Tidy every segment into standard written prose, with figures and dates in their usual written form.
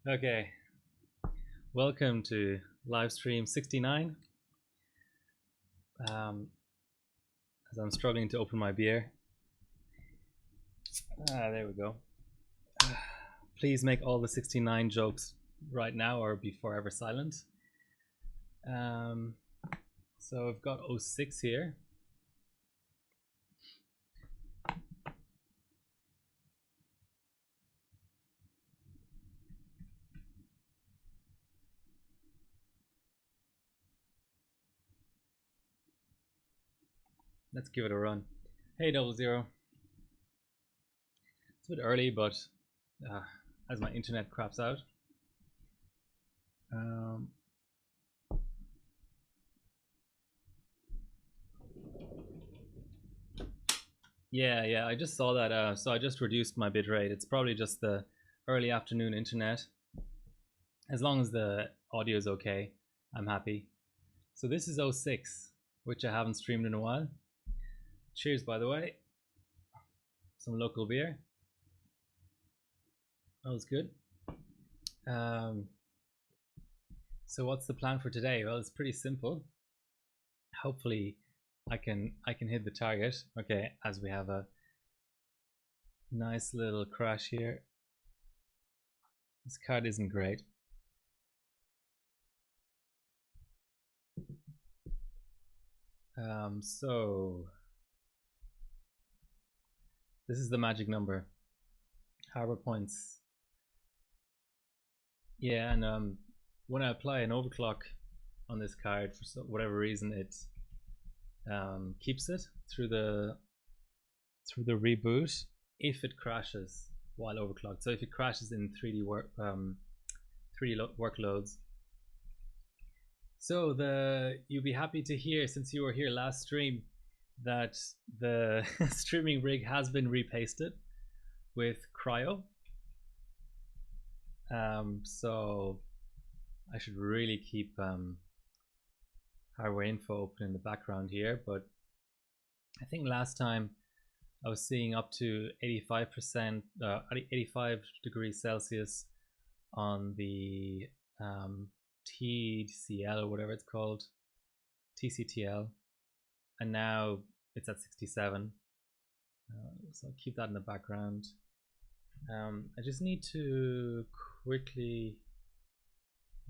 Okay, welcome to Livestream 69. As I'm struggling to open my beer. There we go. Please make all the 69 jokes right now or be forever silent. So I've got 06 here. Let's give it a run. Hey 00. It's a bit early, but as my internet craps out. Yeah, I just saw that. So I just reduced my bitrate. It's probably just the early afternoon internet. As long as the audio is okay, I'm happy. So this is 06, which I haven't streamed in a while. Cheers, by the way. Some local beer. That was good. So what's the plan for today? Well, it's pretty simple. Hopefully I can hit the target. Okay, as we have a nice little crash here. This card isn't great. So this is the magic number. Harbor points. Yeah, and when I apply an overclock on this card, for whatever reason, it keeps it through the reboot if it crashes while overclocked. So if it crashes in 3D workloads. So you'll be happy to hear, since you were here last stream, that the streaming rig has been repasted with cryo. So I should really keep hardware info open in the background here, but I think last time I was seeing up to 85%, 85 degrees Celsius on the TCL or whatever it's called, TCTL, and now it's at 67. So I'll keep that in the background. I just need to quickly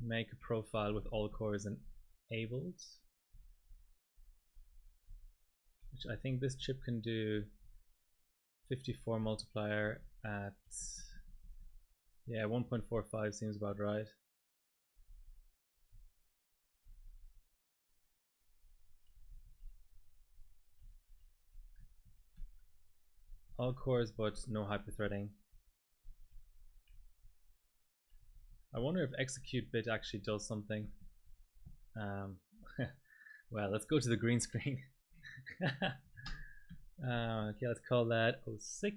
make a profile with all cores enabled, which I think this chip can do 54 multiplier at 1.45 seems about right. All cores but no hyperthreading. I wonder if execute bit actually does something. Well, let's go to the green screen. Okay, let's call that 06.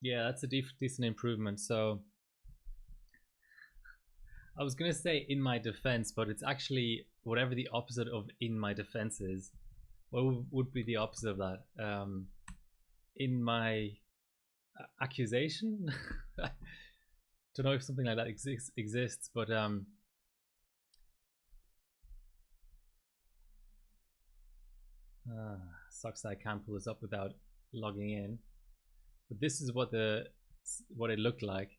Yeah, that's a decent improvement. So I was gonna say in my defense, but it's actually whatever the opposite of in my defense is. What would be the opposite of that? In my accusation? Don't know if something like that exists, but sucks that I can't pull this up without logging in. But this is what it looked like.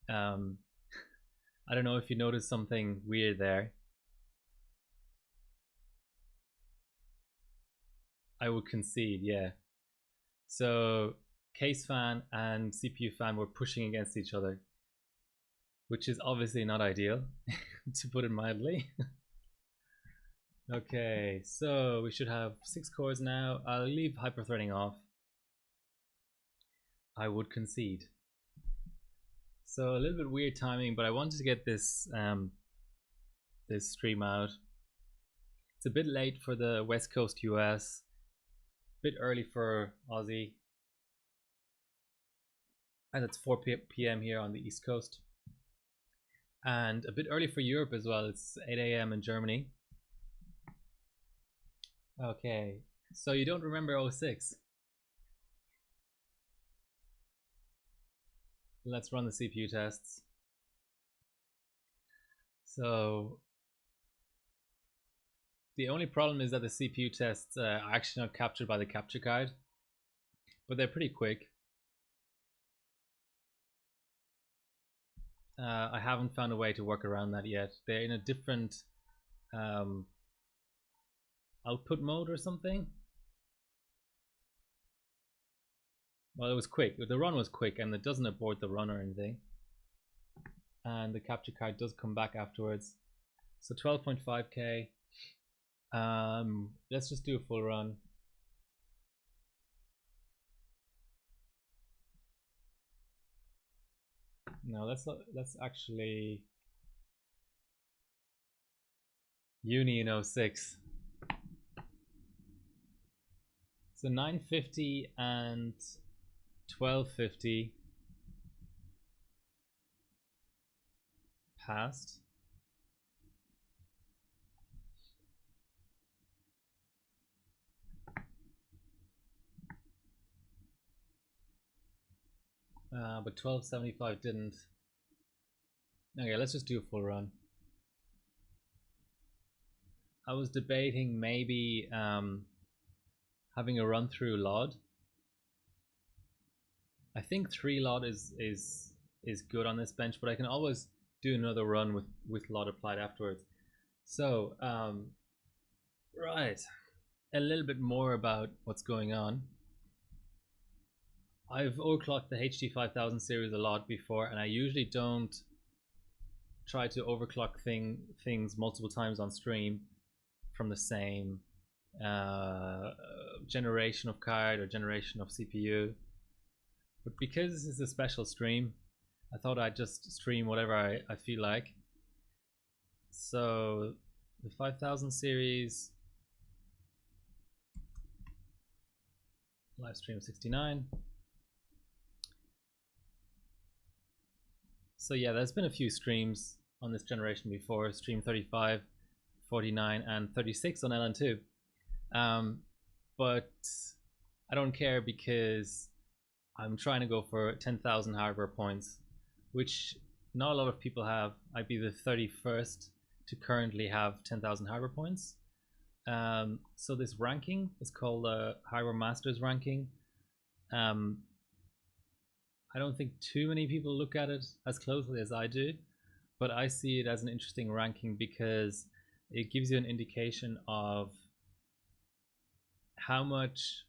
I don't know if you noticed something weird there. I would concede, yeah. So case fan and CPU fan were pushing against each other, which is obviously not ideal, to put it mildly. Okay, so we should have 6 cores now. I'll leave hyperthreading off. I would concede. So a little bit weird timing, but I wanted to get this this stream out. It's a bit late for the West Coast US, a bit early for Aussie, and it's 4 p.m. here on the East Coast, and a bit early for Europe as well. It's 8 a.m. in Germany. Okay, So you don't remember 06? Let's run the CPU tests. So the only problem is that the CPU tests are actually not captured by the capture card, but they're pretty quick. I haven't found a way to work around that yet. They're in a different output mode or something. Well, it was quick. The run was quick, and it doesn't abort the run or anything. And the capture card does come back afterwards. So 12.5k. Let's just do a full run. No, let's actually uni in 06. So 950 and 1250 passed. But 1275 didn't. Okay, let's just do a full run. I was debating maybe having a run through LOD. I think 3 LOD is good on this bench, but I can always do another run with LOD applied afterwards. So right, a little bit more about what's going on. I've overclocked the HD 5000 series a lot before, and I usually don't try to overclock things multiple times on stream from the same generation of card or generation of CPU. But because this is a special stream, I thought I'd just stream whatever I feel like. So the 5000 series, live stream 69. So yeah, there's been a few streams on this generation before. Stream 35, 49, and 36 on LN2. But I don't care because I'm trying to go for 10,000 hardware points, which not a lot of people have. I'd be the 31st to currently have 10,000 hardware points. So this ranking is called the Hardware Masters ranking. I don't think too many people look at it as closely as I do, but I see it as an interesting ranking because it gives you an indication of how much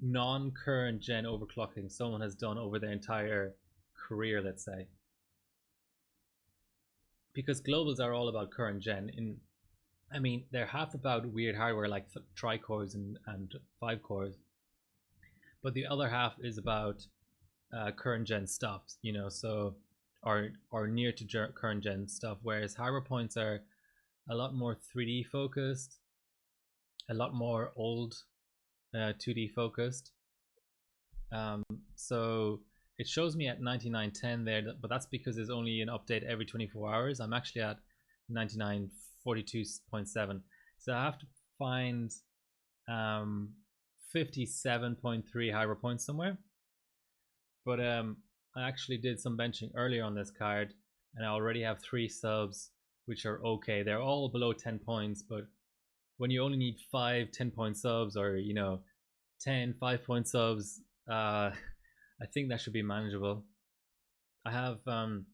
non-current gen overclocking someone has done over their entire career, let's say. Because globals are all about current gen. I mean, they're half about weird hardware like tri-cores and 5 cores, but the other half is about current gen stuff, you know, so or near to current gen stuff, whereas hardware points are a lot more 3D focused, a lot more old 2D focused. So it shows me at 9910 there, but that's because there's only an update every 24 hours. I'm actually at 9942.7, so I have to find 57.3 hardware points somewhere. But I actually did some benching earlier on this card, and I already have 3 subs, which are okay. They're all below 10 points, but when you only need 5 10-point subs, or 10 5-point subs, I think that should be manageable. I have the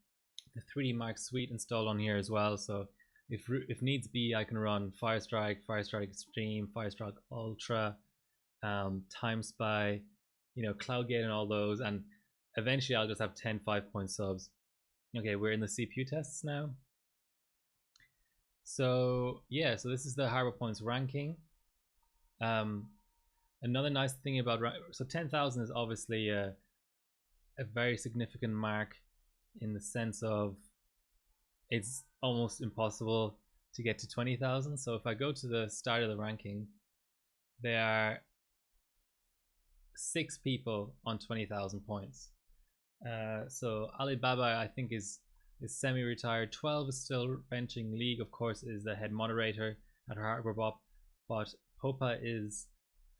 3D Mark Suite installed on here as well, so if needs be, I can run Firestrike, Firestrike Extreme, Firestrike Ultra, Time Spy, Cloudgate and all those, and eventually I'll just have 10 5-point subs. Okay, we're in the CPU tests now. So yeah, so this is the hardware points ranking. Another nice thing about, so 10,000 is obviously a very significant mark in the sense of it's almost impossible to get to 20,000. So if I go to the start of the ranking, there are 6 people on 20,000 points. So Alibaba, I think, is semi-retired. 12 is still benching. League, of course, is the head moderator at her hardware bop, but Popa is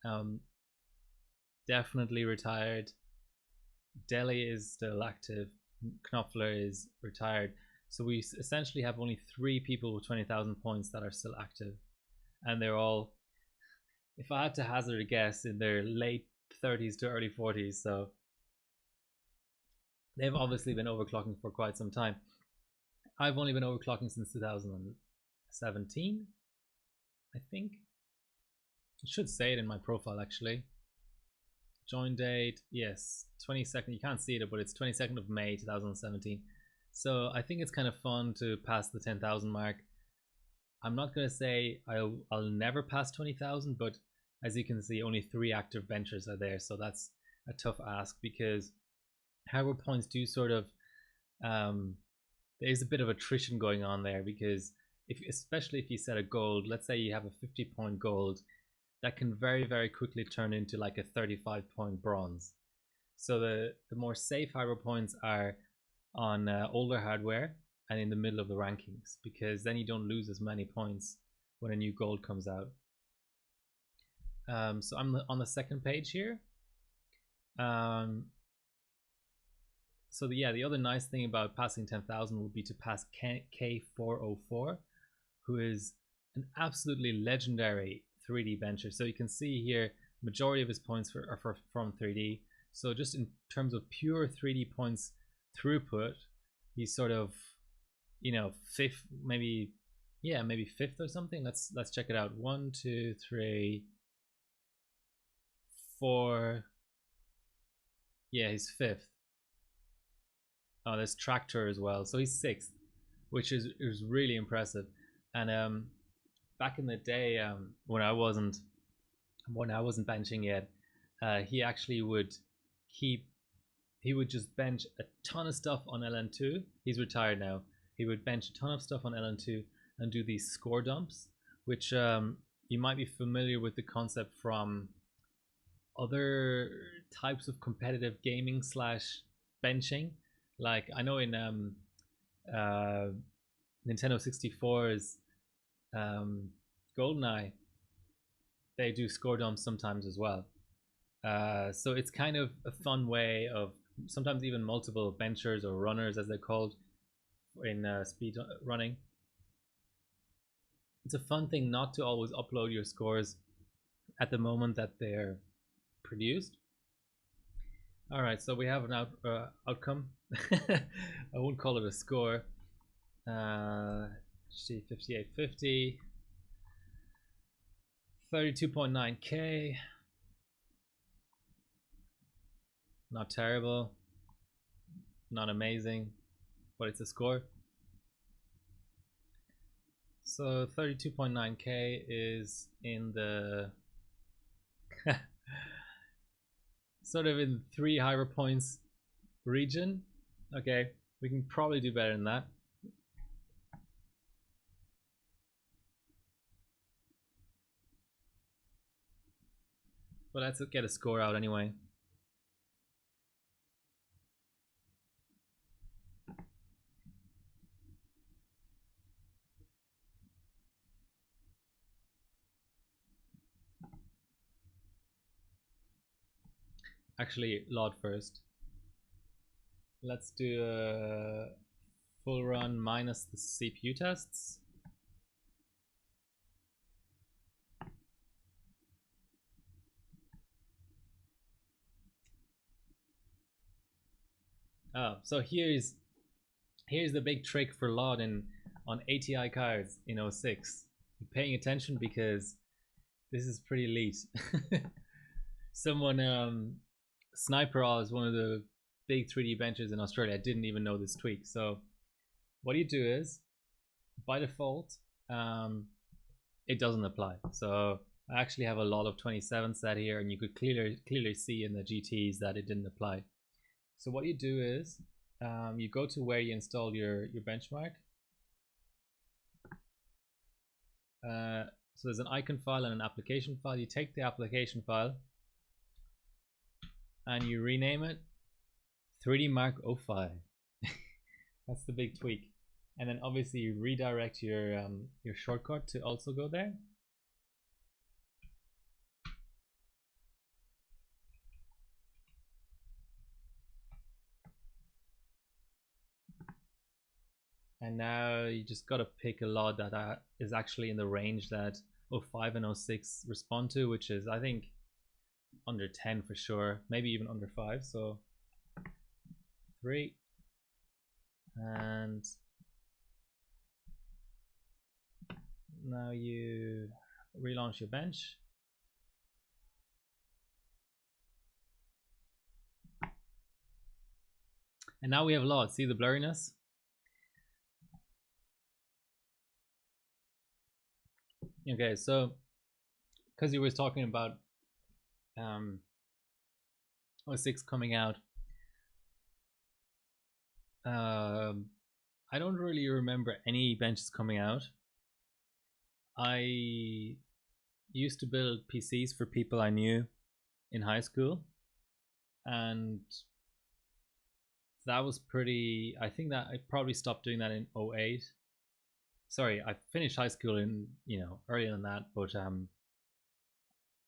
Um, definitely retired. Delhi is still active. Knopfler is retired. So we essentially have only 3 people with 20,000 points that are still active, and they're all, if I had to hazard a guess, in their late 30s to early 40s. So they've obviously been overclocking for quite some time. I've only been overclocking since 2017, I think. I should say it in my profile actually. Join date, yes, 22nd. You can't see it, but it's 22nd of May 2017. So I think it's kind of fun to pass the 10,000 mark. I'm not going to say I'll never pass 20,000, but as you can see, only 3 active benchers are there. So that's a tough ask, because hardware points do sort of, there's a bit of attrition going on there, because especially if you set a gold, let's say you have a 50-point gold, that can very, very quickly turn into like a 35-point bronze. So the more safe hardware points are on older hardware and in the middle of the rankings, because then you don't lose as many points when a new gold comes out. So I'm on the second page here. So the other nice thing about passing 10,000 would be to pass K404, who is an absolutely legendary 3D bencher. So you can see here, majority of his points are from 3D. So just in terms of pure 3D points throughput, he's sort of, you know, fifth, maybe fifth or something. Let's check it out. 1, 2, 3, 4. Yeah, he's fifth. Oh, there's Tractor as well, so he's sixth, which is really impressive. And back in the day, when I wasn't benching yet, he actually would just bench a ton of stuff on LN2. He's retired now. He would bench a ton of stuff on LN2 and do these score dumps, which you might be familiar with the concept from other types of competitive gaming / benching. Like I know in Nintendo 64's GoldenEye, they do score dumps sometimes as well. So it's kind of a fun way of, sometimes even multiple benchers or runners as they're called in speed running. It's a fun thing not to always upload your scores at the moment that they're produced. All right, so we have an outcome. I won't call it a score. See, 5850, 32.9k. Not terrible, not amazing, but it's a score. So 32.9k is in the sort of in 3 higher points region. Okay, we can probably do better than that. But let's get a score out anyway. Actually, LOD first. Let's do a full run minus the CPU tests. Oh, so here's the big trick for LOD on ATI cards in 06. You're paying attention because this is pretty elite. Someone, Sniper All is one of the big 3D benches in Australia. I didn't even know this tweak. So what you do is, by default, it doesn't apply. So I actually have a lot of 27 set here, and you could clearly see in the GTs that it didn't apply. So what you do is, you go to where you installed your benchmark. So there's an icon file and an application file. You take the application file and you rename it 3D Mark 05. That's the big tweak. And then obviously you redirect your shortcut to also go there. And now you just got to pick a lot that is actually in the range that 05 and 06 respond to, which is, I think, under 10 for sure, maybe even under 5. So 3, and now you relaunch your bench. And now we have a lot. See the blurriness? Okay, so because you were talking about 06 coming out, I don't really remember any benches coming out. I used to build PCs for people I knew in high school, and that was pretty, I think that I probably stopped doing that in 08. Sorry, I finished high school in, earlier than that, but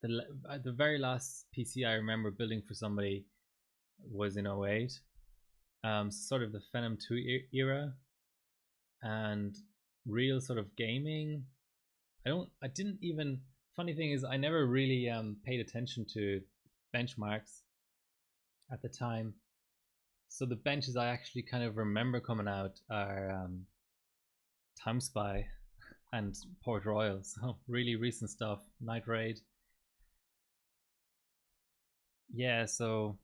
the very last PC I remember building for somebody was in 08. Sort of the Phenom 2 era, and real sort of gaming. I didn't even, funny thing is, I never really paid attention to benchmarks at the time. So the benches I actually kind of remember coming out are Time Spy and Port Royal. So really recent stuff. Night Raid. Yeah, so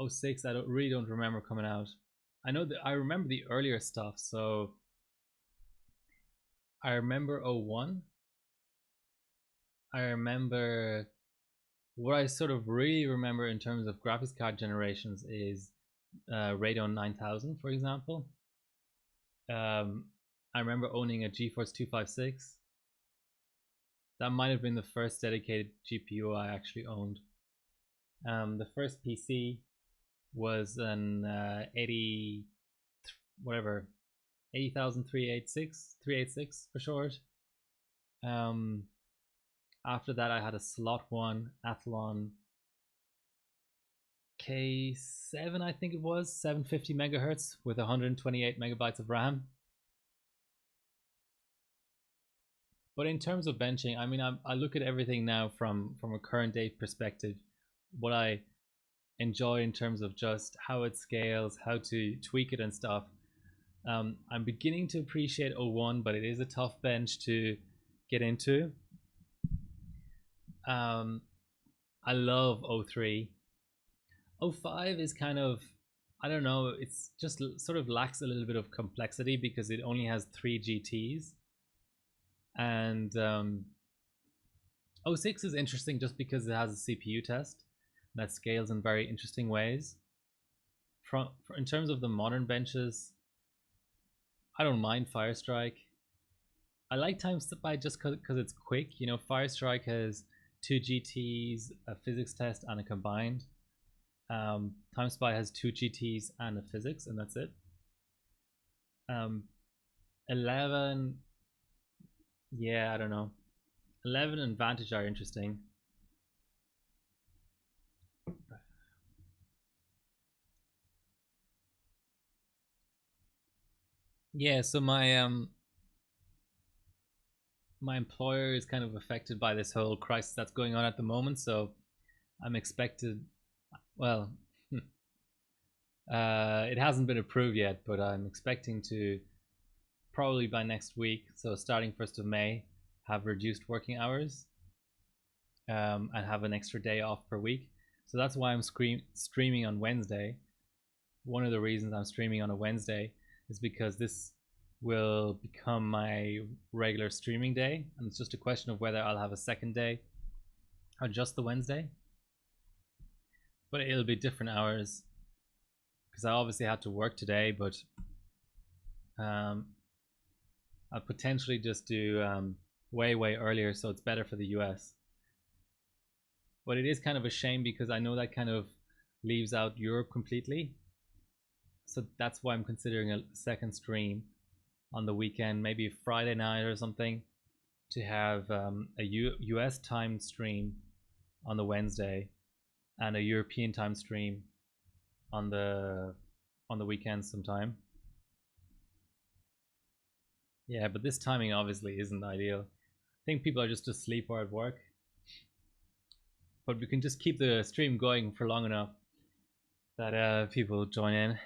06 I really don't remember coming out. I know that I remember the earlier stuff, so I remember 01. I remember what I sort of really remember in terms of graphics card generations is Radeon 9000, for example. I remember owning a GeForce 256. That might have been the first dedicated GPU I actually owned. The first PC was an 386 for short. After that I had a slot one Athlon K7, I think it was 750 megahertz with 128 megabytes of RAM. But in terms of benching, I mean, I look at everything now from a current date perspective. What I enjoy in terms of just how it scales, how to tweak it and stuff. I'm beginning to appreciate 01, but it is a tough bench to get into. I love 03. 05 is kind of, I don't know, it's just sort of lacks a little bit of complexity because it only has 3 GTs. And 06 is interesting just because it has a CPU test that scales in very interesting ways. In terms of the modern benches, I don't mind Firestrike. I like Time Spy just because it's quick. Firestrike has 2 GTs, a physics test, and a combined. Time Spy has 2 GTs and a physics, and that's it. 11, yeah, I don't know. 11 and Vantage are interesting. Yeah, so my employer is kind of affected by this whole crisis that's going on at the moment, so I'm expected, well, it hasn't been approved yet, but I'm expecting to probably by next week, so starting 1st of May, have reduced working hours and have an extra day off per week. So that's why I'm streaming on Wednesday. One of the reasons I'm streaming on a Wednesday is because this will become my regular streaming day, and it's just a question of whether I'll have a second day or just the Wednesday. But it'll be different hours because I obviously had to work today, but I'll potentially just do way earlier, so it's better for the US. But it is kind of a shame because I know that kind of leaves out Europe completely. So that's why I'm considering a second stream on the weekend, maybe Friday night or something, to have a US time stream on the Wednesday and a European time stream on the on the weekends sometime. Yeah, but this timing obviously isn't ideal. I think people are just asleep or at work. But we can just keep the stream going for long enough that people join in.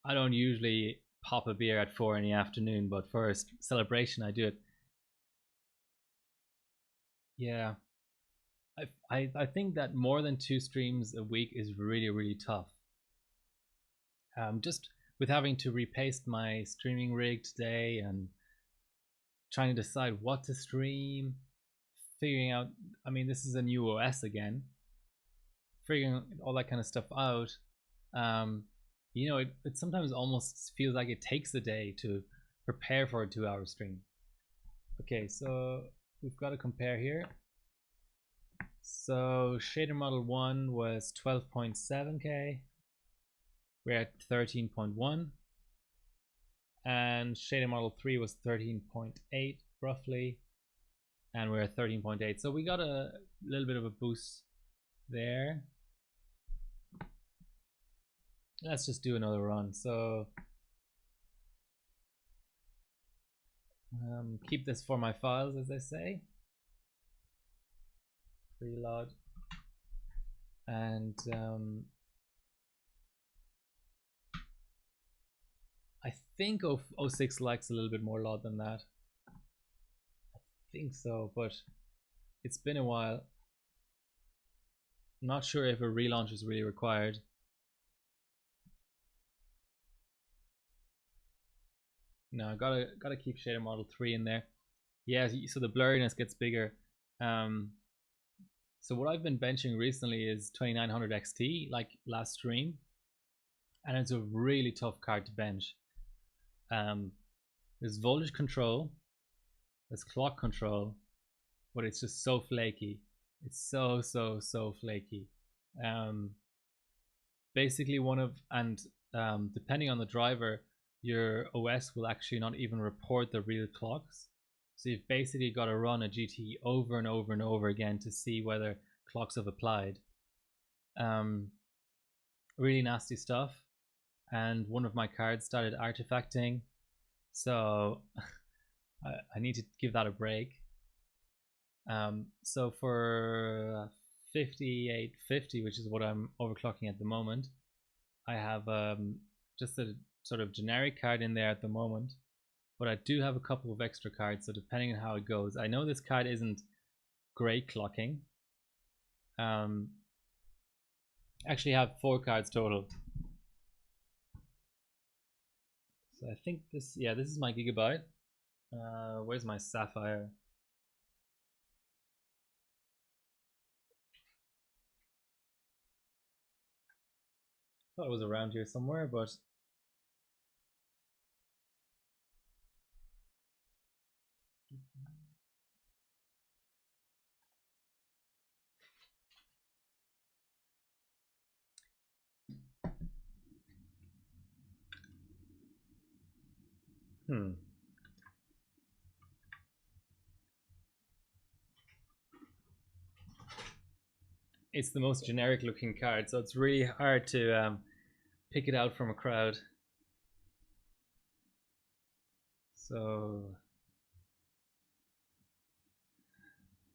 I don't usually pop a beer at 4 in the afternoon, but for a celebration, I do it. Yeah, I think that more than 2 streams a week is really tough. Just with having to repaste my streaming rig today and trying to decide what to stream, figuring out. I mean, this is a new OS again. Figuring all that kind of stuff out. You know, it sometimes almost feels like it takes a day to prepare for a 2-hour stream. Okay, so we've got to compare here. So shader model 1 was 12.7K. We're at 13.1. And shader model 3 was 13.8 roughly. And we're at 13.8. So we got a little bit of a boost there. Let's just do another run. So keep this for my files, as they say. Preload. And I think 06 likes a little bit more LOD than that. I think so, but it's been a while. I'm not sure if a relaunch is really required. No, I gotta keep shader model 3 in there. Yeah, so the blurriness gets bigger. So what I've been benching recently is 2900 XT, like last stream, and it's a really tough card to bench. There's voltage control, there's clock control, but it's just so flaky. It's so flaky. Basically depending on the driver, your OS will actually not even report the real clocks. So you've basically got to run a GT over and over and over again to see whether clocks have applied. Really nasty stuff. And one of my cards started artifacting, so I need to give that a break. So for 5850, which is what I'm overclocking at the moment, I have just a sort of generic card in there at the moment. But I do have a couple of extra cards, so depending on how it goes. I know this card isn't great clocking. Actually have 4 cards total. So I think this is my Gigabyte. Where's my Sapphire? Thought it was around here somewhere, but it's the most generic looking card, so it's really hard to pick it out from a crowd. So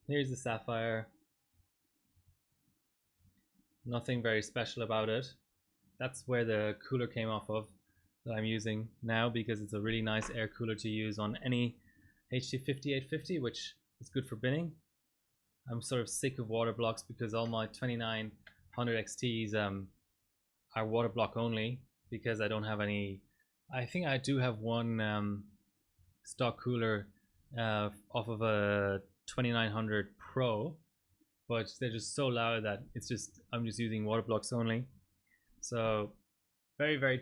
here's the Sapphire. Nothing very special about it. That's where the cooler came off of that I'm using now, because it's a really nice air cooler to use on any HT5850, which is good for binning. I'm sort of sick of water blocks because all my 2900 XTs are water block only, because I don't have any. I think I do have one stock cooler off of a 2900 Pro, but they're just so loud that I'm just using water blocks only. So very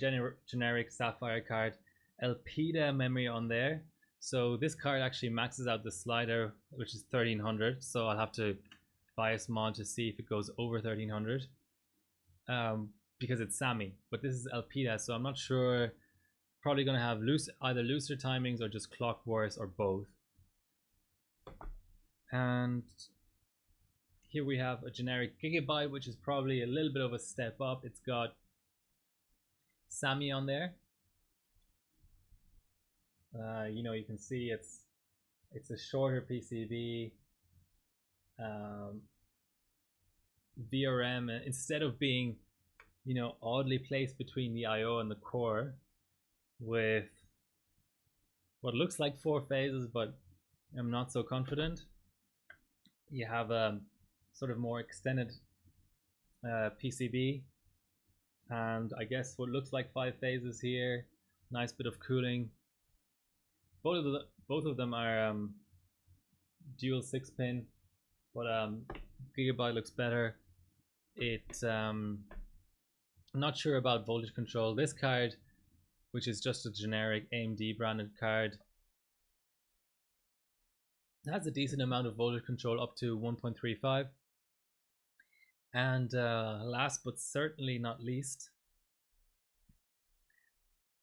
generic Sapphire card. Elpida memory on there. So this card actually maxes out the slider, which is 1300. So I'll have to bias mod to see if it goes over 1300. because it's Sammy, but this is Elpida, so I'm not sure. Probably going to have either looser timings or just clock worse or both. And here we have a generic Gigabyte, which is probably a little bit of a step up. It's got Sammy on there. You know, you can see it's a shorter PCB. VRM, instead of being, you know, oddly placed between the I/O and the core with what looks like 4 phases, but I'm not so confident. You have a sort of more extended PCB, and I guess what looks like 5 phases here. Nice bit of cooling. Both of them are dual 6-pin, but Gigabyte looks better. I'm not sure about voltage control. This card, which is just a generic AMD branded card, has a decent amount of voltage control up to 1.35. And last but certainly not least,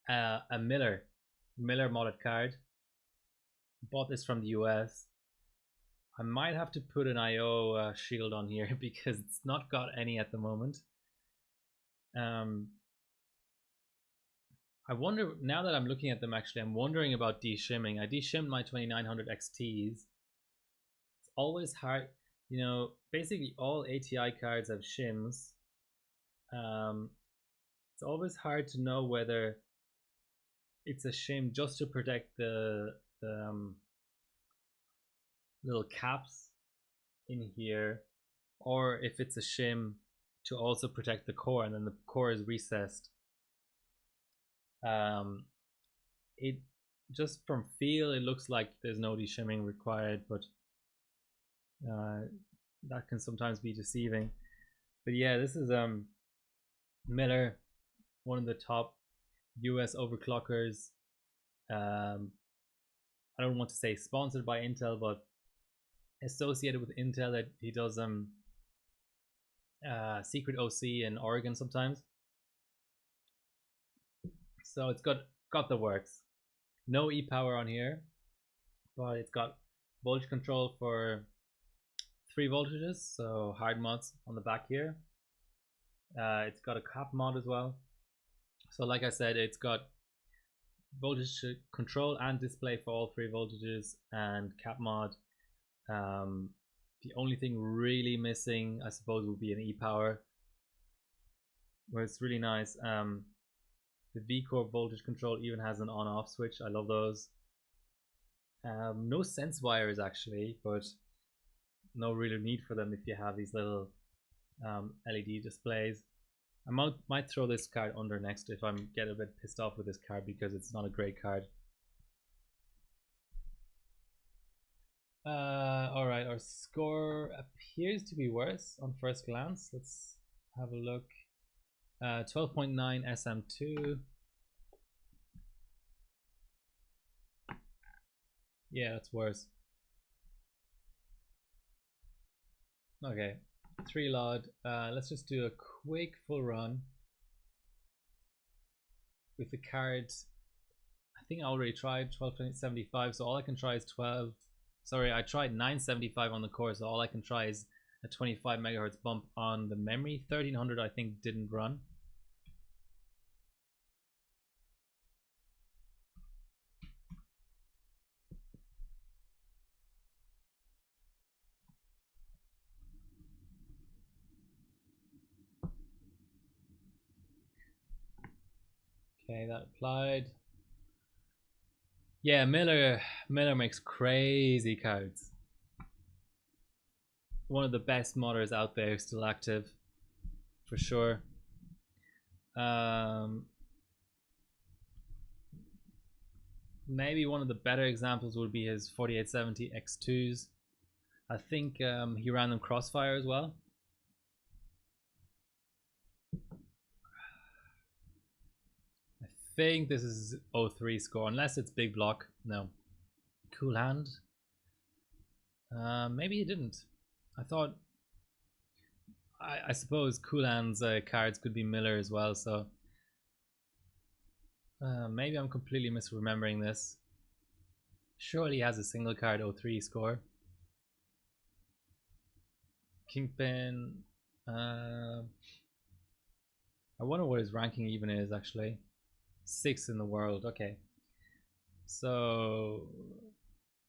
a Miller modded card. Bought this from the US. I might have to put an IO shield on here because it's not got any at the moment. I wonder, now that I'm looking at them, actually, I'm wondering about de-shimming. I de-shimmed my 2900 XTs. It's always hard, you know, basically all ATI cards have shims. It's always hard to know whether it's a shim just to protect the little caps in here, or if it's a shim to also protect the core, and then the core is recessed. It just from feel, it looks like there's no de-shimming required, but that can sometimes be deceiving. But yeah, this is Miller, one of the top US overclockers. I don't want to say sponsored by Intel, but associated with Intel. That he does secret OC in Oregon sometimes. So it's got the works. No e-power on here, but it's got voltage control for 3 voltages, so hard mods on the back here. It's got a cap mod as well. So like I said, it's got voltage control and display for all 3 voltages and cap mod. The only thing really missing, I suppose, would be an e-power, where it's really nice. The V-Core voltage control even has an on-off switch. I love those. No sense wires actually, but no real need for them if you have these little LED displays. I might throw this card under next if I'm getting a bit pissed off with this card because it's not a great card. Alright, our score appears to be worse on first glance. Let's have a look. 12.9 SM2. Yeah, that's worse. Okay, 3 LOD. Let's just do a quick full run with the cards. I think I already tried 1275, so all I can try is 12. Sorry, I tried 975 on the core, so all I can try is a 25 megahertz bump on the memory. 1300 I think didn't run. Okay, that applied. Yeah, Miller makes crazy cards. One of the best modders out there, still active, for sure. Maybe one of the better examples would be his 4870 X2s. I think he ran them Crossfire as well. I think this is 03 score, unless it's big block. No. Cool hand. Maybe he didn't. I thought I suppose Kulan's cards could be Miller as well, so maybe I'm completely misremembering this. Surely he has a single card 03 score. Kingpin. I wonder what his ranking even is actually. 6th in the world. Okay, so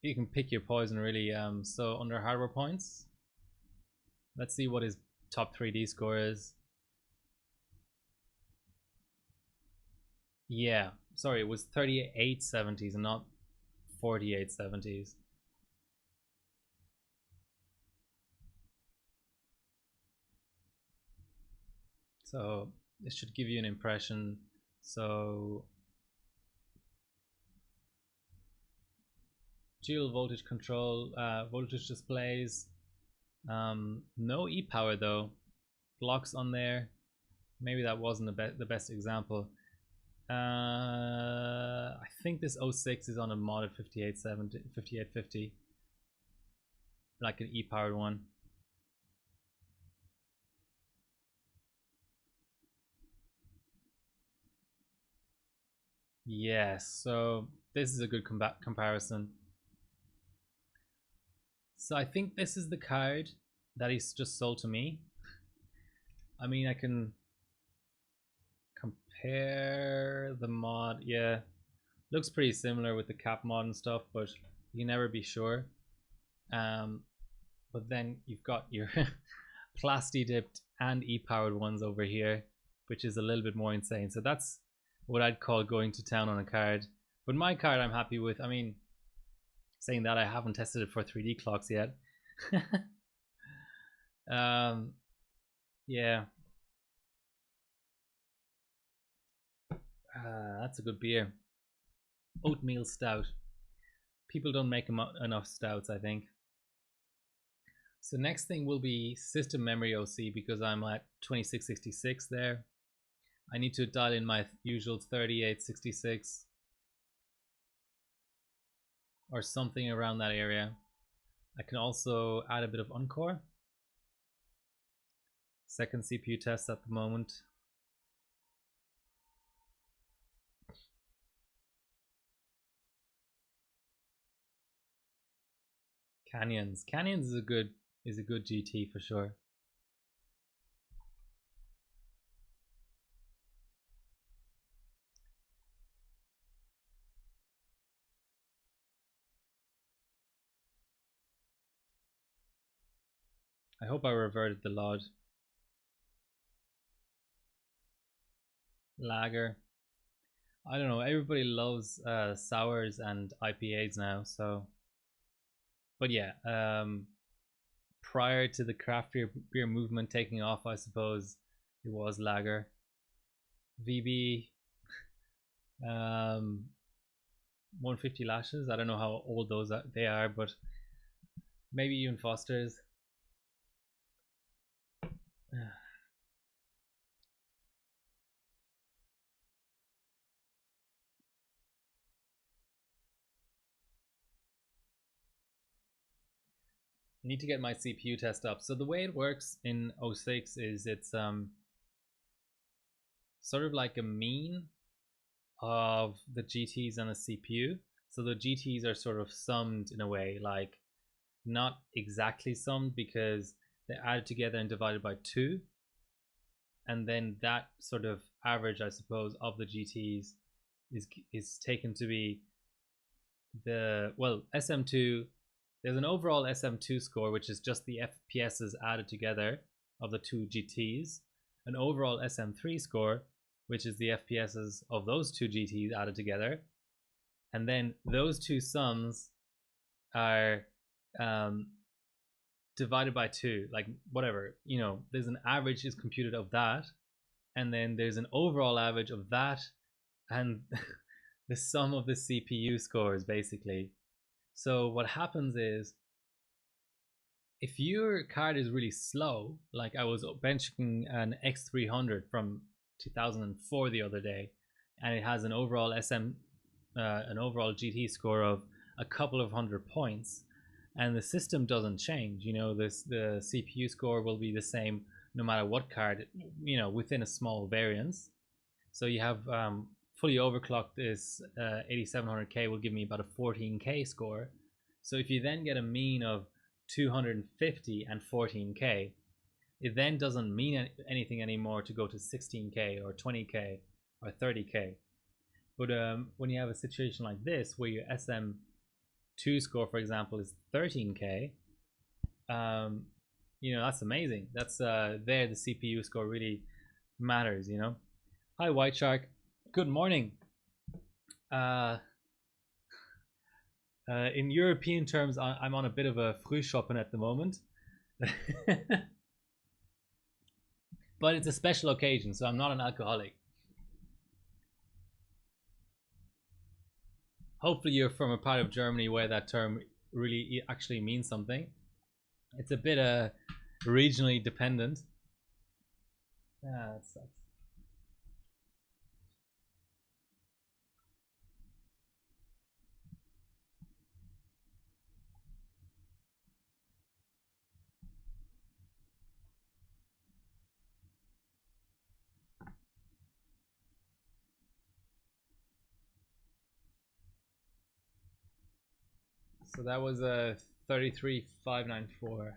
you can pick your poison really. So under hardware points, let's see what his top 3D score is. Yeah, sorry, it was 3870s and not 4870s. So this should give you an impression. So dual voltage control, voltage displays. No e-power though. Blocks on there. Maybe that wasn't the best example. I think this 06 is on a modded 5850, like an e-powered one. Yes, so this is a good comparison. So I think this is the card that he's just sold to me. I mean, I can compare the mod. Yeah, looks pretty similar with the cap mod and stuff, but you can never be sure. But then you've got your plasti dipped and e-powered ones over here, which is a little bit more insane. So that's what I'd call going to town on a card. But my card I'm happy with. I mean, saying that, I haven't tested it for 3D clocks yet. Yeah. That's a good beer. Oatmeal stout. People don't make enough stouts, I think. So next thing will be system memory OC, because I'm at 2666 there. I need to dial in my usual 3866 or something around that area. I can also add a bit of Encore. Second CPU test at the moment. Canyons is a good GT for sure. I hope I reverted the LOD. Lager. I don't know, everybody loves sours and IPAs now, so. But yeah, prior to the craft beer movement taking off, I suppose it was lager. VB, 150 lashes. I don't know how old they are, but maybe even Foster's. Need to get my CPU test up. So the way it works in 06 is it's sort of like a mean of the GTs and the CPU. So the GTs are sort of summed in a way, like not exactly summed because they're added together and divided by 2. And then that sort of average, I suppose, of the GTs is taken to be the, well, SM2. There's an overall SM2 score, which is just the FPSs added together of the 2 GTs. An overall SM3 score, which is the FPSs of those 2 GTs added together. And then those two sums are divided by 2, like whatever, you know, there's an average is computed of that. And then there's an overall average of that and the sum of the CPU scores, basically. So what happens is, if your card is really slow, like I was benching an X300 from 2004 the other day, and it has an overall an overall GT score of a couple of 100 points, and the system doesn't change. You know, the CPU score will be the same no matter what card, you know, within a small variance. So you have fully overclocked this 8700K will give me about a 14K score. So if you then get a mean of 250 and 14K, it then doesn't mean anything anymore to go to 16K or 20K or 30K. But when you have a situation like this where your SM2 score, for example, is 13K, you know, that's amazing. That's there the CPU score really matters, you know. Hi White Shark, good morning. In European terms, I'm on a bit of a Frühschoppen at the moment. But it's a special occasion, so I'm not an alcoholic. Hopefully you're from a part of Germany where that term really actually means something. It's a bit regionally dependent. That sucks. So that was a 33,594.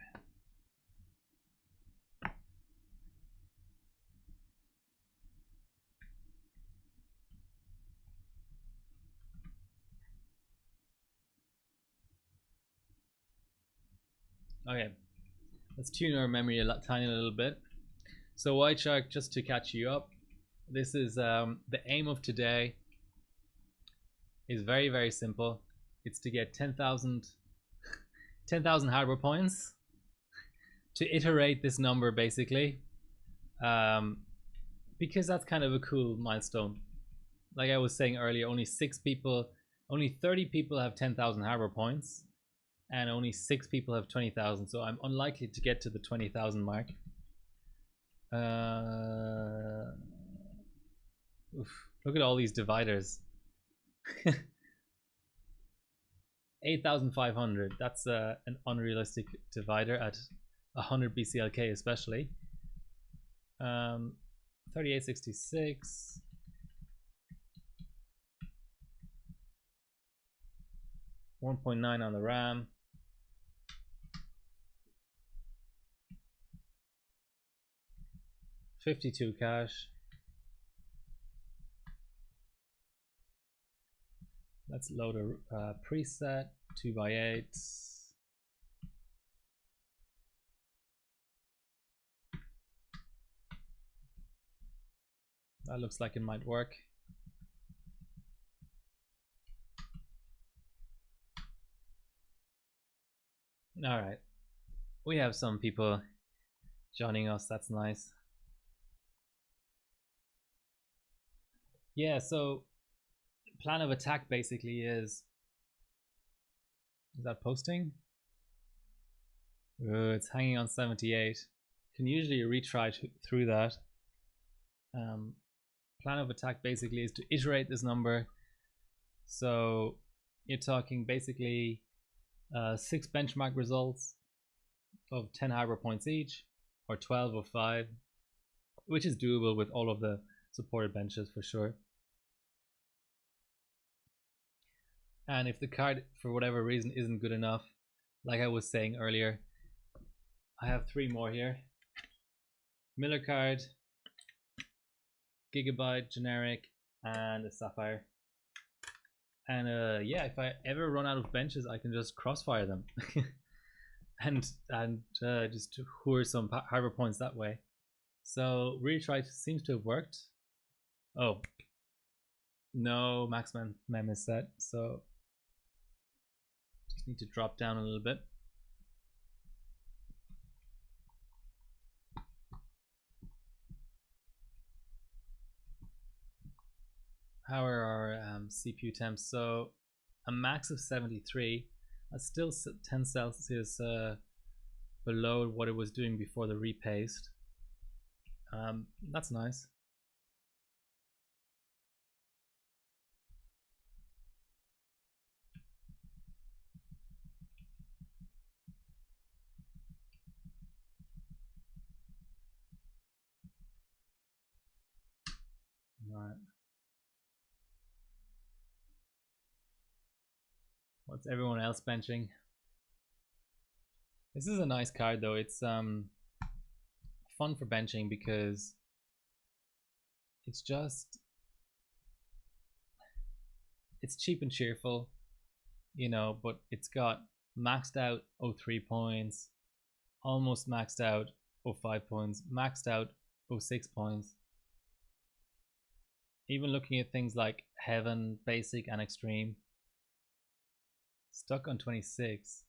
Okay, let's tune our memory a tiny little bit. So White Shark, just to catch you up, this is the aim of today is very, very simple. It's to get 10,000 hardware points, to iterate this number basically, because that's kind of a cool milestone. Like I was saying earlier, only 30 people have 10,000 hardware points, and only 6 people have 20,000. So I'm unlikely to get to the 20,000 mark. Look at all these dividers. 8,500. That's an unrealistic divider at 100 BCLK, especially. 3866. $1.9 on the RAM. $52 cash. Let's load a preset 2x8. That looks like it might work. All right, we have some people joining us. That's nice. Yeah, so plan of attack basically is that posting? It's hanging on 78. Can usually retry through that. Plan of attack basically is to iterate this number. So you're talking basically 6 benchmark results of 10 hardware points each, or 12 or 5, which is doable with all of the supported benches for sure. And if the card for whatever reason isn't good enough, like I was saying earlier, I have 3 more here. Miller card, Gigabyte generic, and a Sapphire. And yeah, if I ever run out of benches, I can just crossfire them and just hoard some hardware points that way. So retry seems to have worked. Oh no, max mem is set, so just need to drop down a little bit. How are our CPU temps? So a max of 73. That's still 10 Celsius below what it was doing before the repaste. That's nice. What's everyone else benching? This is a nice card though. It's fun for benching because it's cheap and cheerful, you know, but it's got maxed out 03 points, almost maxed out 05 points, maxed out 06 points. Even looking at things like Heaven, Basic, and Extreme, stuck on 26.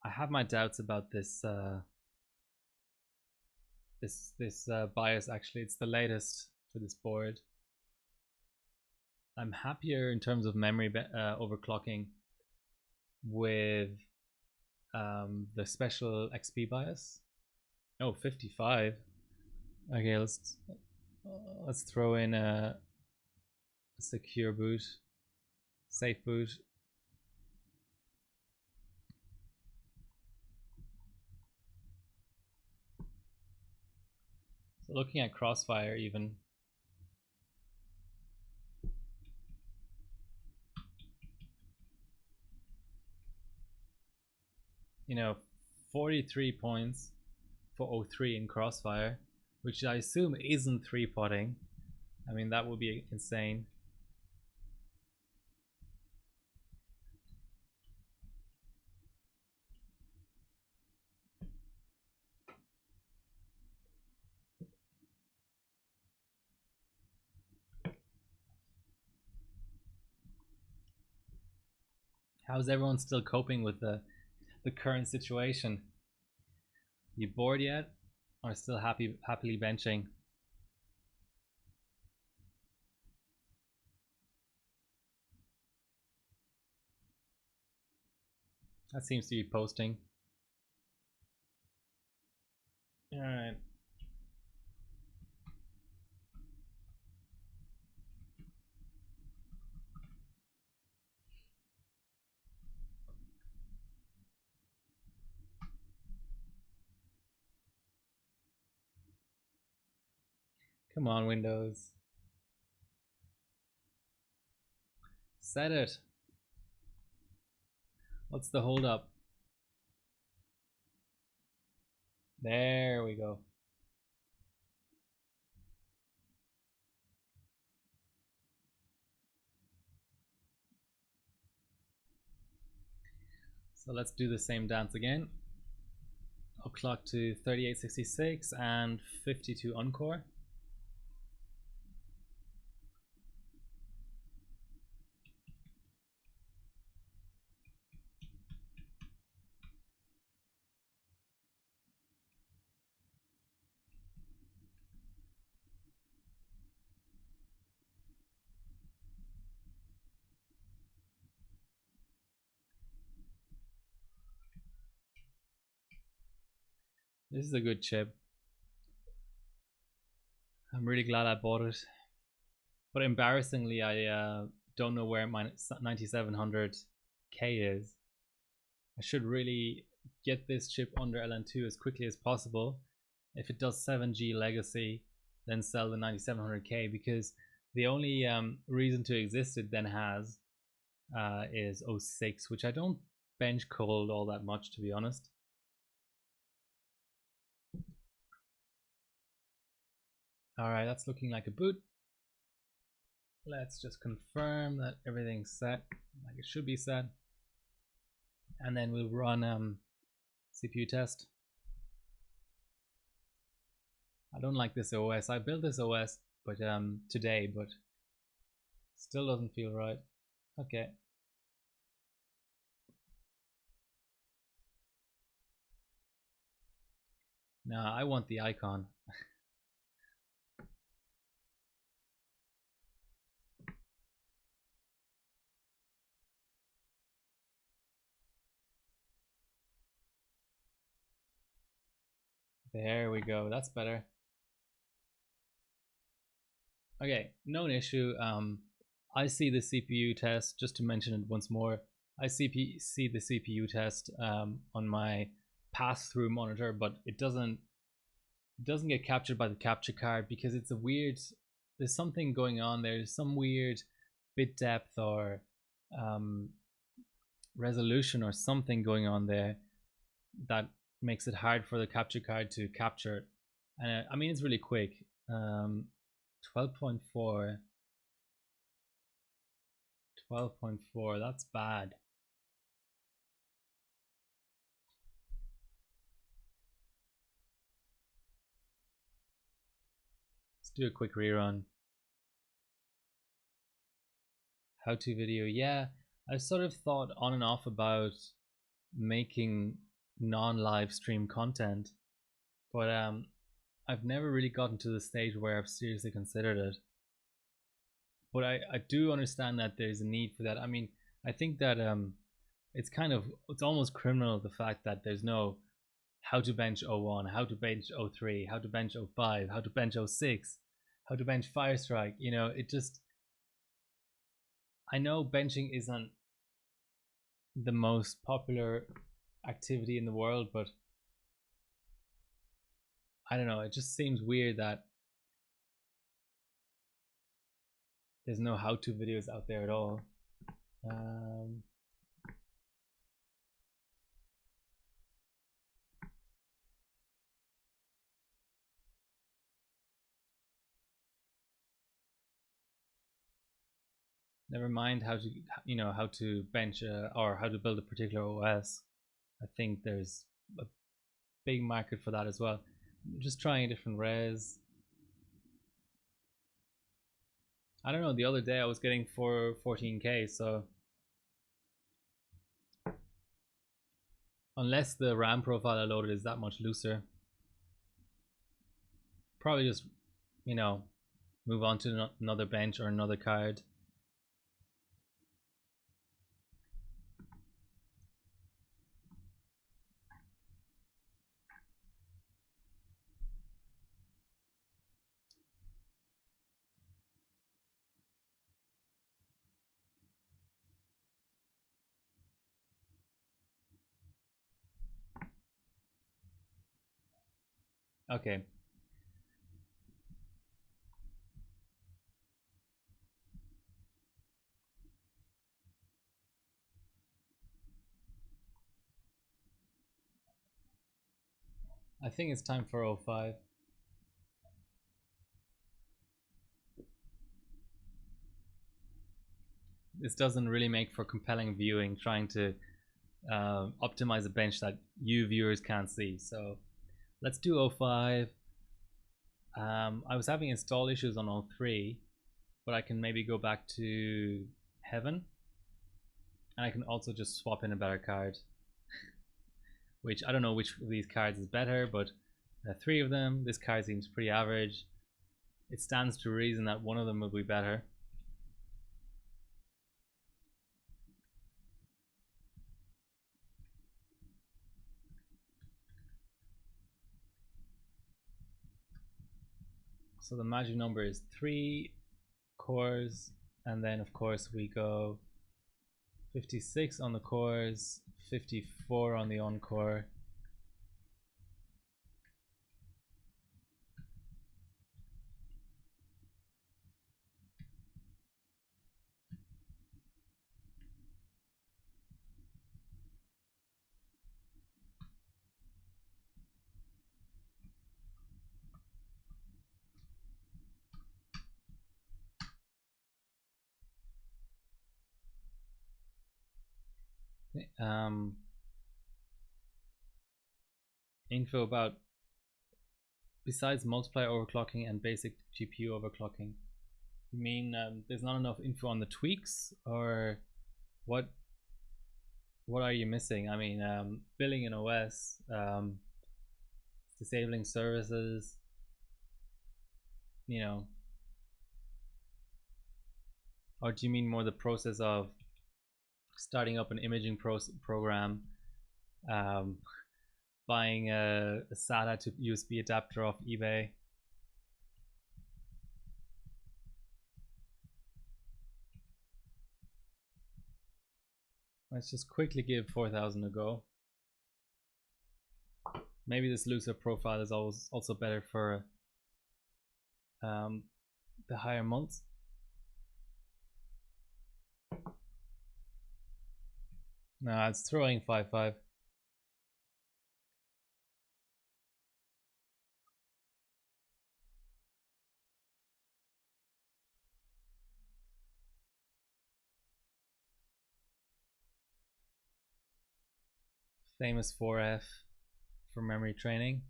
I have my doubts about this bias. Actually, it's the latest for this board. I'm happier in terms of memory overclocking with the special XP bias. Oh, 55. Okay, let's throw in a secure boot, safe boot. So looking at Crossfire even, you know, 43 points for 03 in Crossfire, which I assume isn't 3-potting. I mean, that would be insane. How's everyone still coping with the current situation? You bored yet, or still happily benching? That seems to be posting. All right. Come on, Windows. Set it. What's the hold up? There we go. So let's do the same dance again. Up clock to 3866 and 52 encore. This is a good chip. I'm really glad I bought it. But embarrassingly, I don't know where my 9700K is. I should really get this chip under LN2 as quickly as possible. If it does 7G legacy, then sell the 9700K, because the only reason to exist it then has is 06, which I don't bench cold all that much, to be honest. All right, that's looking like a boot. Let's just confirm that everything's set like it should be set, and then we'll run CPU test. I don't like this OS. I built this OS but today, but still doesn't feel right. Okay. Now I want the icon. There we go. That's better. Okay, known issue. I see the CPU test, just to mention it once more. I see the CPU test on my pass-through monitor, but it doesn't get captured by the capture card because it's a weird there's something going on. There's some weird bit depth or resolution or something going on there that makes it hard for the capture card to capture it. And I mean, it's really quick. 12.4. 12.4, that's bad. Let's do a quick rerun. How-to video, yeah. I've sort of thought on and off about making non-live stream content, but I've never really gotten to the stage where I've seriously considered it. But I do understand that there's a need for that. I mean, I think that it's almost criminal, the fact that there's no how to bench 01, how to bench 03, how to bench 05, how to bench 06, how to bench Firestrike. You know, it just, I know benching isn't the most popular activity in the world, but I don't know, it just seems weird that there's no how-to videos out there at all. Never mind how to, you know, how to bench or how to build a particular OS. I think there's a big market for that as well. Just trying a different res. I don't know, the other day I was getting 14K, so unless the RAM profile I loaded is that much looser, probably just, you know, move on to another bench or another card. Okay. I think it's time for 05. This doesn't really make for compelling viewing, trying to optimize a bench that you viewers can't see. So let's do 05. I was having install issues on 03, but I can maybe go back to Heaven, and I can also just swap in a better card, which I don't know which of these cards is better, but 3 of them. This card seems pretty average. It stands to reason that one of them will be better. So the magic number is 3 cores, and then of course we go 56 on the cores, 54 on the encore. Info about, besides multiplier overclocking and basic GPU overclocking. You mean there's not enough info on the tweaks, or what are you missing? I mean, billing in OS, disabling services, you know, or do you mean more the process of starting up an imaging program, buying a SATA to USB adapter off eBay? Let's just quickly give 4,000 a go. Maybe this looser profile is also better for the higher mults. No, it's throwing 5-5. Famous 4F for memory training.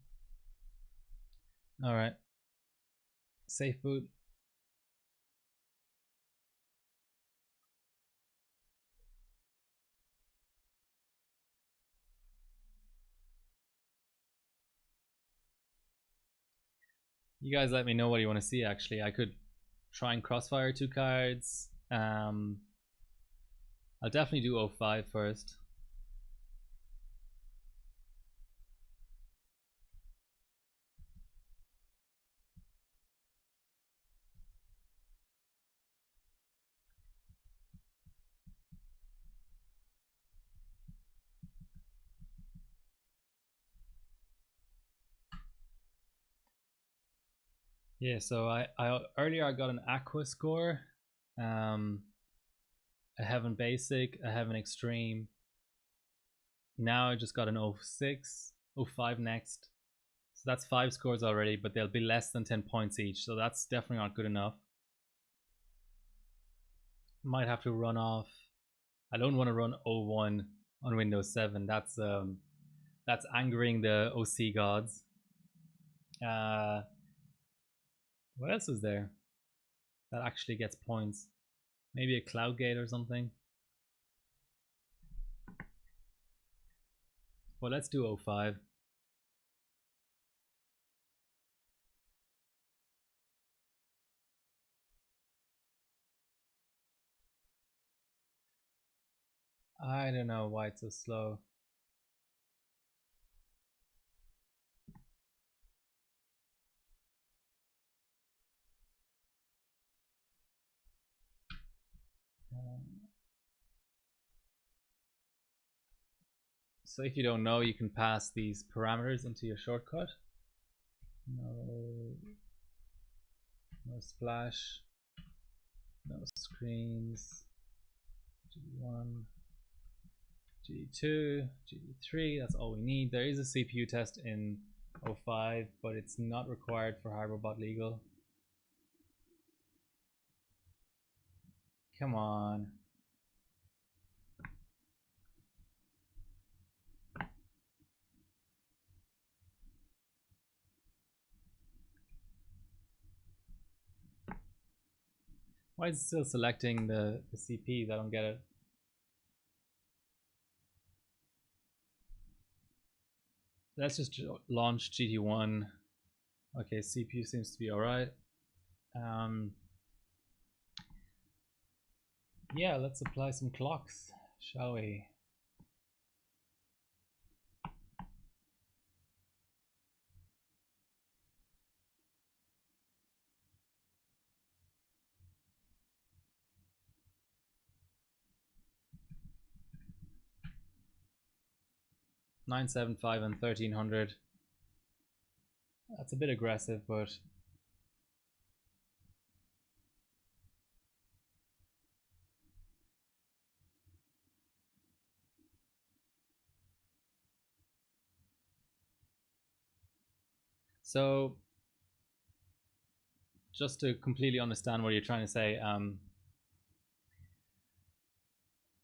Alright. Safe boot. You guys let me know what you want to see actually. I could try and crossfire 2 cards. I'll definitely do 05 first. Yeah, so I earlier I got an Aqua score, a Heaven Basic, a Heaven Extreme. Now I just got an 06, 05 next. So that's 5 scores already, but they'll be less than 10 points each. So that's definitely not good enough. Might have to run off. I don't want to run 01 on Windows 7. That's angering the OC gods. What else is there that actually gets points? Maybe a Cloudgate or something. Well, let's do 05. I don't know why it's so slow. So if you don't know, you can pass these parameters into your shortcut. No splash, no screens, GD1, GD2, GD3, that's all we need. There is a CPU test in 05, but it's not required for HardBot Legal. Come on. Why is it still selecting the CPs? I don't get it. Let's just launch GT1. Okay, CPU seems to be alright. Yeah, let's apply some clocks, shall we? $975 and $1,300. That's a bit aggressive, but so just to completely understand what you're trying to say,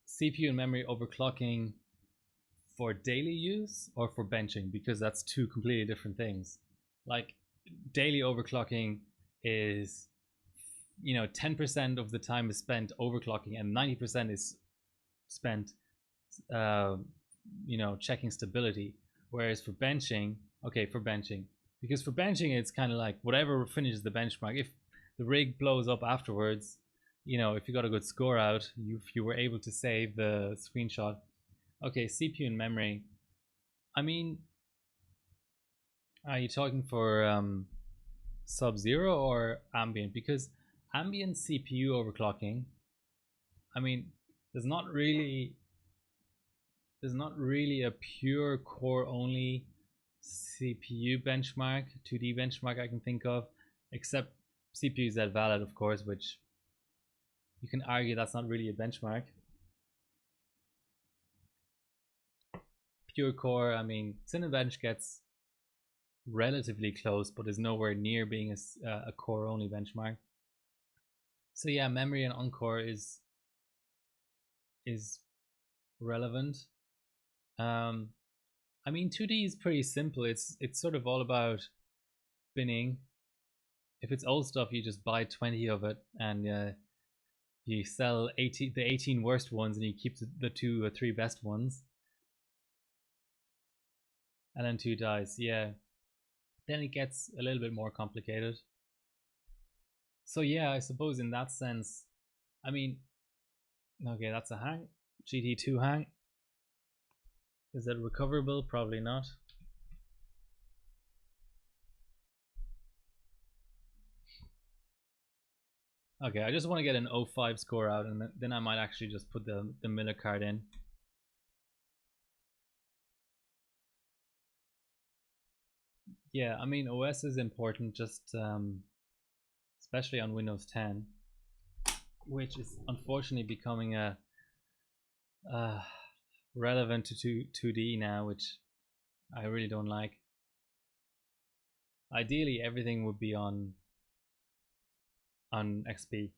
CPU and memory overclocking for daily use or for benching, because that's two completely different things. Like daily overclocking is, 10% of the time is spent overclocking and 90% is spent checking stability. Whereas for benching, because for benching it's kind of like whatever finishes the benchmark. If the rig blows up afterwards, if you got a good score out, if you were able to save the screenshot. Okay, CPU and memory. I mean, are you talking for Sub-Zero or ambient? Because ambient CPU overclocking, I mean, there's not really a pure core only CPU benchmark, 2D benchmark I can think of, except CPU Z valid, of course, which you can argue that's not really a benchmark. Pure core, I mean, Cinebench gets relatively close, but is nowhere near being a core only benchmark. So yeah, memory and encore is relevant. I mean, 2D is pretty simple. It's sort of all about binning. If it's old stuff, you just buy 20 of it, and you sell the 18 worst ones, and you keep the 2 or 3 best ones. And then 2 dies, yeah. Then it gets a little bit more complicated. So yeah, I suppose in that sense, I mean, okay, that's a hang. GT2 hang. Is that recoverable? Probably not. Okay, I just want to get an 05 score out, and then I might actually just put the Miller card in. Yeah, I mean, OS is important, just especially on Windows 10, which is unfortunately becoming a relevant to 2D now, which I really don't like. Ideally, everything would be on XP.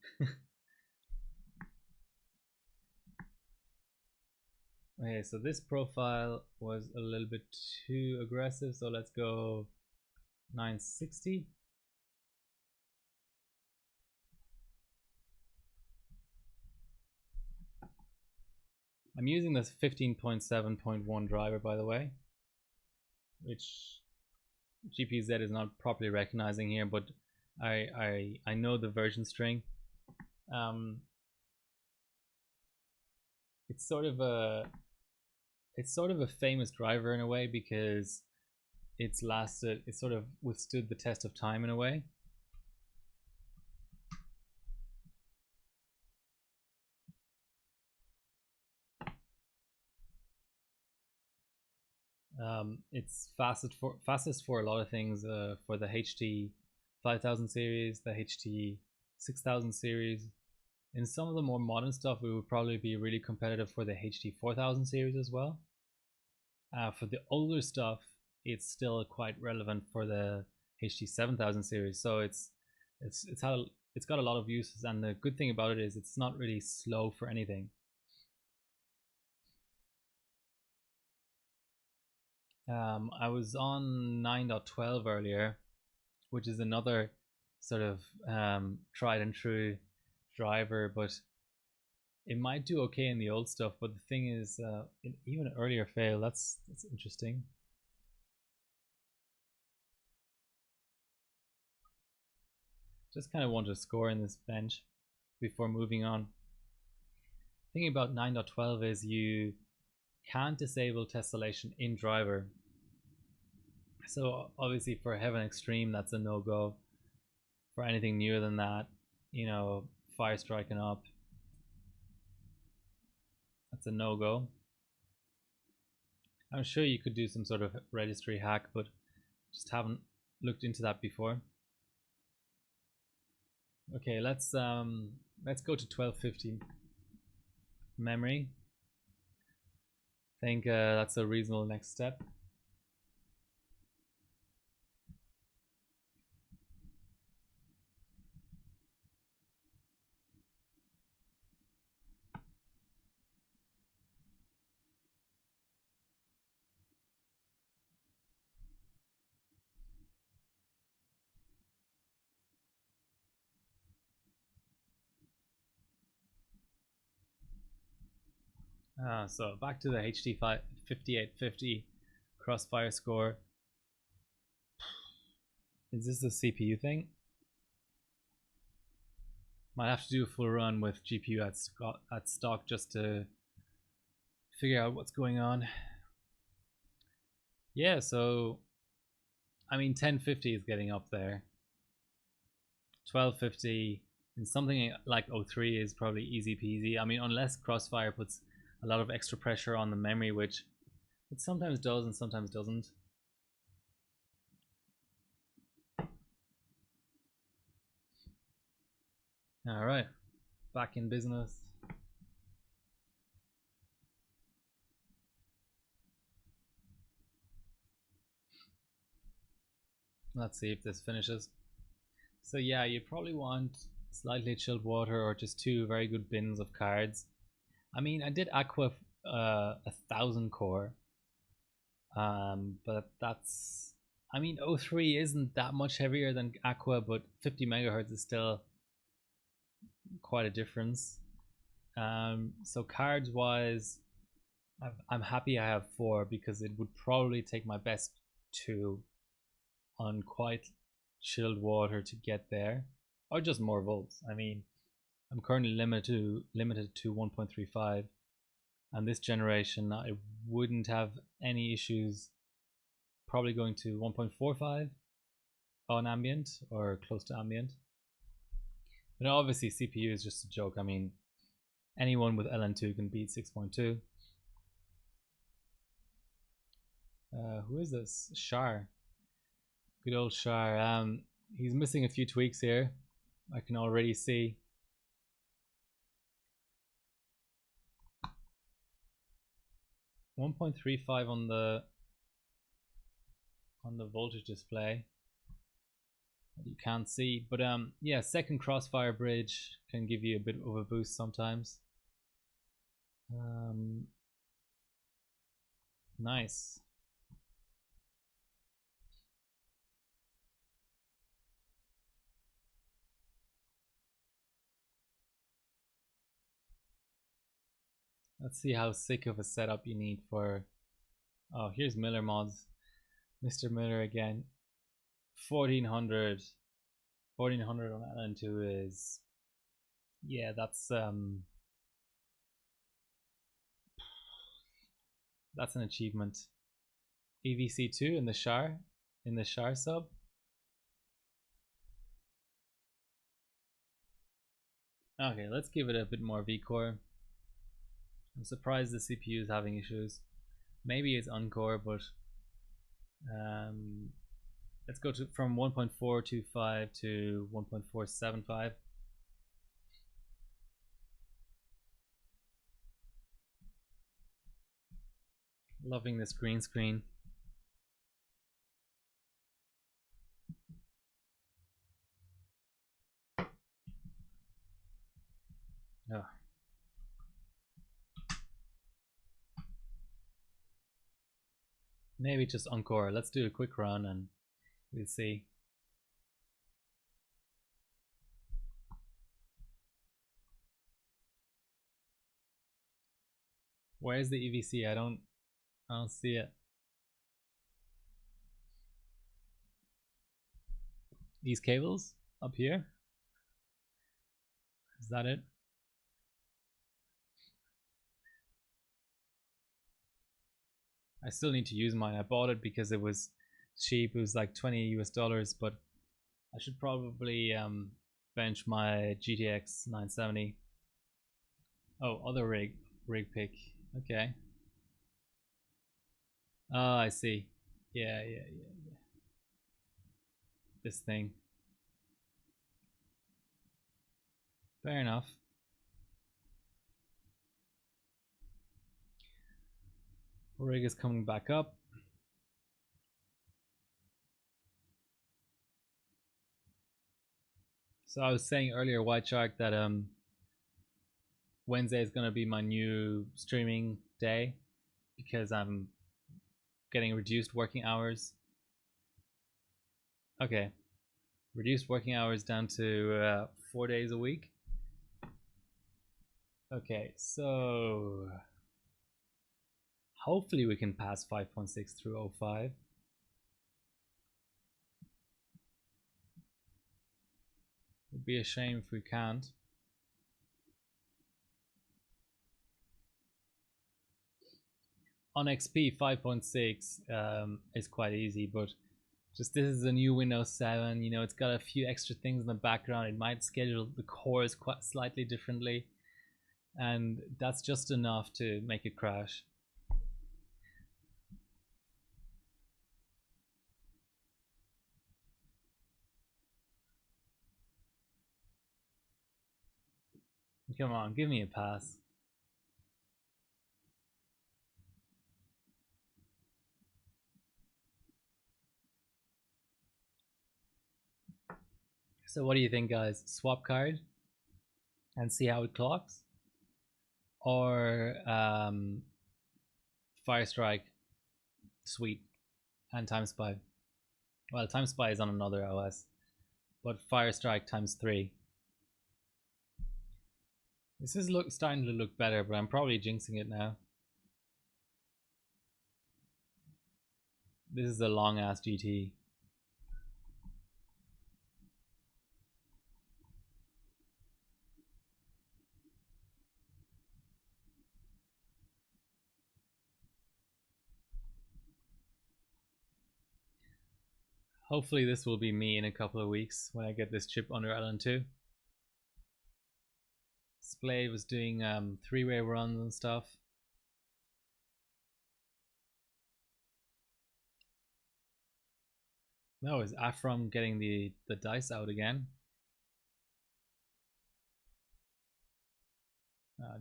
Okay, so this profile was a little bit too aggressive, so let's go 960. I'm using this 15.7.1 driver, by the way, which GPZ is not properly recognizing here, but I know the version string. It's sort of a famous driver in a way, because it sort of withstood the test of time in a way. It's fastest for a lot of things, for the HT 5000 series, the HT 6000 series. In some of the more modern stuff, it would probably be really competitive for the HT 4000 series as well. For the older stuff, it's still quite relevant for the HT 7000 series. So it's got a lot of uses, and the good thing about it is it's not really slow for anything. I was on 9.12 earlier, which is another sort of tried and true driver, but it might do okay in the old stuff. But the thing is, even earlier fail. That's interesting. Just kind of want to score in this bench before moving on. The thing about 9.12 is you can't disable tessellation in driver. So obviously for Heaven Extreme, that's a no-go. For anything newer than that, you know, Fire Striking Up, that's a no-go. I'm sure you could do some sort of registry hack, but just haven't looked into that before. Okay, let's go to 1250 memory. I think that's a reasonable next step. So back to the HT 5850 crossfire score. Is this the CPU thing? Might have to do a full run with GPU at stock just to figure out what's going on. Yeah, so I mean 1050 is getting up there. 1250 and something like 03 is probably easy peasy. I mean, unless Crossfire puts a lot of extra pressure on the memory, which it sometimes does and sometimes doesn't. All right, back in business. Let's see if this finishes. So yeah, you probably want slightly chilled water or just two very good bins of cards. I mean, I did Aqua 1,000 core, but that's, I mean, O3 isn't that much heavier than Aqua, but 50 megahertz is still quite a difference. So cards wise, I'm happy I have 4 because it would probably take my best 2 on quite chilled water to get there, or just more volts. I mean, I'm currently limited to 1.35, and this generation I wouldn't have any issues probably going to 1.45 on ambient or close to ambient. But obviously CPU is just a joke. I mean, anyone with LN2 can beat 6.2. Who is this? Shar. Good old Shar. He's missing a few tweaks here. I can already see. $1.35 on the voltage display that you can't see, but yeah, second crossfire bridge can give you a bit of a boost sometimes. Nice. Let's see how sick of a setup you need for. Oh, here's Miller mods. Mr. Miller again. 1400 on LN2 is, yeah, that's an achievement. EVC2 in the Shar sub. Okay, let's give it a bit more V-core. I'm surprised the CPU is having issues. Maybe it's Encore, but let's go to from 1.425 to 1.475. Loving this green screen. Oh. Maybe just Encore. Let's do a quick run and we'll see. Where's the EVC? I don't see it. These cables up here? Is that it? I still need to use mine. I bought it because it was cheap. It was like $20 US, but I should probably bench my GTX 970. Oh, other rig pick. Okay. Oh, I see. Yeah. This thing. Fair enough. Rig is coming back up. So I was saying earlier, White Shark, that Wednesday is gonna be my new streaming day because I'm getting reduced working hours. Okay, reduced working hours down to 4 days a week. Okay, so hopefully we can pass 5.6 through 05. It'd be a shame if we can't. On XP 5.6 is quite easy, but just this is a new Windows 7, you know, it's got a few extra things in the background. It might schedule the cores quite slightly differently, and that's just enough to make it crash. Come on, give me a pass. So what do you think, guys? Swap card and see how it clocks? Or Fire Strike, sweet, and Time Spy? Well, Time Spy is on another OS, but Fire Strike times 3. This is starting to look better, but I'm probably jinxing it now. This is a long ass GT. Hopefully this will be me in a couple of weeks when I get this chip under LN2. Splade was doing 3-way runs and stuff. No, is Afram getting the dice out again?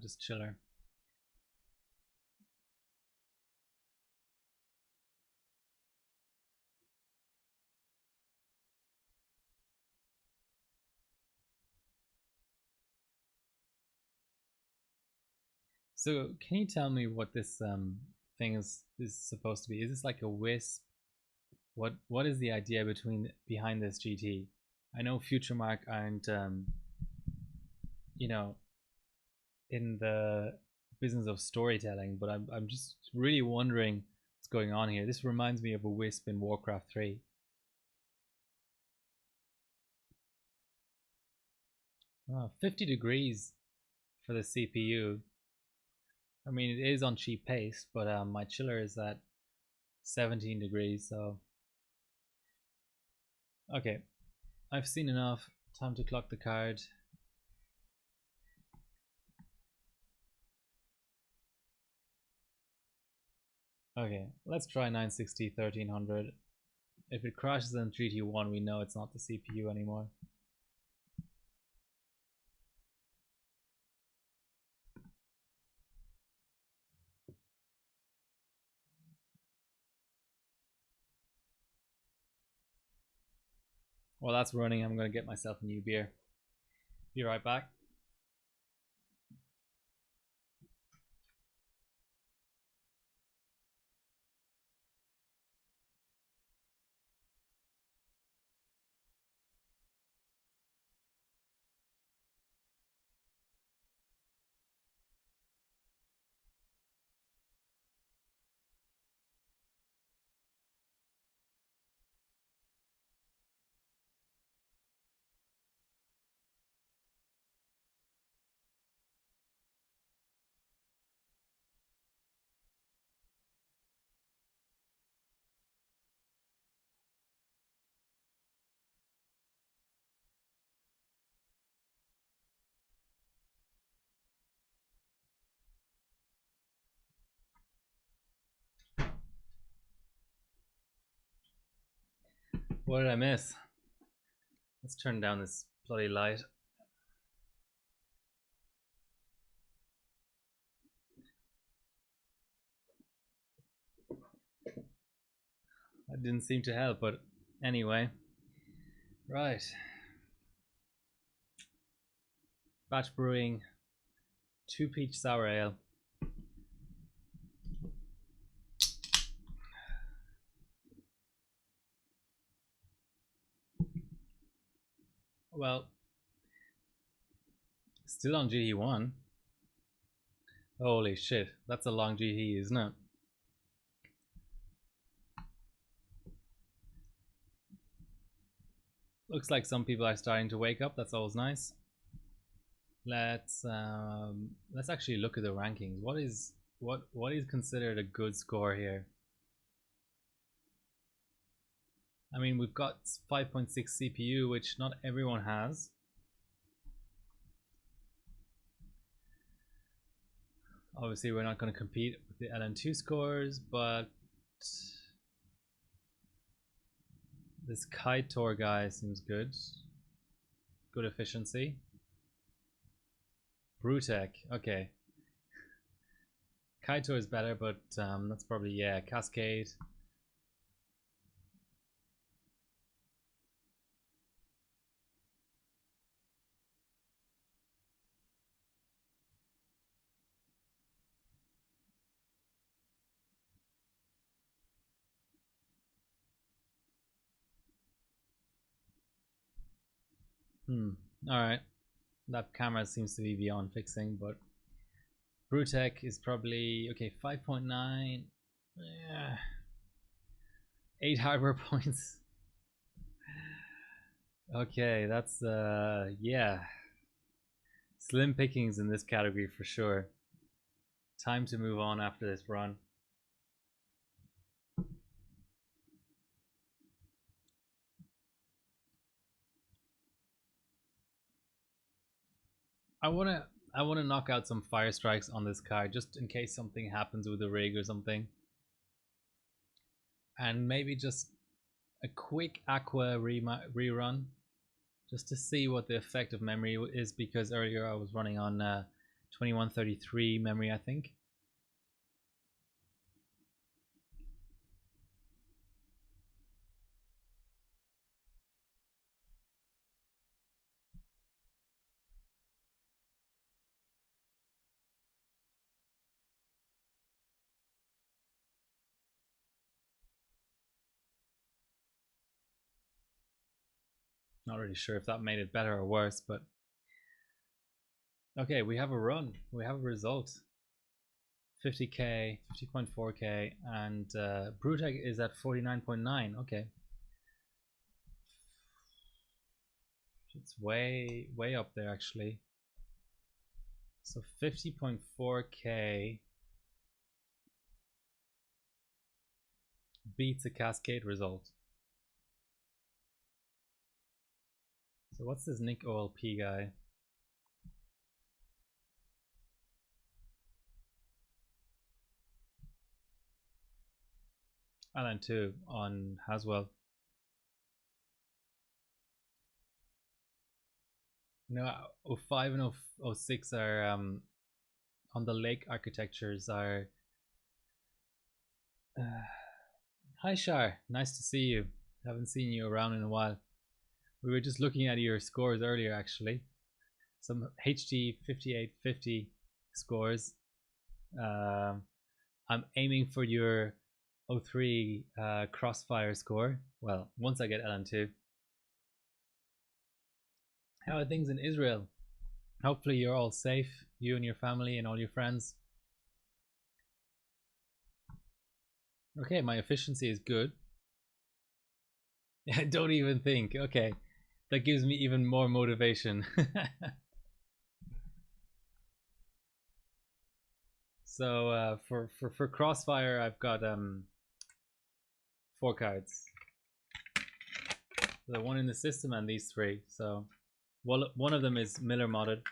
Just chiller. So can you tell me what this thing is supposed to be? Is this like a wisp? What is the idea behind this GT? I know FutureMark aren't you know, in the business of storytelling, but I'm just really wondering what's going on here. This reminds me of a wisp in Warcraft 3. 50 degrees for the CPU. I mean, it is on cheap pace, but my chiller is at 17 degrees, so okay. I've seen enough. Time to clock the card. Okay, let's try 960 1300. If it crashes in 3T1, we know it's not the CPU anymore. While that's running, I'm going to get myself a new beer. Be right back. What did I miss? Let's turn down this bloody light. That didn't seem to help, but anyway. Right. Batch brewing 2 peach sour ale. Well, still on GT1. Holy shit, that's a long GT, isn't it? Looks like some people are starting to wake up. That's always nice. Let's actually look at the rankings. What is considered a good score here? I mean, we've got 5.6 CPU, which not everyone has. Obviously, we're not going to compete with the LN2 scores, but this Kite Tour guy seems good. Good efficiency. Brutech. Okay. Kaito is better, but that's probably, yeah, Cascade. Alright. That camera seems to be beyond fixing, but Brutech is probably, okay, 5.9. Yeah. 8 hardware points. Okay, that's, yeah. Slim pickings in this category for sure. Time to move on after this run. I wanna knock out some fire strikes on this card just in case something happens with the rig or something. And maybe just a quick Aqua rerun just to see what the effect of memory is, because earlier I was running on 2133 memory, I think. Not really sure if that made it better or worse, but okay, we have a run. We have a result. 50k, 50.4k, and Brutech is at 49.9. Okay. It's way up there actually. So 50.4k beats a Cascade result. So what's this Nick OLP guy? Alan 2 on Haswell. No, 05 and 06 are on the lake architectures are. Hi Shar, nice to see you. Haven't seen you around in a while. We were just looking at your scores earlier actually. Some HD 5850 scores. I'm aiming for your 03 Crossfire score. Well, once I get LN2. How are things in Israel? Hopefully you're all safe, you and your family and all your friends. Okay, my efficiency is good. Don't even think. Okay, that gives me even more motivation. So for Crossfire, I've got 4 cards. The one in the system and these 3. So one of them is Miller modded.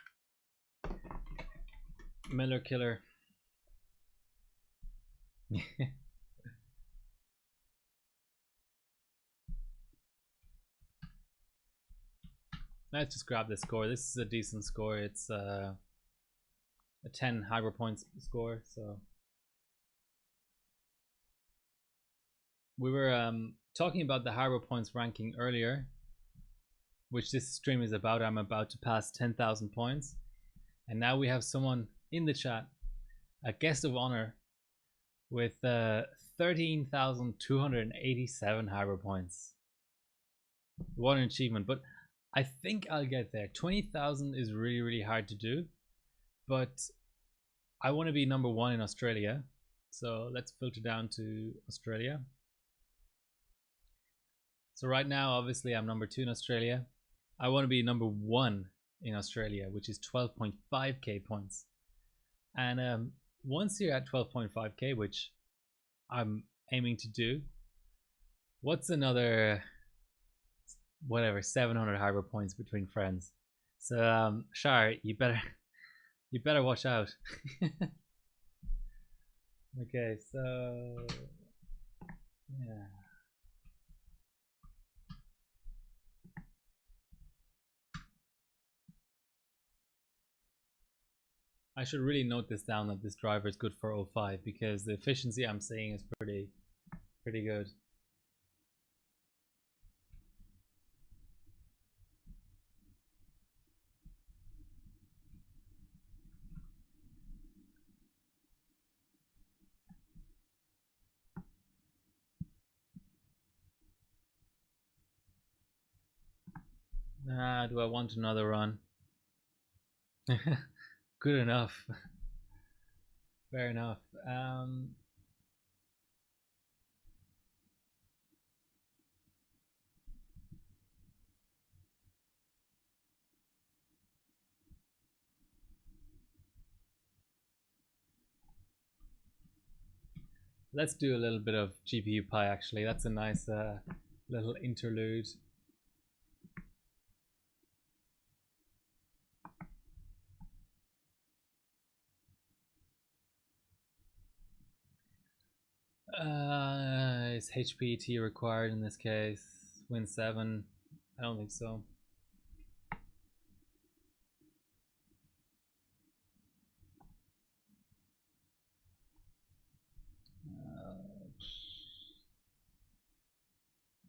Miller Killer. Let's just grab this score. This is a decent score. It's a 10 harbor points score. So we were talking about the harbor points ranking earlier, which this stream is about. I'm about to pass 10,000 points, and now we have someone in the chat, a guest of honor, with 13,287 harbor points. What an achievement! But I think I'll get there. 20,000 is really hard to do, but I want to be number 1 in Australia. So let's filter down to Australia. So right now, obviously, I'm number 2 in Australia. I want to be number 1 in Australia, which is 12.5k points. And once you're at 12.5k, which I'm aiming to do, what's another, whatever, 700 harbor points between friends? So Shar, you better watch out. Okay, so yeah. I should really note this down that this driver is good for 05 because the efficiency I'm seeing is pretty good. Do I want another run? Good enough. Fair enough. Let's do a little bit of GPU pie actually. That's a nice little interlude. Is HPT required in this case? Win 7? I don't think so.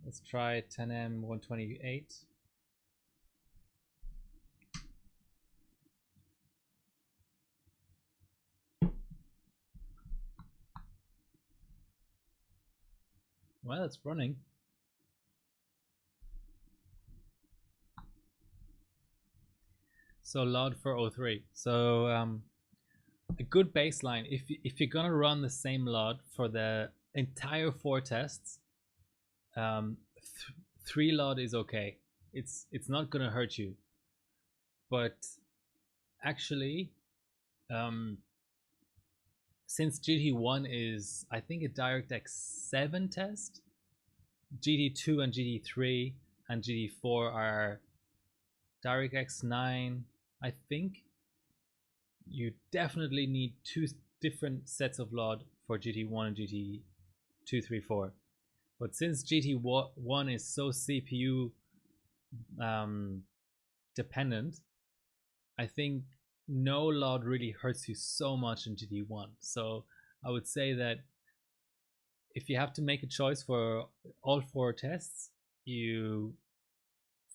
Let's try 10M 128. Well, it's running. So LOD for 03. So a good baseline, if you're gonna run the same LOD for the entire 4 tests, 3 LOD is okay. It's not gonna hurt you. But actually, since GT1 is, I think, a DirectX 7 test, GT2 and GT3 and GT4 are DirectX 9, I think. You definitely need 2 different sets of LOD for GT1 and GT2, 3, 4. But since GT1 is so CPU dependent, I think no LOD really hurts you so much in GT1. So I would say that if you have to make a choice for all 4 tests, you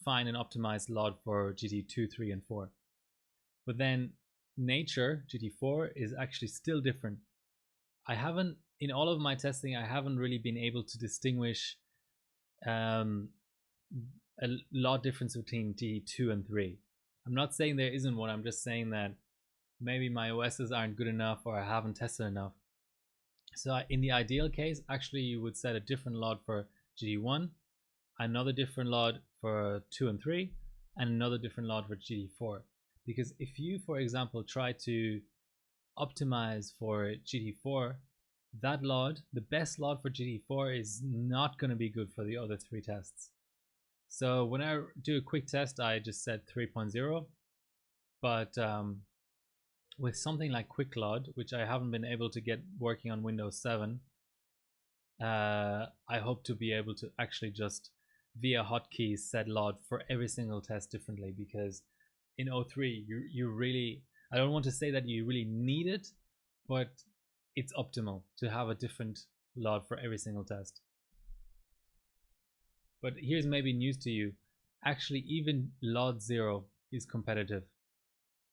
find an optimized LOD for GT2, 3, and 4. But then nature, GT4, is actually still different. I haven't, in all of my testing, I haven't really been able to distinguish a LOD difference between GT2 and 3. I'm not saying there isn't one, I'm just saying that maybe my OSs aren't good enough or I haven't tested enough. So in the ideal case, actually you would set a different LOD for GT1, another different LOD for 2 and 3, and another different LOD for GT4. Because if you, for example, try to optimize for GT4, that LOD, the best LOD for GT4, is not going to be good for the other 3 tests. So when I do a quick test, I just set 3.0, but with something like Quick LOD, which I haven't been able to get working on Windows 7, I hope to be able to actually just via hotkeys set LOD for every single test differently, because in 03 you really, I don't want to say that you really need it, but it's optimal to have a different LOD for every single test. But here's maybe news to you. Actually, even LOD 0 is competitive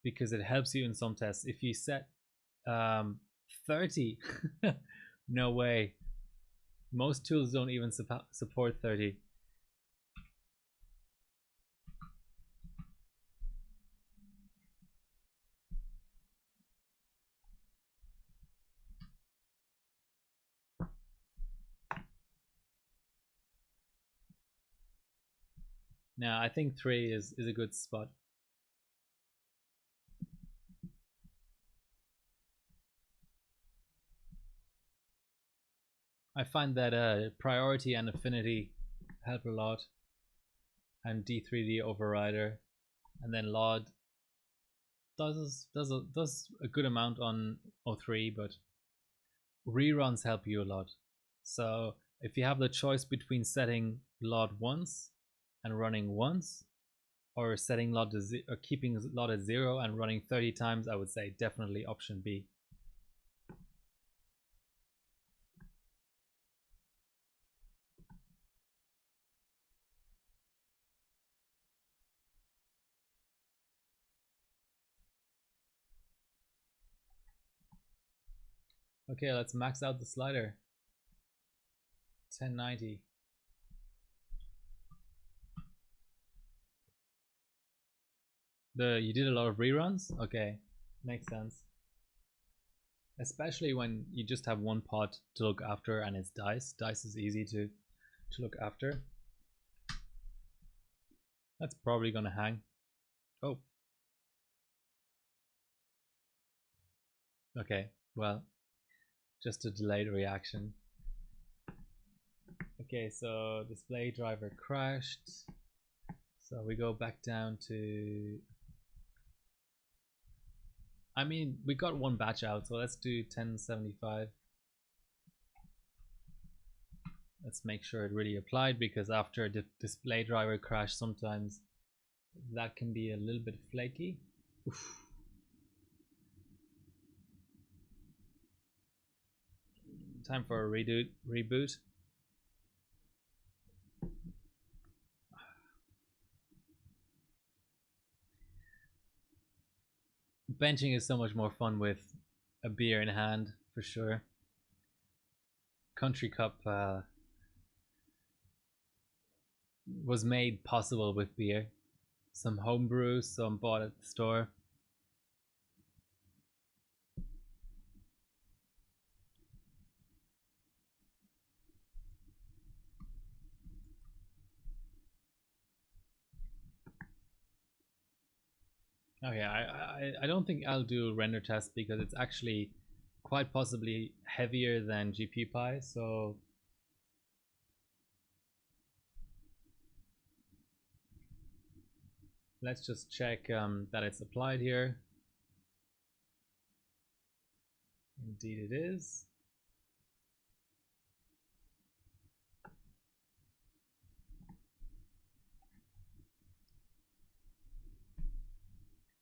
because it helps you in some tests. If you set 30, no way. Most tools don't even support 30. Now, I think 3 is a good spot. I find that priority and affinity help a lot, and D3D overrider, and then LOD does a good amount on 03, but reruns help you a lot. So if you have the choice between setting LOD once and running once, or setting lot to or keeping lot at 0 and running 30 times, I would say definitely option B. Okay, let's max out the slider. 1090. You did a lot of reruns? Okay, makes sense. Especially when you just have one pot to look after and it's dice. Dice is easy to look after. That's probably gonna hang. Oh. Okay, well, just a delayed reaction. Okay, so display driver crashed. So we go back down to, I mean, we got one batch out, so let's do 1075. Let's make sure it really applied, because after the display driver crash, sometimes that can be a little bit flaky. Oof. Time for a reboot. Benching is so much more fun with a beer in hand, for sure. Country Cup was made possible with beer. Some homebrew, some bought at the store. Okay, I don't think I'll do a render test because it's actually quite possibly heavier than GPU Pi, so let's just check that it's applied here. Indeed it is.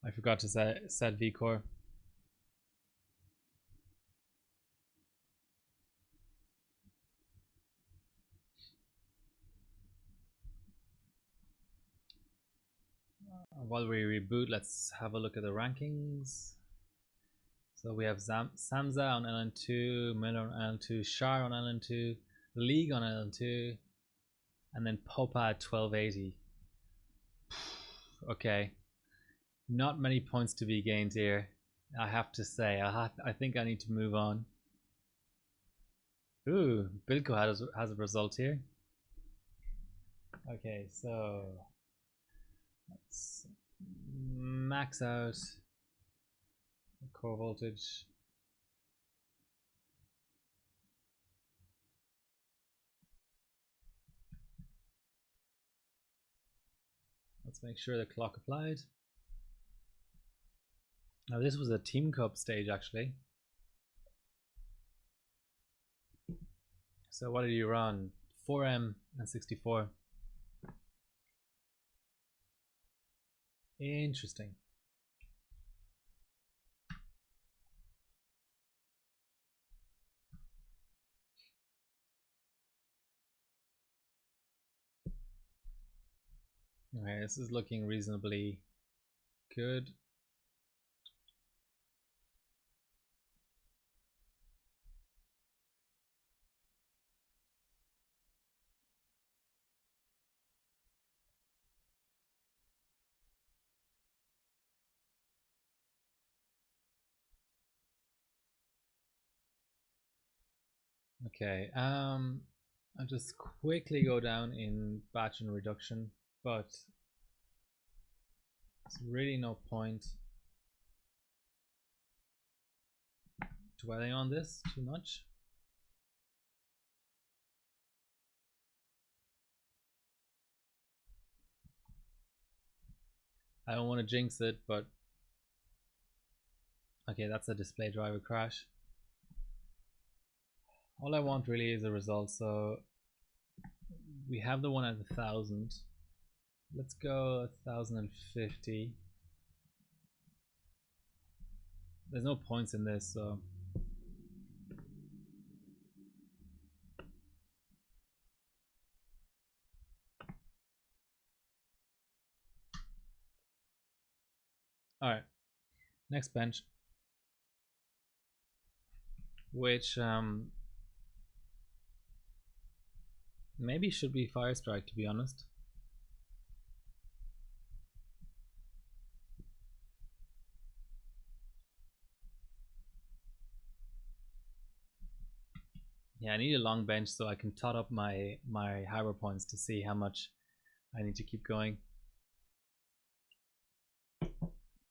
I forgot to set vCore. While we reboot, let's have a look at the rankings. So we have Samza on LN2, Miller on LN2, Shar on LN2, League on LN2, and then Popa at 1280. Okay, not many points to be gained here, I have to say. I think I need to move on. Ooh, Bilko has a result here. Okay, so let's max out core voltage. Let's make sure the clock applied. Now this was a Team Cup stage actually. So what did you run? 4M and 64. Interesting. Okay, this is looking reasonably good. Okay, I'll just quickly go down in batch and reduction, but there's really no point dwelling on this too much. I don't want to jinx it, but okay, that's a display driver crash. All I want really is a result, so we have the one at 1000. Let's go 1050. There's no points in this, so alright. Next bench. Which maybe should be Fire Strike, to be honest. Yeah, I need a long bench so I can tot up my harbor points to see how much I need to keep going.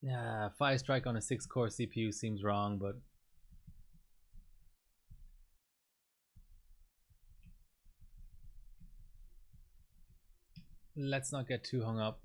Yeah, Fire Strike on a 6-core CPU seems wrong, but let's not get too hung up.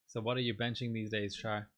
So what are you benching these days, Char?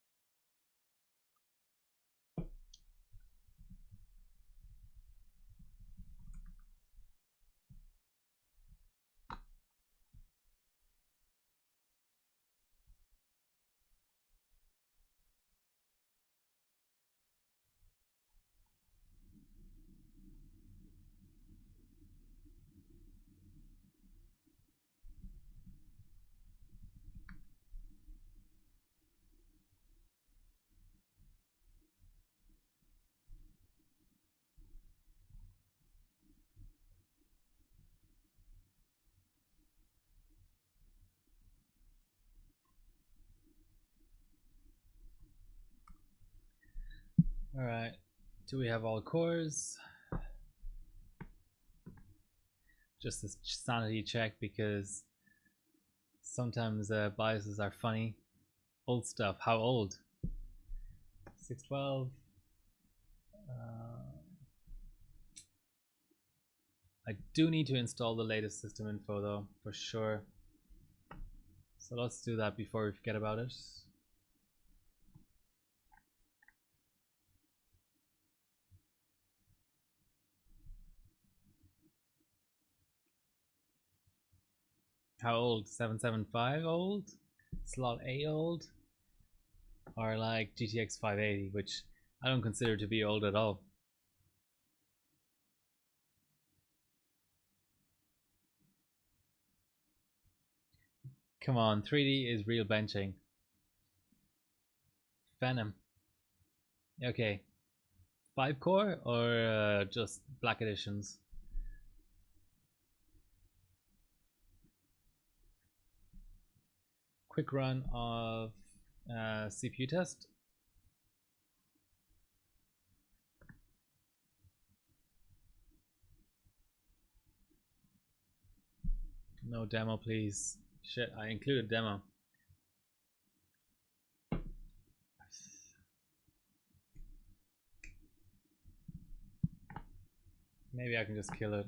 Alright, do we have all cores? Just a sanity check because sometimes biases are funny. Old stuff, how old? 612. I do need to install the latest system info though, for sure. So let's do that before we forget about it. How old? 775 old? Slot A old? Or like GTX 580, which I don't consider to be old at all. Come on, 3D is real benching. Venom. Okay. 5-core or just black editions? Quick run of CPU test. No demo, please. Shit, I included demo. Maybe I can just kill it.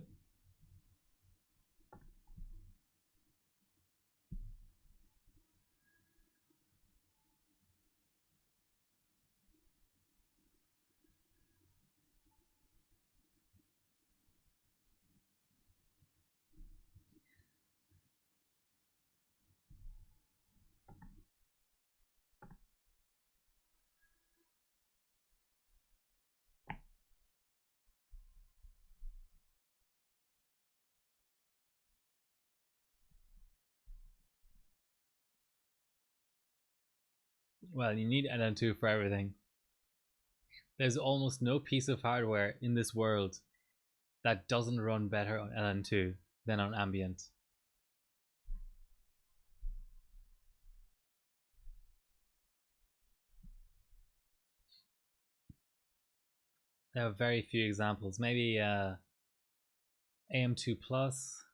Well, you need LN2 for everything. There's almost no piece of hardware in this world that doesn't run better on LN2 than on ambient. There are very few examples. Maybe AM2 Plus,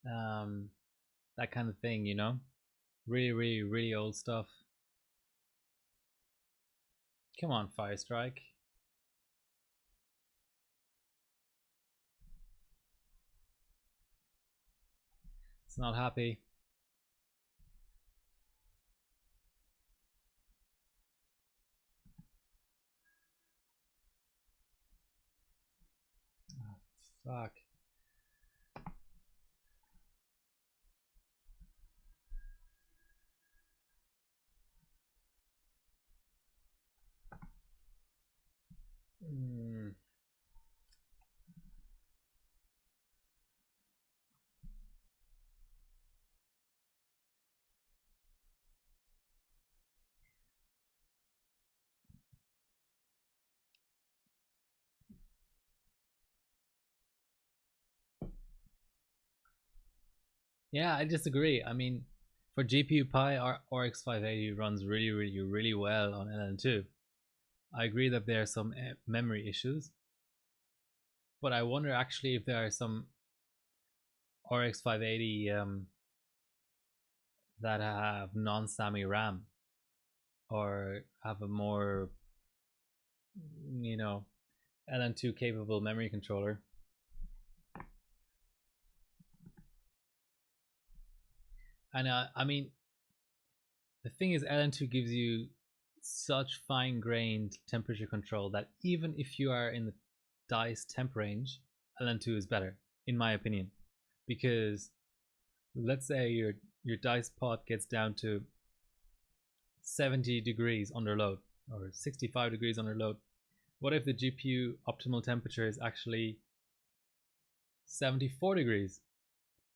that kind of thing, you know? Really old stuff. Come on, Fire Strike. It's not happy. Oh, fuck. Mm. Yeah, I disagree. I mean, for GPU Pi, RX 580 runs really well on LN2. I agree that there are some memory issues, but I wonder actually if there are some RX 580 that have non-SAMI RAM or have a more, you know, LN2 capable memory controller. And I mean, the thing is, LN2 gives you such fine-grained temperature control that even if you are in the dice temp range, LN2 is better, in my opinion, because let's say your dice pot gets down to 70 degrees under load or 65 degrees under load. What if the GPU optimal temperature is actually 74 degrees?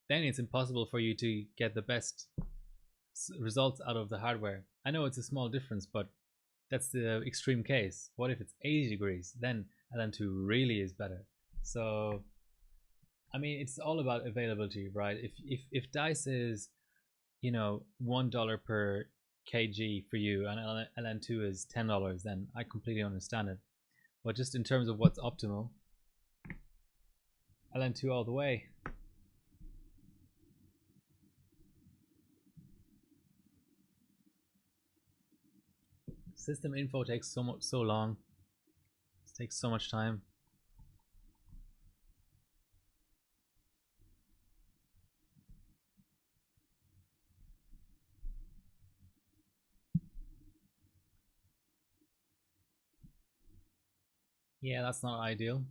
Then it's impossible for you to get the best results out of the hardware. I know it's a small difference, but that's the extreme case. What if it's 80 degrees? Then LN2 really is better. So, I mean, it's all about availability, right? If dice is, you know, $1 per kg for you and LN2 is $10, then I completely understand it. But just in terms of what's optimal, LN2 all the way. System info takes so long. It takes so much time. Yeah, that's not ideal.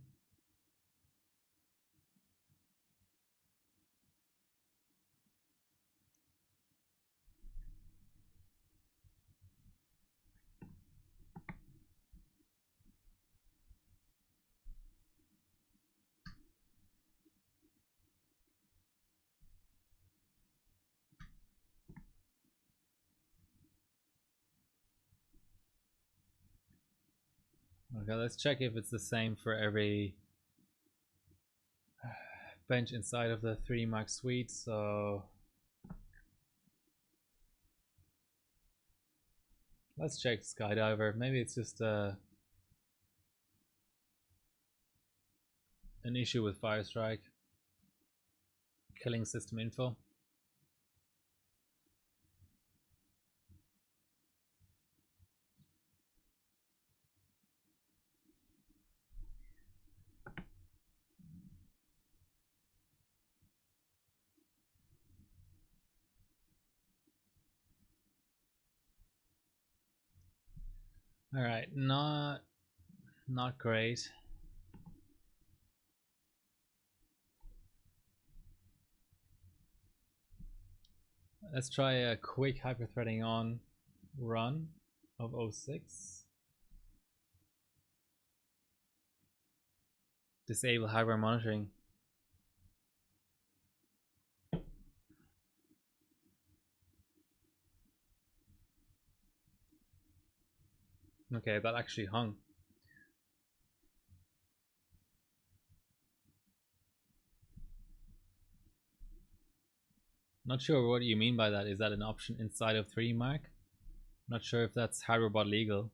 Okay, let's check if it's the same for every bench inside of the 3D Mark suite. So let's check Skydiver. Maybe it's just an issue with Firestrike killing system info. All right, not great. Let's try a quick hyperthreading on run of 06. Disable hardware monitoring. Okay, that actually hung. Not sure what you mean by that. Is that an option inside of 3D Mark? Not sure if that's hardware bot legal.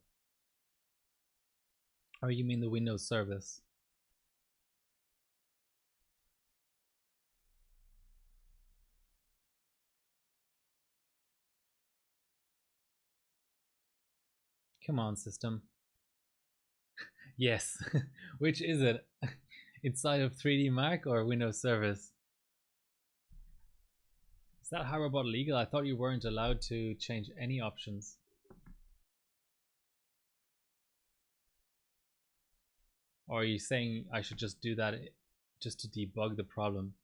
Or you mean the Windows service? Come on, system. Yes. Which is it? Inside of 3D Mark or Windows service? that high robot legal? I thought you weren't allowed to change any options. Or are you saying I should just do that just to debug the problem?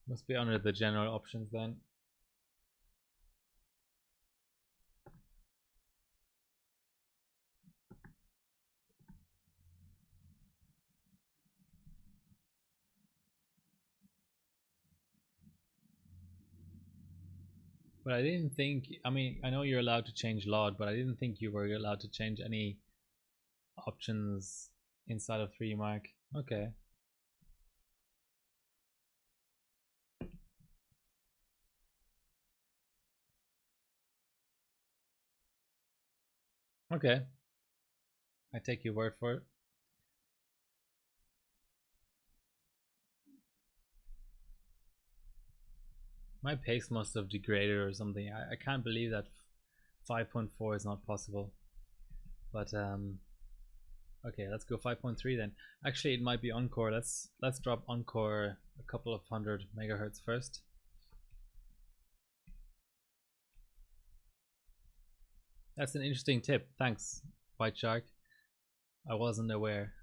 Must be under the general options then. But I didn't think, I mean, I know you're allowed to change LOD, but I didn't think you were allowed to change any options inside of 3D Mark. Okay. Okay. I take your word for it. My pace must have degraded or something. I can't believe that 5.4 is not possible. But okay, let's go 5.3 then. Actually, it might be Encore. Let's drop Encore a couple of 100 megahertz first. That's an interesting tip. Thanks, White Shark. I wasn't aware.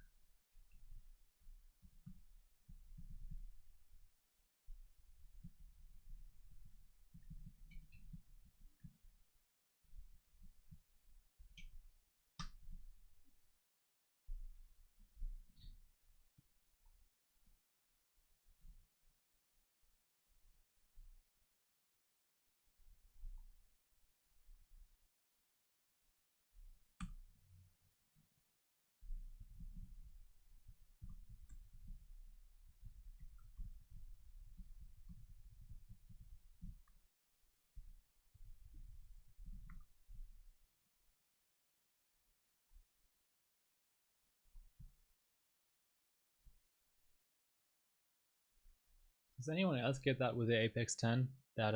Does anyone else get that with the Apex 10? That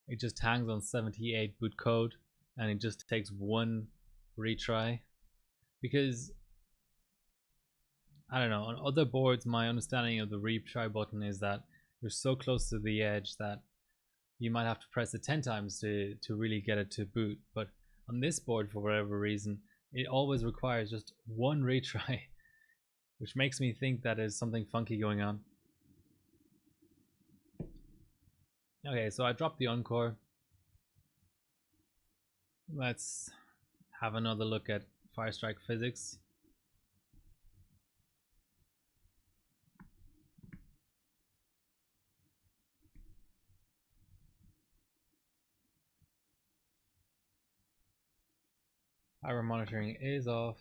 it just hangs on 78 boot code and it just takes one retry? Because I don't know, on other boards my understanding of the retry button is that you're so close to the edge that you might have to press it 10 times to really get it to boot. But on this board, for whatever reason, it always requires just one retry, which makes me think that there's something funky going on. Okay, so I dropped the Encore. Let's have another look at Firestrike physics. Our monitoring is off.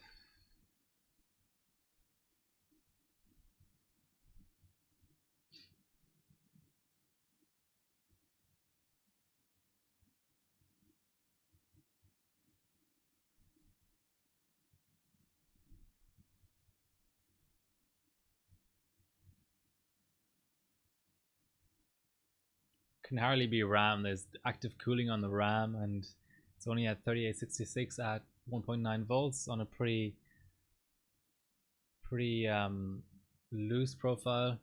Can hardly be RAM. There's active cooling on the RAM and it's only at 3866 at 1.9 volts on a pretty loose profile.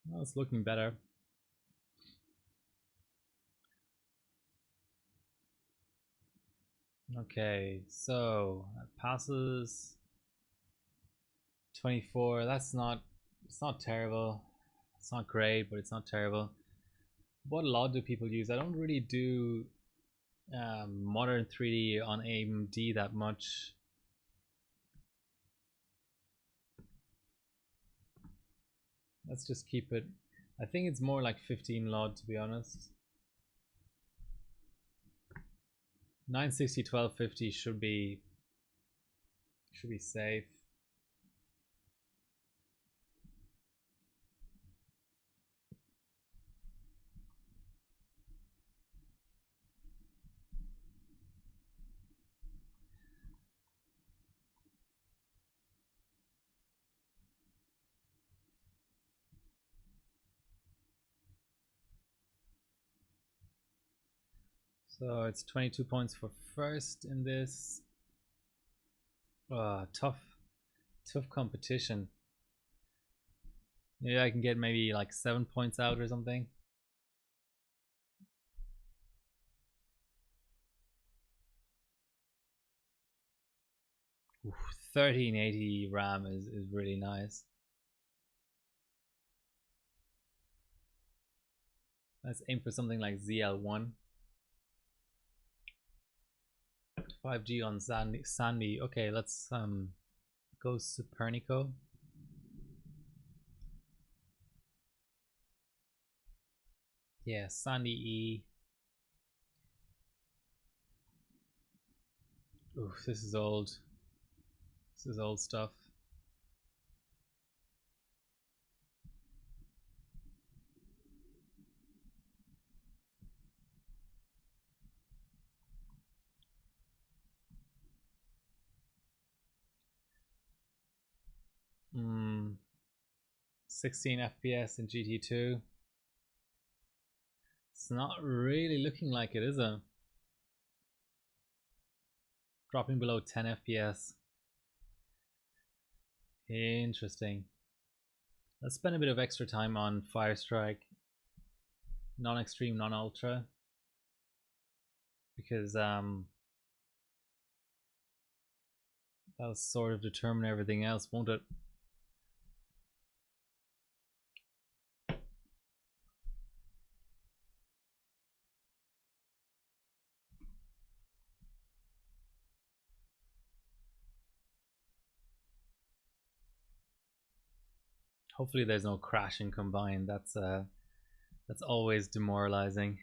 Well, it's looking better. Okay, so that passes 24. That's not, it's not terrible. It's not great, but it's not terrible. What LOD do people use? I don't really do modern 3D on AMD that much. Let's just keep it. I think it's more like 15 LOD to be honest. 960 1250 should be safe. So it's 22 points for first in this. Tough competition. Maybe I can get maybe like 7 points out or something. Ooh, 1380 RAM is really nice. Let's aim for something like ZL1. 5G on Sandy. Okay, let's go Supernico. Yeah, Sandy E. Ooh, this is old. This is old stuff. Hmm. 16 FPS in GT2. It's not really looking like it, is it? Dropping below 10 FPS. Interesting. Let's spend a bit of extra time on Fire Strike. Non-extreme, non-ultra. Because that'll sort of determine everything else, won't it? Hopefully there's no crashing combined. That's always demoralizing.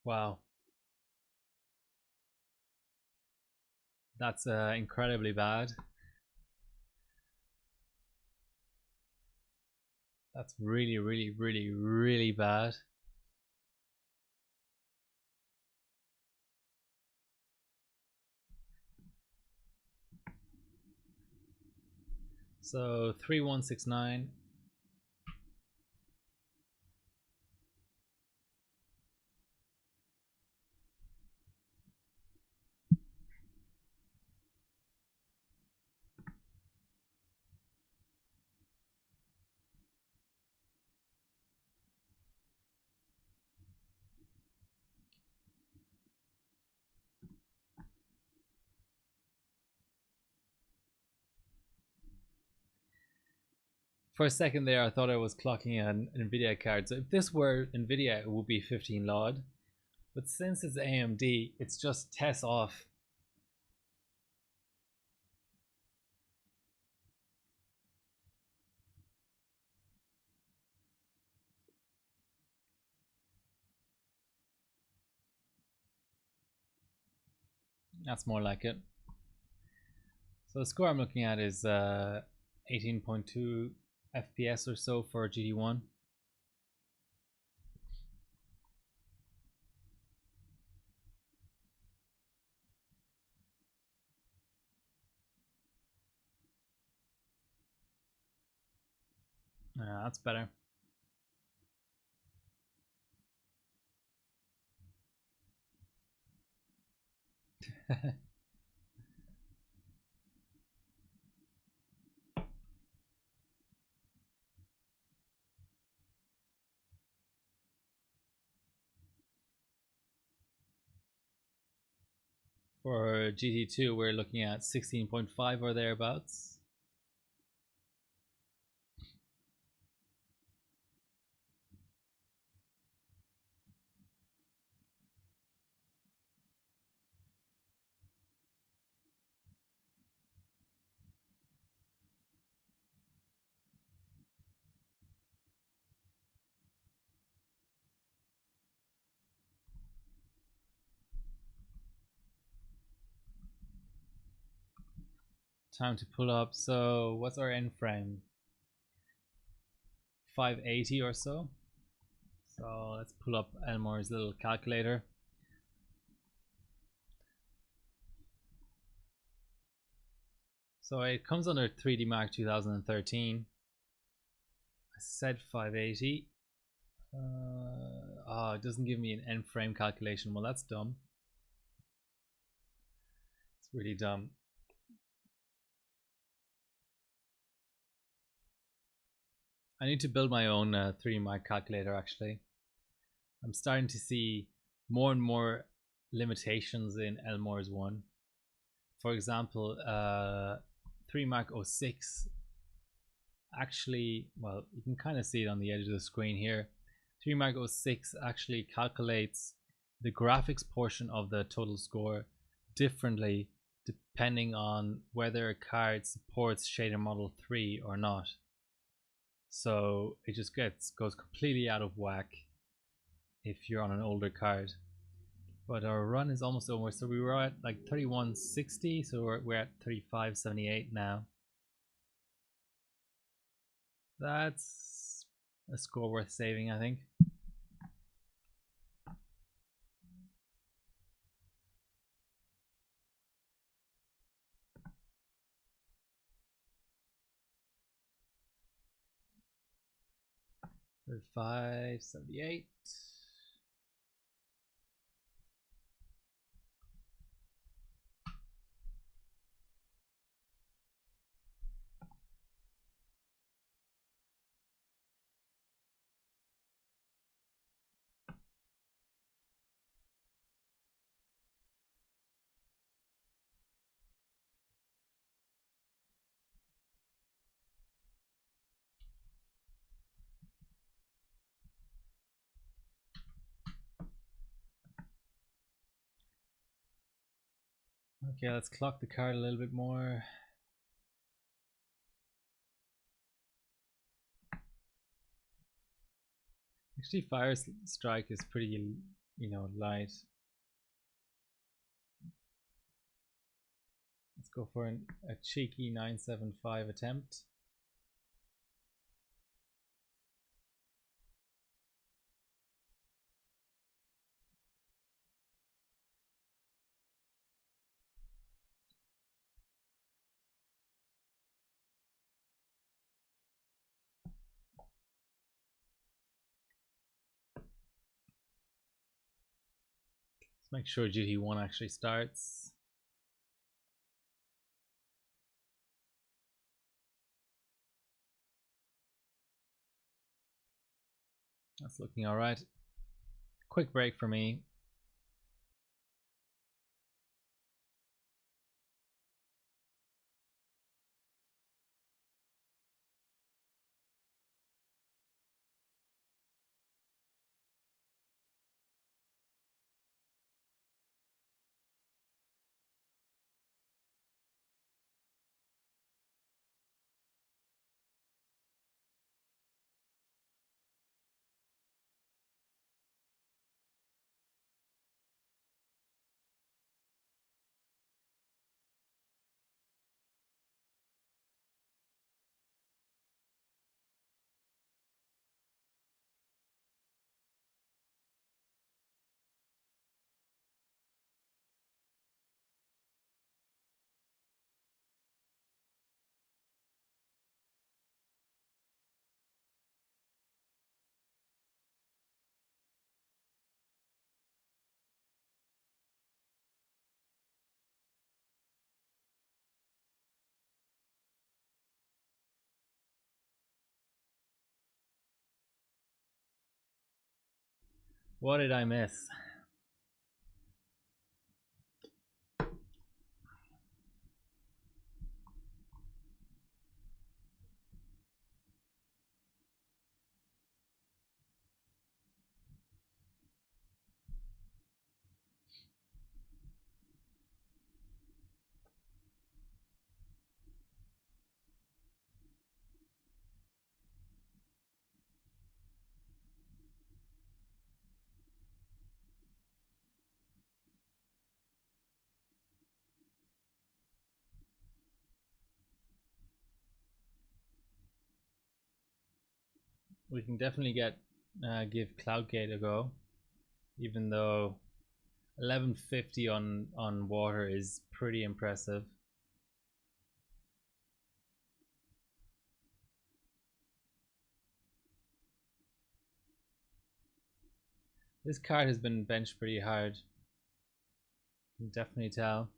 Wow. That's incredibly bad. That's really, really, really, really bad. So 3169. For a second there, I thought I was clocking an NVIDIA card. So if this were NVIDIA, it would be 15 LOD. But since it's AMD, it's just TES off. That's more like it. So the score I'm looking at is 18.2 FPS or so for GT1. That's better. For GT2, we're looking at 16.5 or thereabouts. Time to pull up. So what's our end frame? 580 or so. So let's pull up Elmore's little calculator. So it comes under 3D Mark 2013. I said 580. It doesn't give me an end frame calculation. Well, that's dumb. It's really dumb. I need to build my own 3D Mark calculator actually. I'm starting to see more and more limitations in Elmore's one. For example, 3D Mark 06 actually, well, you can kind of see it on the edge of the screen here. 3D Mark 06 actually calculates the graphics portion of the total score differently depending on whether a card supports shader model 3 or not. So it just goes completely out of whack if you're on an older card. But our run is almost over, so we were at like 3160, so we're at 3578 now. That's a score worth saving, I think. $578. Okay, let's clock the card a little bit more. Actually, Fire Strike is pretty, light. Let's go for a cheeky 975 attempt. Let's make sure GT1 actually starts. That's looking alright. Quick break for me. What did I miss? We can definitely give CloudGate a go, even though 1150 on water is pretty impressive. This card has been benched pretty hard. You can definitely tell.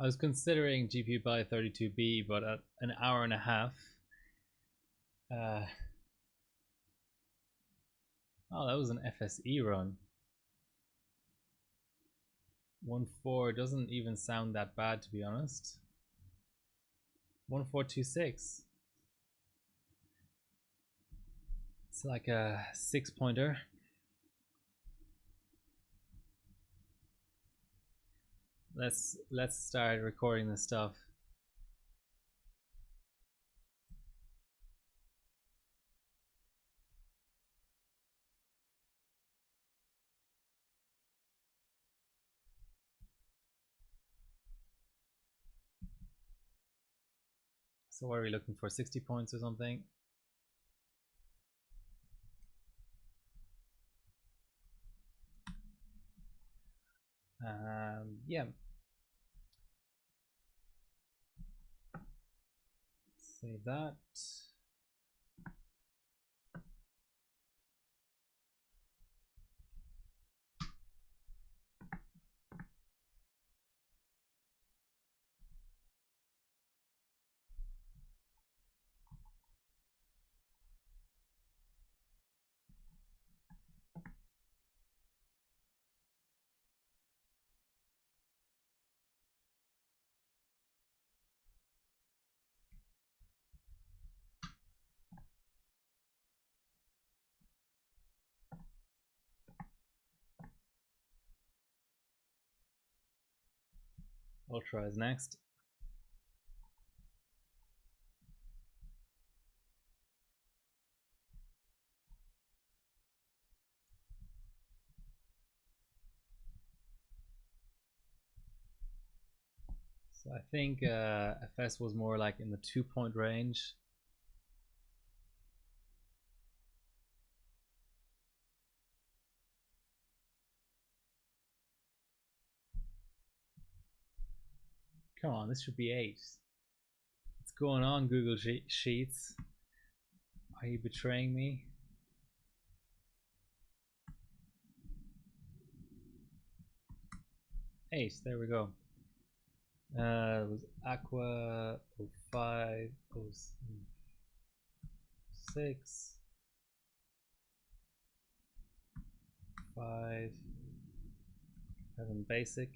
I was considering GPU by 32B, but at an hour and a half. Oh, that was an FSE run. 1.4 doesn't even sound that bad, to be honest. 1426. It's like a 6-pointer. Let's start recording this stuff. So what are we looking for? 60 points or something? Yeah. Save that. Ultra is next. So I think FS was more like in the 2-point range. Come on, this should be 8. What's going on, Google Sheets? Are you betraying me? Eight, there we go. It was Aqua 05, 06, 5, 7 basic,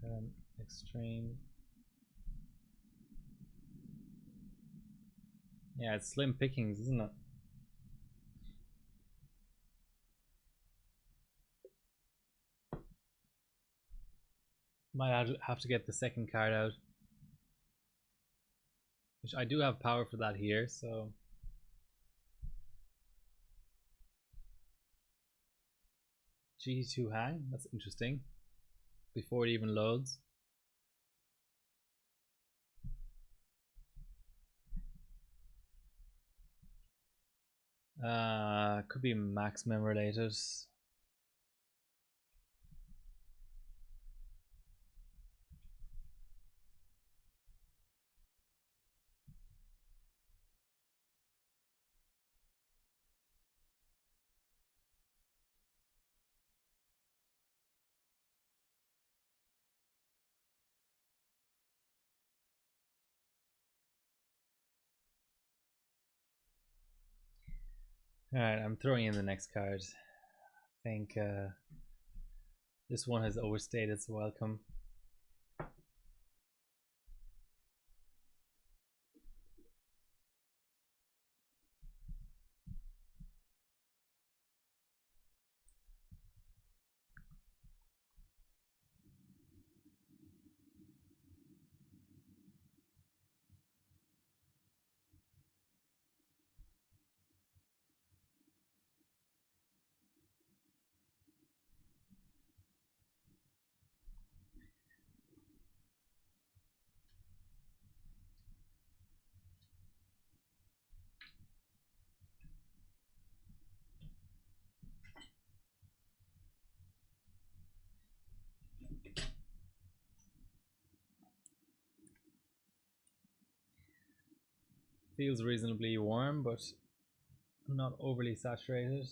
7 extreme. Yeah, it's slim pickings, isn't it? Might have to get the second card out, which I do have power for that here, so G2 hang, that's interesting. Before it even loads. Could be max mem related. Alright, I'm throwing in the next card. I think this one has overstayed its welcome. feels reasonably warm, but not overly saturated.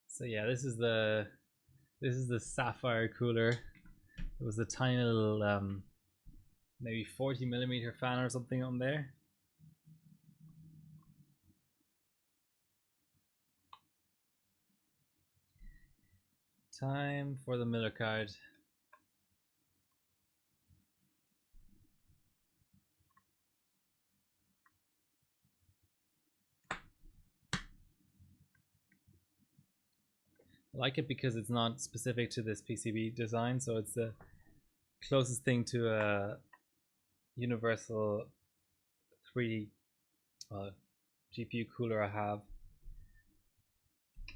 So yeah, this is the sapphire cooler. It was a tiny little maybe 40mm fan or something on there. Time for the Miller card. I like it because it's not specific to this PCB design, so it's the closest thing to a universal 3D GPU cooler I have.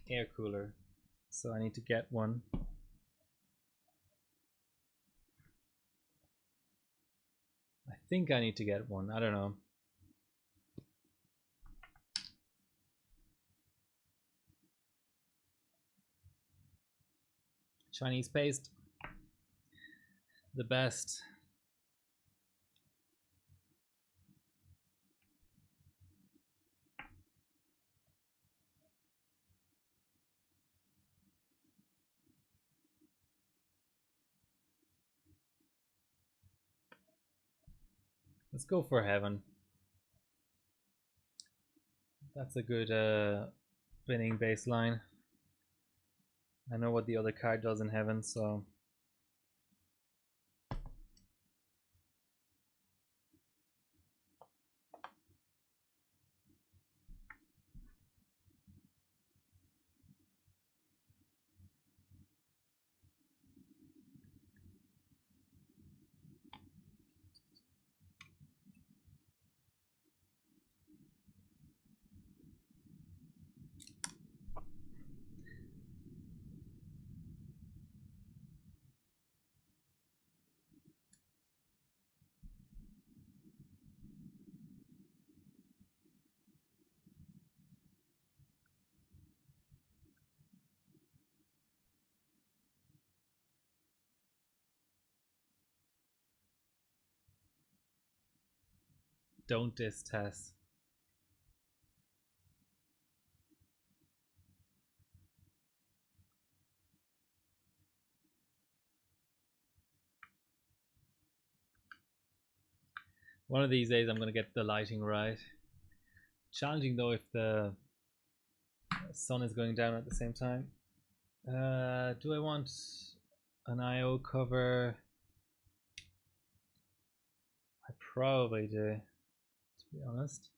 Air cooler. So I need to get one. I think I need to get one. I don't know. Chinese paste. The best. Let's go for heaven. That's a good spinning baseline. I know what the other card does in heaven, so don't diss Tess. One of these days I'm going to get the lighting right. Challenging though if the sun is going down at the same time. Do I want an IO cover? I probably do, to be honest.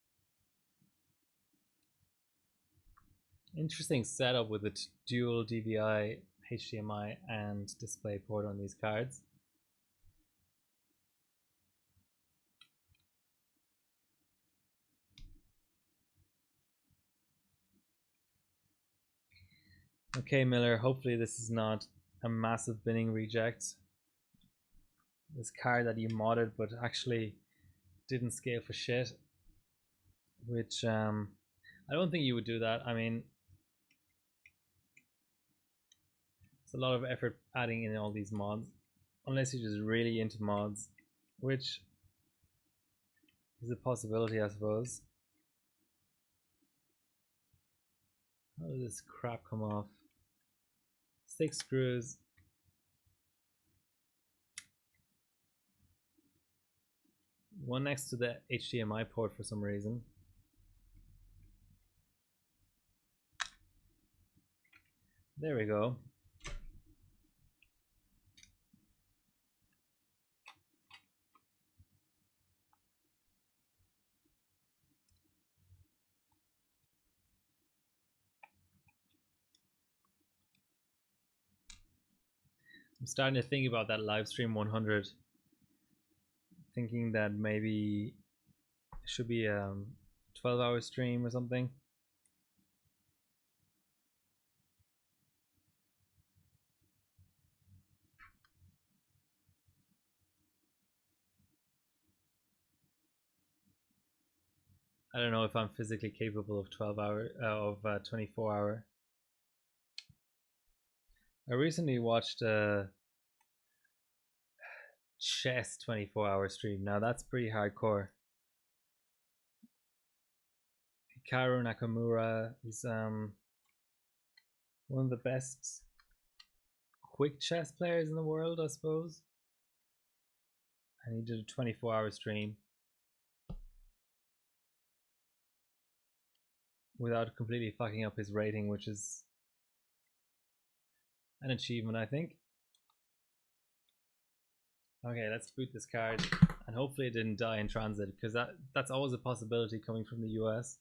Interesting setup with the dual DVI, HDMI and DisplayPort on these cards. Okay, Miller, hopefully this is not a massive binning reject. This card that you modded but actually didn't scale for shit. Which, I don't think you would do that. I mean, it's a lot of effort adding in all these mods. Unless you're just really into mods. Which is a possibility, I suppose. How does this crap come off? 6 screws. One next to the HDMI port for some reason. There we go. I'm starting to think about that livestream 100. Thinking that maybe it should be a 12-hour stream or something. I don't know if I'm physically capable of 24-hour. I recently watched chess 24-hour stream. Now that's pretty hardcore. Hikaru Nakamura is one of the best quick chess players in the world, I suppose. And he did a 24-hour stream without completely fucking up his rating, which is an achievement, I think. Okay, let's boot this card, and hopefully it didn't die in transit, because that's always a possibility coming from the US.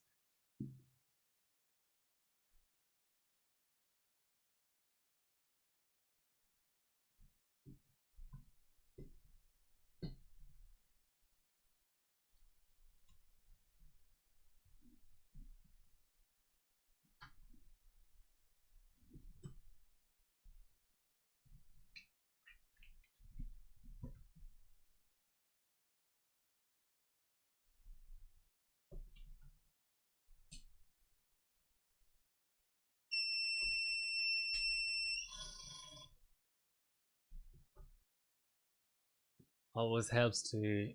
Always helps to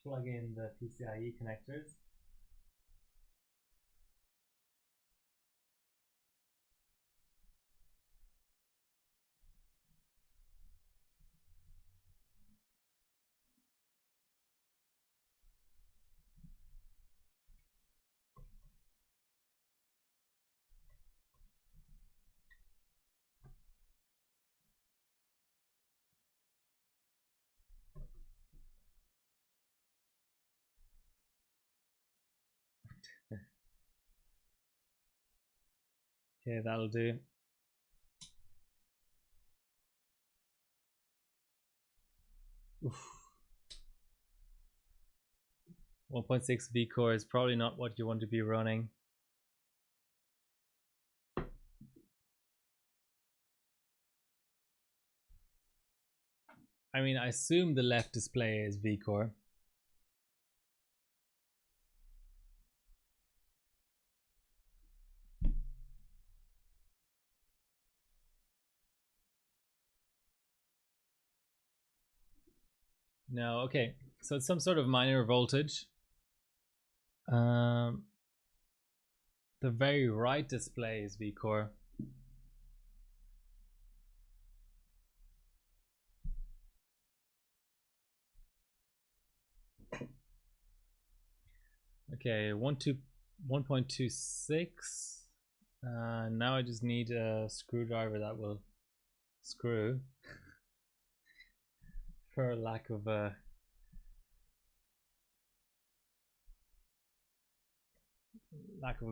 plug in the PCIe connectors. Okay, that'll do. Oof. 1.6 V core is probably not what you want to be running. I mean, I assume the left display is V core. No, okay. So it's some sort of minor voltage. The very right display is V core. Okay, 1.26. Now I just need a screwdriver that will screw, for lack of a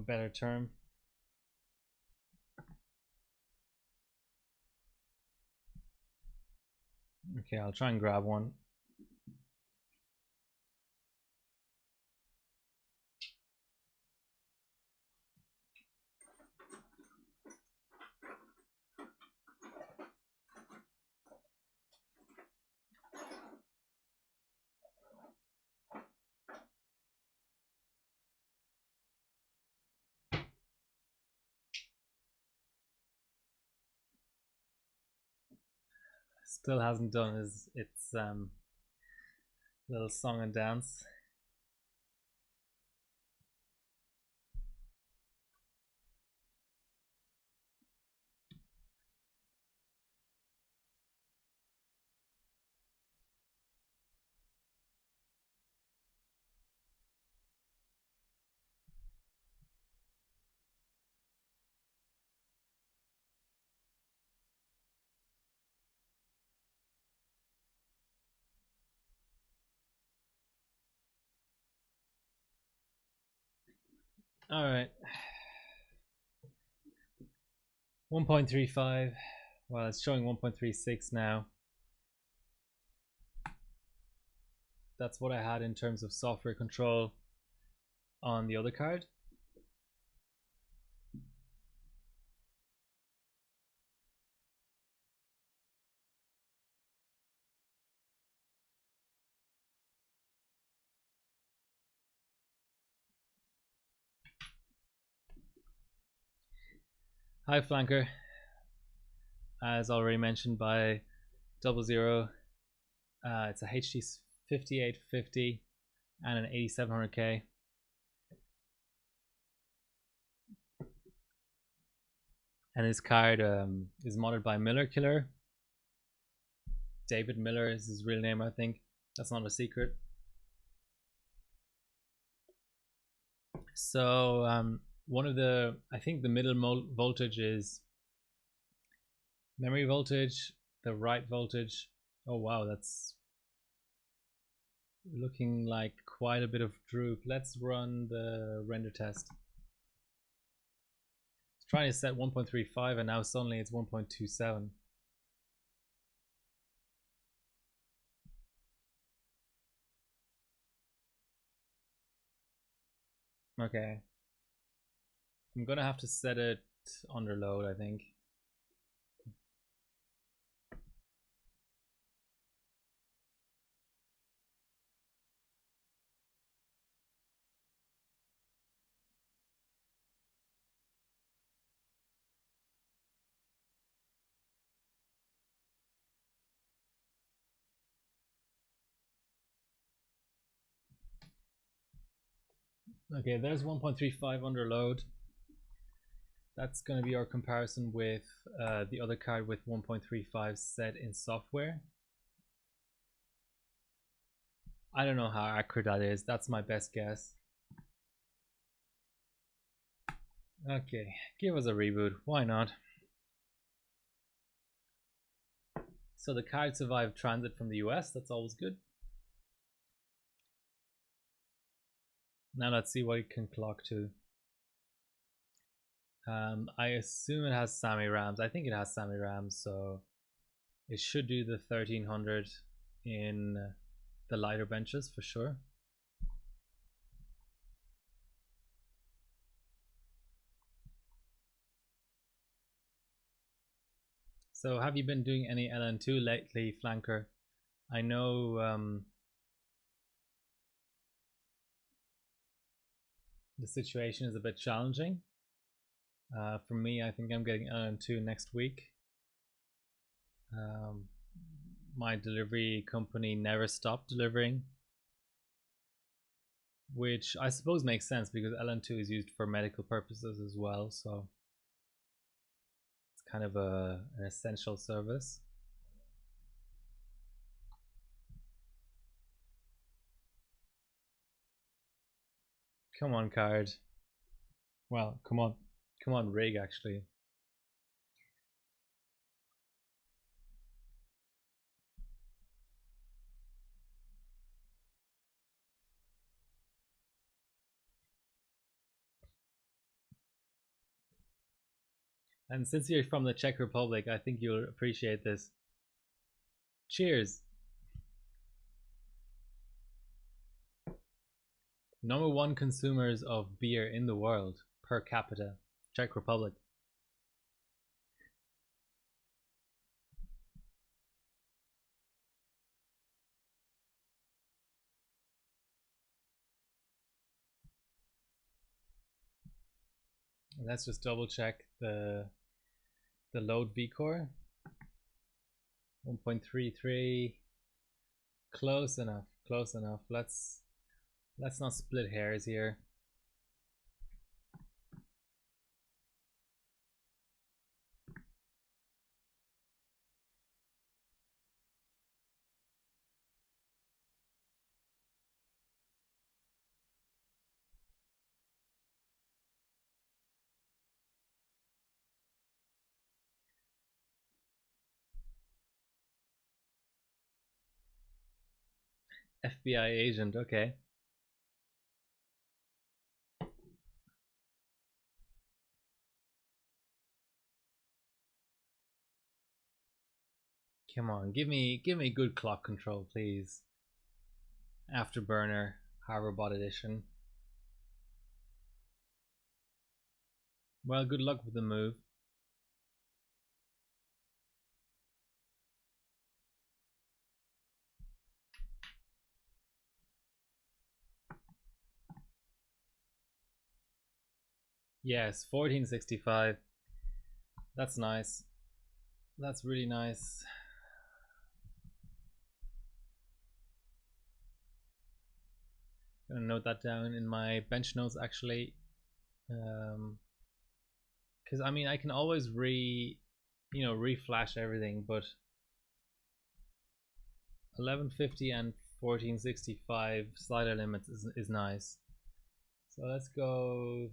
better term. Okay, I'll try and grab one. Still hasn't done its little song and dance. All right. 1.35. Well, it's showing 1.36 now. That's what I had in terms of software control on the other card. Hi, Flanker. As already mentioned by 00. It's a HD 5850 and an 8700K. And this card is modded by Miller Killer. David Miller is his real name, I think. That's not a secret. So one of the, I think the middle voltage is memory voltage, the right voltage. Oh wow, that's looking like quite a bit of droop. Let's run the render test. It's trying to set 1.35 and now suddenly it's 1.27. Okay. I'm gonna have to set it under load, I think. Okay, there's 1.35 under load. That's going to be our comparison with the other card with 1.35 set in software. I don't know how accurate that is. That's my best guess. Okay, give us a reboot. Why not? So the card survived transit from the US. That's always good. Now let's see what it can clock to. I assume it has SAMI RAMs. I think it has SAMI RAMs, so it should do the 1300 in the lighter benches for sure. So have you been doing any LN2 lately, Flanker? I know the situation is a bit challenging. For me, I think I'm getting LN2 next week. My delivery company never stopped delivering, which I suppose makes sense because LN2 is used for medical purposes as well, so it's kind of an essential service. Come on, card. Well, come on, rig actually. And since you're from the Czech Republic, I think you'll appreciate this. Cheers. #1 consumers of beer in the world per capita, Czech Republic. Let's just double check the load vcore. 1.33. Close enough. Close enough. Let's not split hairs here. FBI agent, okay. Come on, give me good clock control, please. Afterburner, Hoverbot edition. Well, good luck with the move. Yes, 1465. That's nice. That's really nice. Gonna note that down in my bench notes actually. Because I mean I can always reflash everything, but 1150 and 1465 slider limits is nice. So let's go.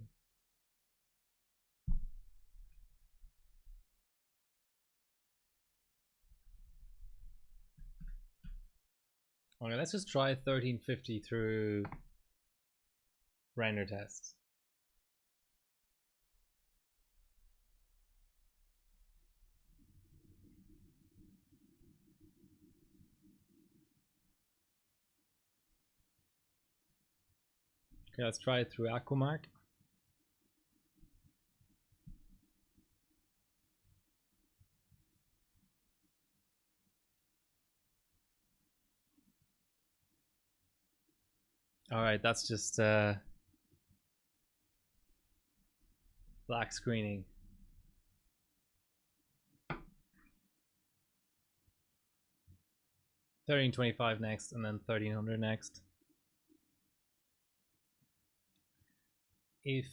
Okay, let's just try 1350 through render tests. Okay, let's try it through Aquamark. Alright, that's just black screening. 1325 next, and then 1300 next. If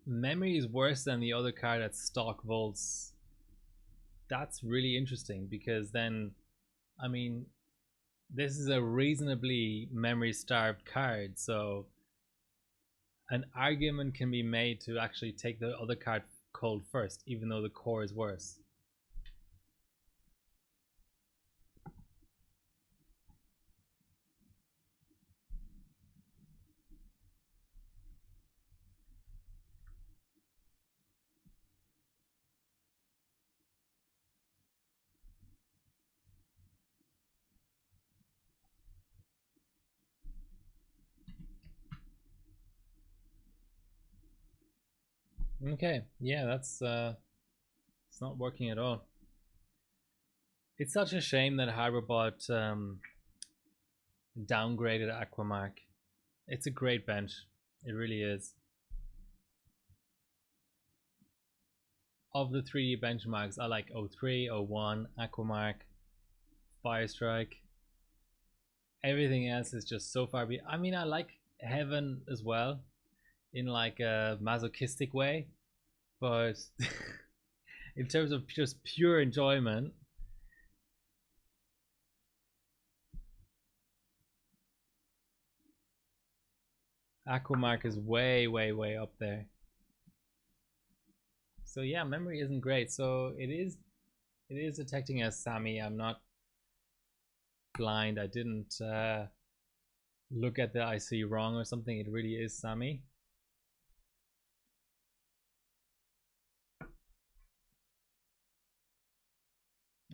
memory is worse than the other card at stock volts, that's really interesting, because then, I mean, this is a reasonably memory starved card, so an argument can be made to actually take the other card cold first, even though the core is worse. Okay, yeah, that's it's not working at all. It's such a shame that Hyperbot downgraded Aquamark. It's a great bench, it really is. Of the 3D benchmarks, I like 03, 01, Aquamark, Firestrike. Everything else is just so far I mean, I like Heaven as well, in like a masochistic way, but in terms of just pure enjoyment, Aquamark is way up there. So yeah, memory isn't great. So it is detecting as Sammy. I'm not blind. I didn't look at the IC wrong or something. It really is Sammy.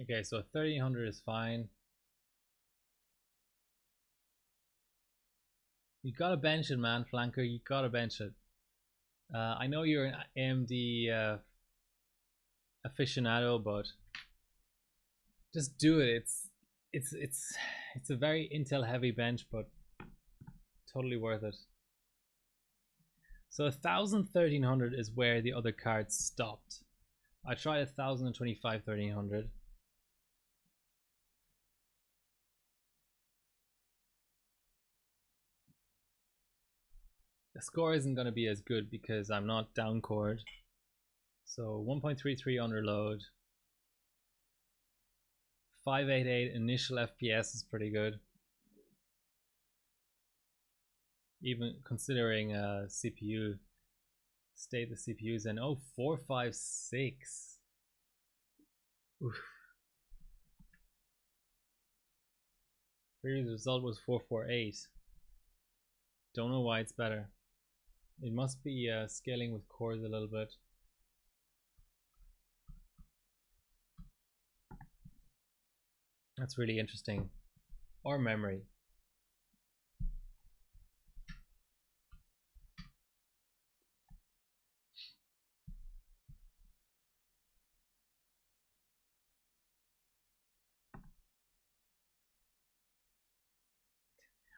Okay, so 1300 is fine. You gotta bench it, man, Flanker. You gotta bench it. I know you're an AMD aficionado, but just do it. It's a very Intel heavy bench, but totally worth it. So 1300 is where the other cards stopped. I tried 1025 1300. The score isn't going to be as good because I'm not downcored. So 1.33 under load. 588 initial FPS is pretty good, even considering CPU state the CPU's in. Oh, 456. Oof. Previous result was 448. Don't know why it's better. It must be scaling with cores a little bit. That's really interesting. Or memory.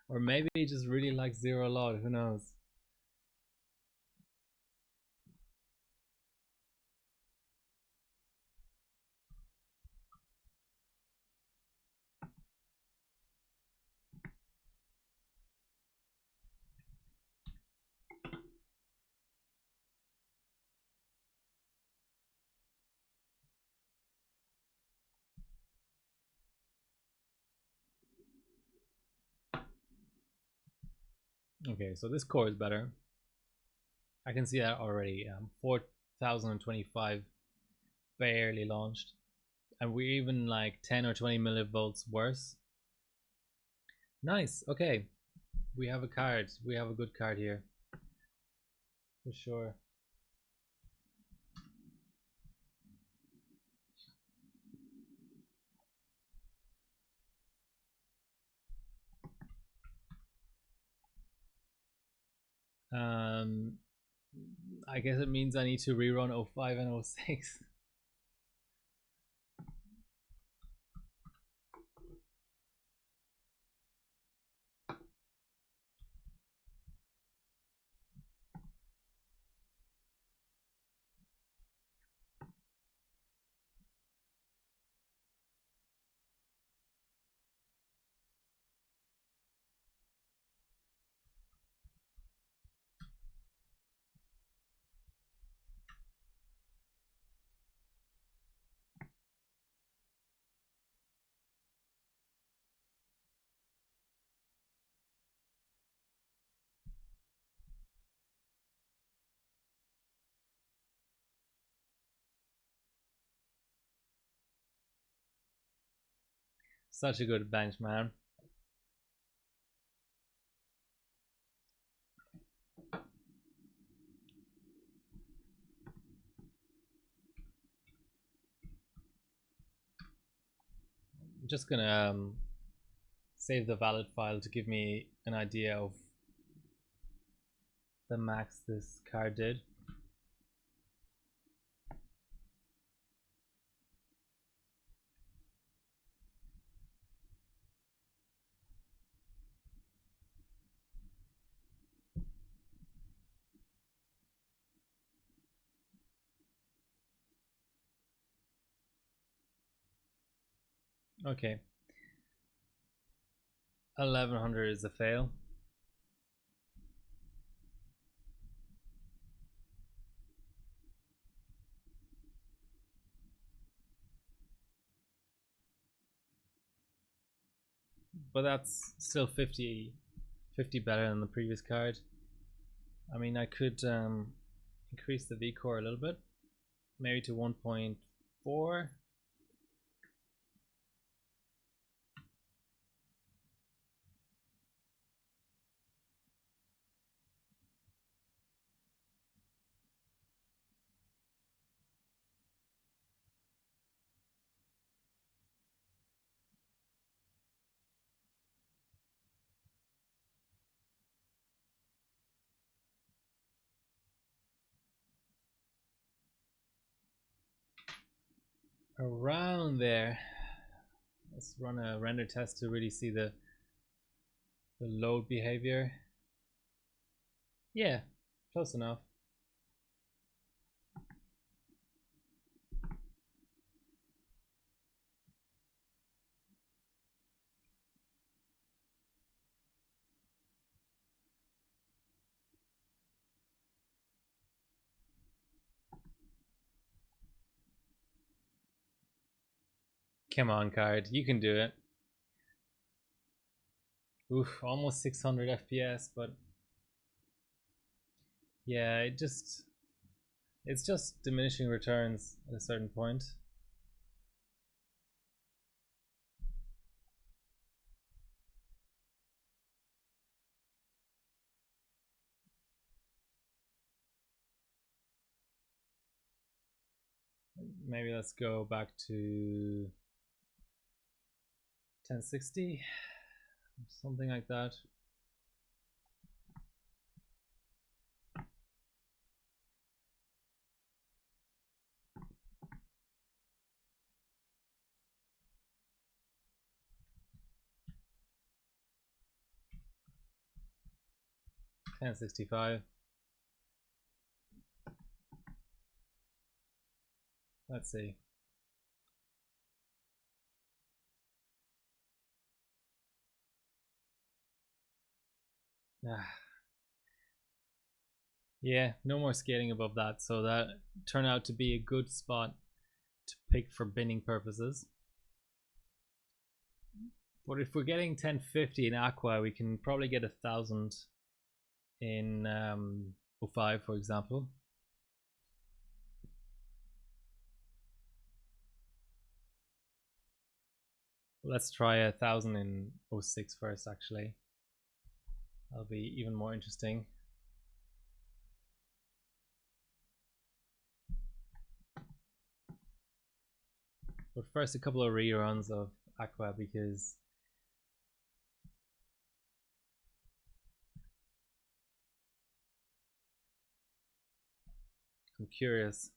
Or maybe he just really likes zero load, who knows? Okay, so this core is better. I can see that already. 4025 barely launched, and we're even like 10 or 20 millivolts worse. Nice. Okay, we have a card. We have a good card here for sure. I guess it means I need to rerun 05 and 06. Such a good bench, man. I'm just gonna save the valid file to give me an idea of the max this card did. Okay, 1100 is a fail. But that's still 50 better than the previous card. I mean, I could increase the V core a little bit, maybe to 1.4. Around there. Let's run a render test to really see the load behavior. Yeah, close enough. Come on, card, you can do it. Oof, almost 600 FPS, but yeah, it's just diminishing returns at a certain point. Maybe let's go back to 1060, something like that. $1065. Let's see. Yeah, no more scaling above that, so that turned out to be a good spot to pick for binning purposes. But if we're getting 1050 in Aqua, we can probably get 1000 in 05, for example. Let's try 1000 in 06 first, actually. That'll be even more interesting. But first, a couple of reruns of Aqua, because I'm curious.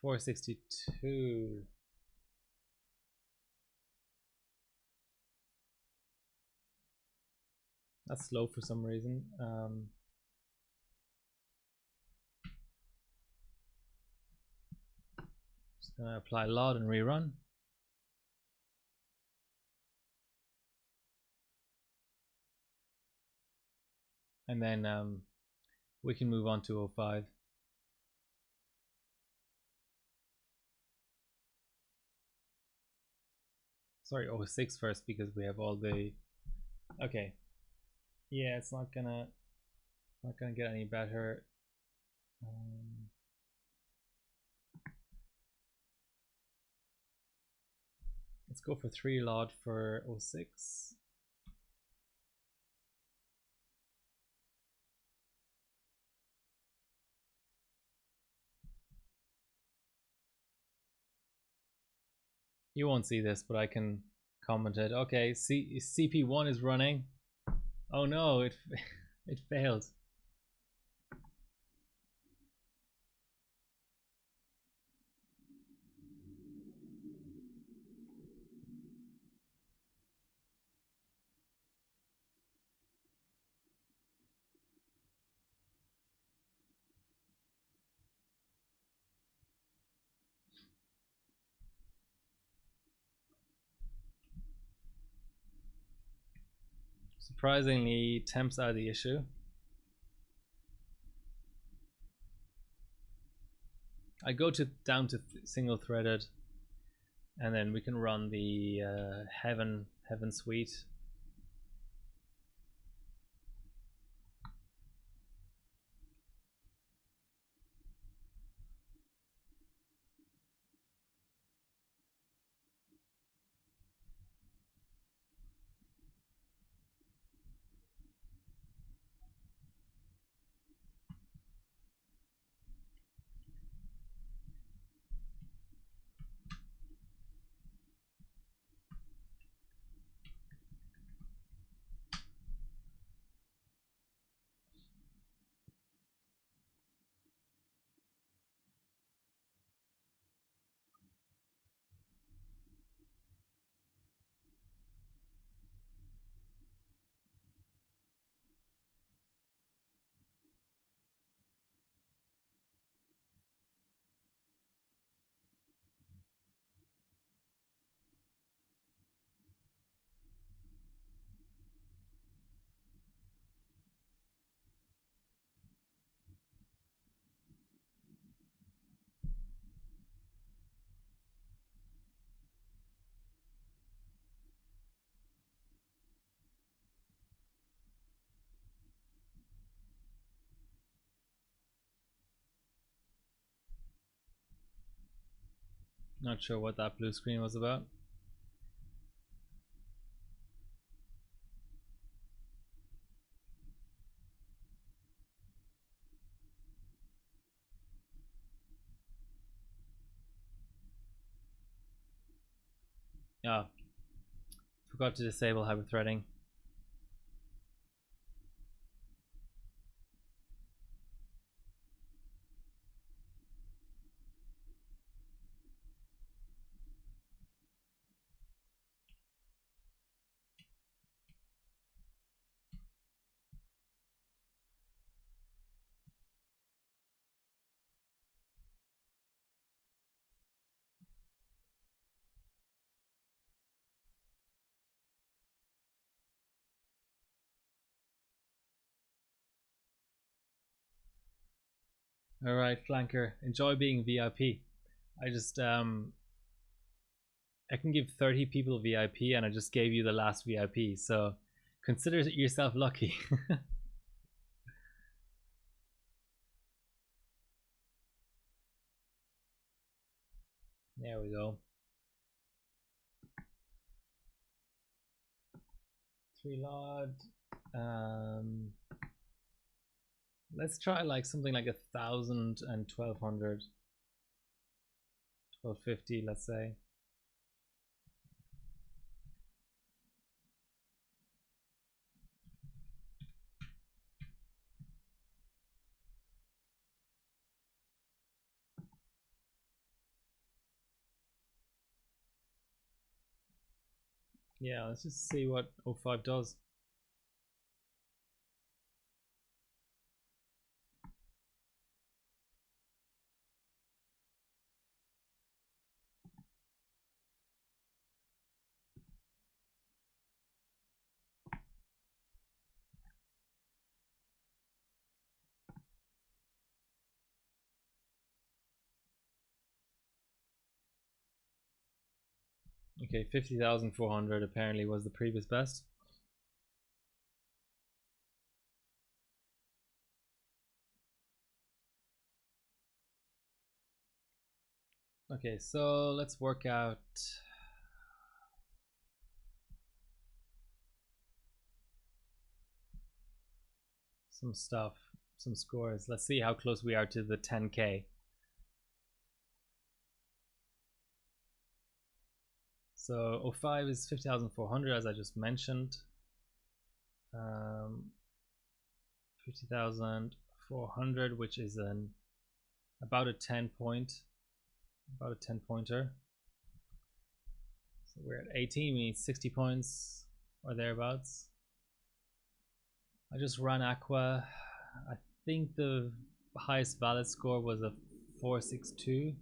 $462. That's slow for some reason. Just gonna apply LOD and rerun. And then we can move on to 05. Sorry, 06 first, because we have all the... Okay. Yeah, it's not gonna get any better. Let's go for 3 LOD for 06. You won't see this, but I can comment it. Okay, CP1 is running. Oh no, it failed. Surprisingly, temps are the issue. I go down to single threaded, and then we can run the heaven suite. Not sure what that blue screen was about. Ah, forgot to disable hyperthreading. All right, flanker. Enjoy being VIP. I just I can give 30 people VIP, and I just gave you the last VIP. So consider yourself lucky. There we go. 3 lot. Let's try like something like 1,000 and 1,200, 1,250, let's say. Yeah, let's just see what 05 does. Okay, 50,400 apparently was the previous best. Okay, so let's work out some stuff, some scores. Let's see how close we are to the 10K. So 05 is 50,400 as I just mentioned. 50,400, which is about a 10 pointer. So we're at 18, we need 60 points or thereabouts. I just ran Aqua. I think the highest valid score was a 462.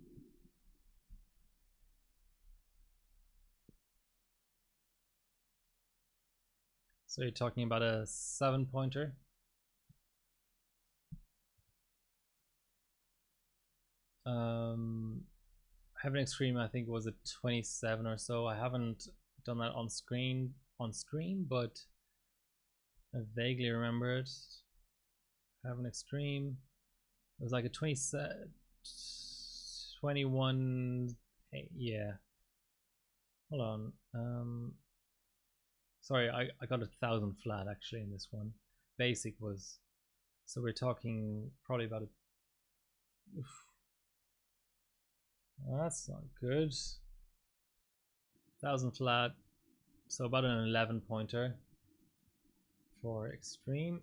So you're talking about a 7-pointer. Heaven Extreme I think was a 27 or so. I haven't done that on screen, but I vaguely remember it. Heaven Extreme. It was like a 21. Yeah. Hold on. Sorry, I got 1,000 flat actually in this one. Basic was, so we're talking probably about a. Oof. Well, that's not good. 1,000 flat, so about an 11-pointer for extreme.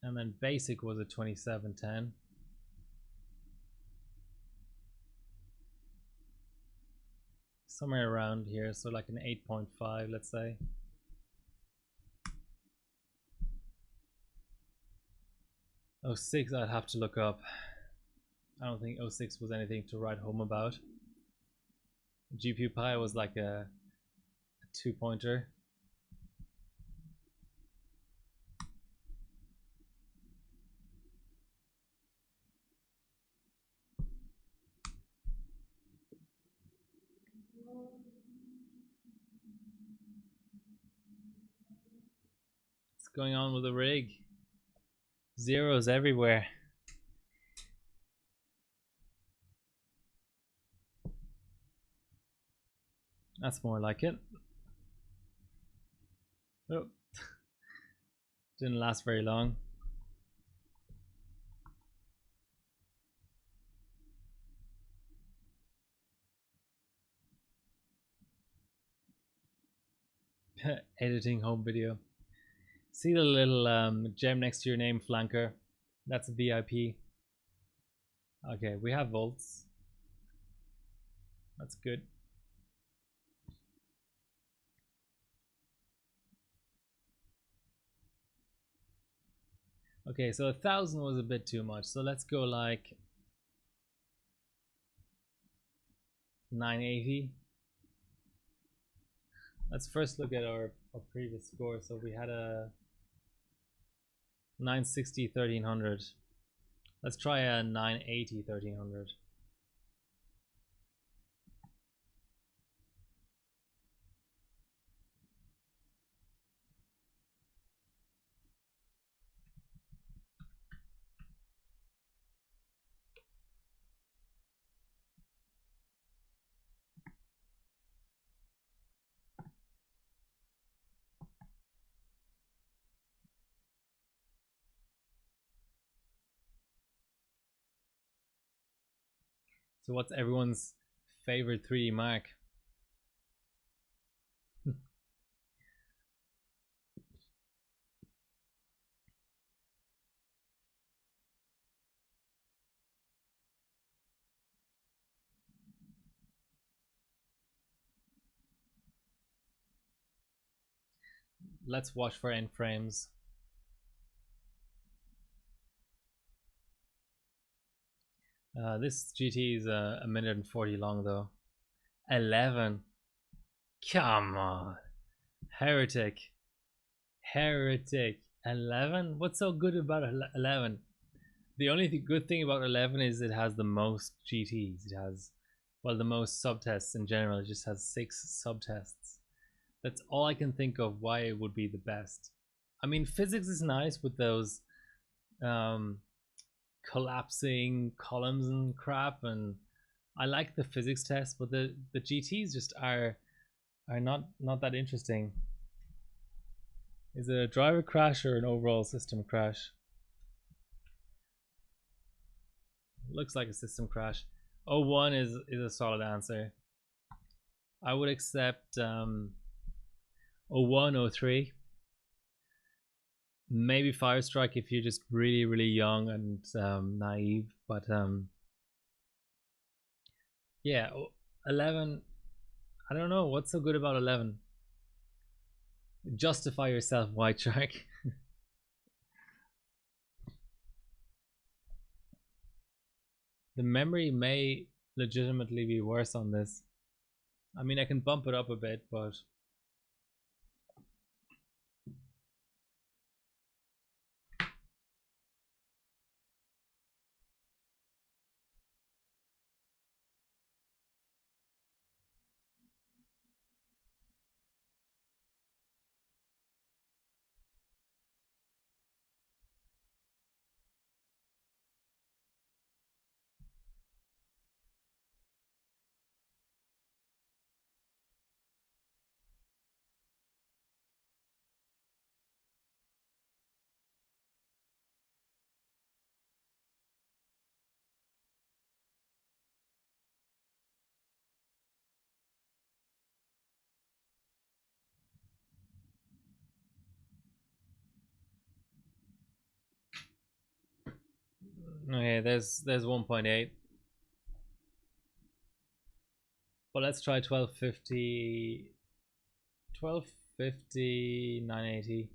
And then basic was a 2710. Somewhere around here, so like an 8.5, let's say. Oh, 06 I'd have to look up. I don't think 06 was anything to write home about. GPU Pi was like a 2-pointer. What's going on with the rig? Zeros everywhere. That's more like it. Oh. Didn't last very long. Editing home video. See the little gem next to your name, flanker? That's a VIP. Okay, we have volts. That's good. Okay, so 1,000 was a bit too much. So let's go like 980. Let's first look at our our previous score. So we had a 960 1300. Let's try a 980 1300. So what's everyone's favorite 3D Mark? Let's watch for end frames. This GT is a minute and 40 long though. 11. Come on. Heretic. 11? What's so good about 11? The only good thing about 11 is it has the most GTs. It has, well, the most subtests in general. It just has 6 subtests. That's all I can think of why it would be the best. I mean, physics is nice with those collapsing columns and crap, and I like the physics test, but the GTs just are not that interesting. Is it a driver crash or an overall system crash? Looks like a system crash. 01 is a solid answer. I would accept 01, 03. Maybe Firestrike if you're just really young and naive, but yeah, 11. I don't know what's so good about 11. Justify yourself, White Shark. The memory may legitimately be worse on this. I mean, I can bump it up a bit, but okay, there's 1.8. But let's try 1250 980.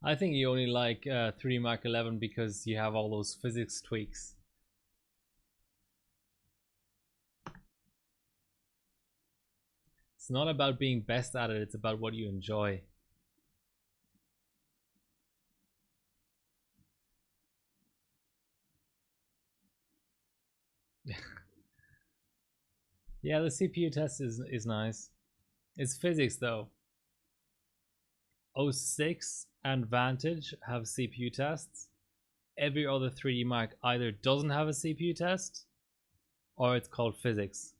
I think you only like 3 Mark 11 because you have all those physics tweaks. It's not about being best at it, it's about what you enjoy. Yeah, the CPU test is nice. It's physics though. 06 and Vantage have CPU tests. Every other 3D Mark either doesn't have a CPU test or it's called physics.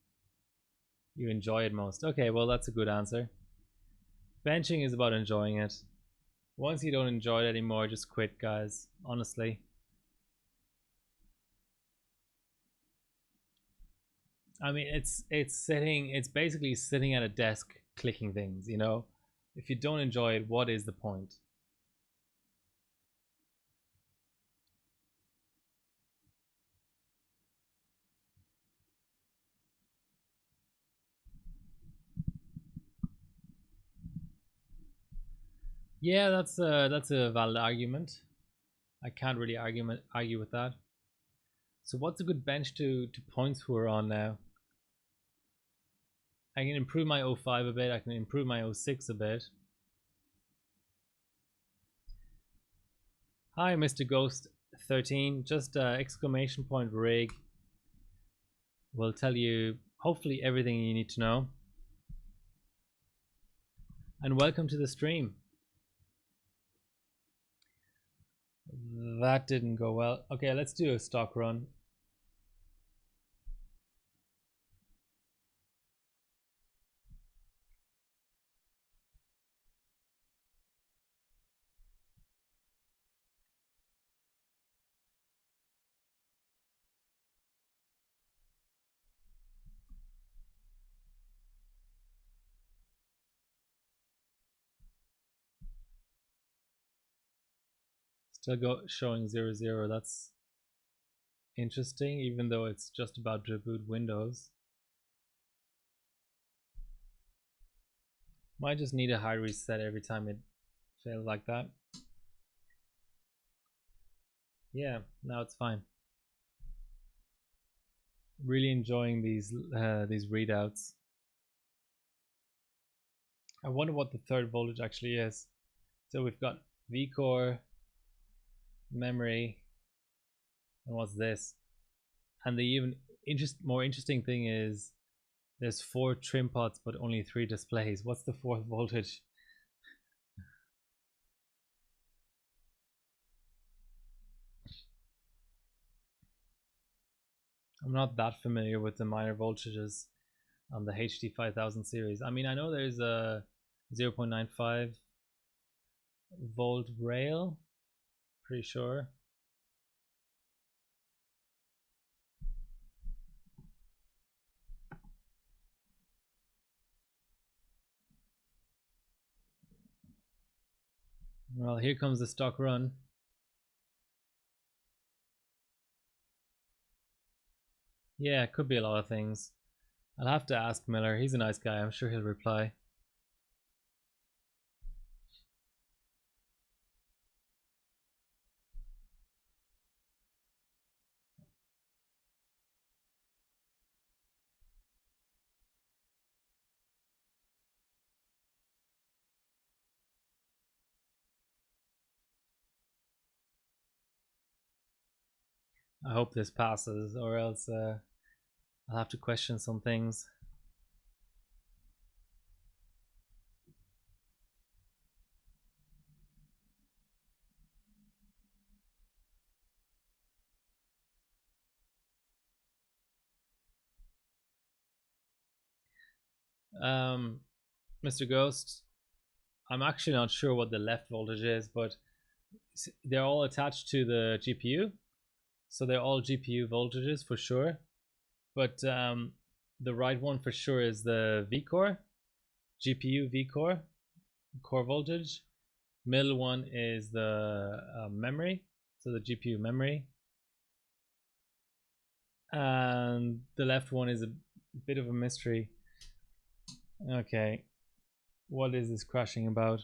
You enjoy it most. Okay, well, that's a good answer. Benching is about enjoying it. Once you don't enjoy it anymore, just quit, guys. Honestly. I mean, it's basically sitting at a desk clicking things, you know? If you don't enjoy it, what is the point? Yeah, that's a valid argument. I can't really argue with that. So what's a good bench to points who are on now? I can improve my 05 a bit. I can improve my 06 a bit. Hi, Mr. Ghost 13. Just exclamation point rig will tell you hopefully everything you need to know. And welcome to the stream. That didn't go well. Okay, let's do a stock run. Still showing 00. That's interesting, even though it's just about to boot Windows. Might just need a hard reset every time it fails like that. Yeah, now it's fine. Really enjoying these readouts. I wonder what the third voltage actually is. So we've got vCore, memory, and what's this? And the even more interesting thing is there's 4 trim pots but only 3 displays. What's the fourth voltage? I'm not that familiar with the minor voltages on the HD 5000 series. I mean, I know there's a 0.95 volt rail, pretty sure. Well, here comes the stock run. Yeah, it could be a lot of things. I'll have to ask Miller. He's a nice guy. I'm sure he'll reply. I hope this passes, or else I'll have to question some things. Mr. Ghost, I'm actually not sure what the left voltage is, but they're all attached to the GPU, so they're all GPU voltages for sure. But the right one for sure is the vCore, GPU vCore, core voltage. Middle one is the memory, so the GPU memory. And the left one is a bit of a mystery. Okay, what is this crashing about?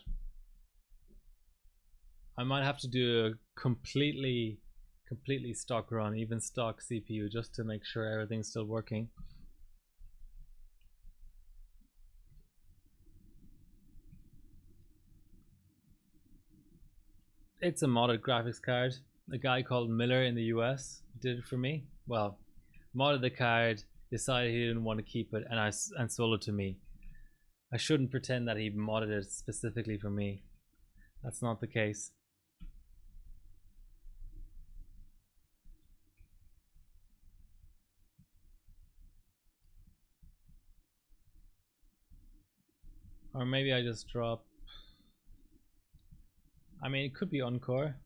I might have to do a completely stock run, even stock CPU, just to make sure everything's still working. It's a modded graphics card. A guy called Miller in the US did it for me. Well, modded the card, decided he didn't want to keep it, and sold it to me. I shouldn't pretend that he modded it specifically for me. That's not the case. Or maybe I just drop. I mean, it could be Encore.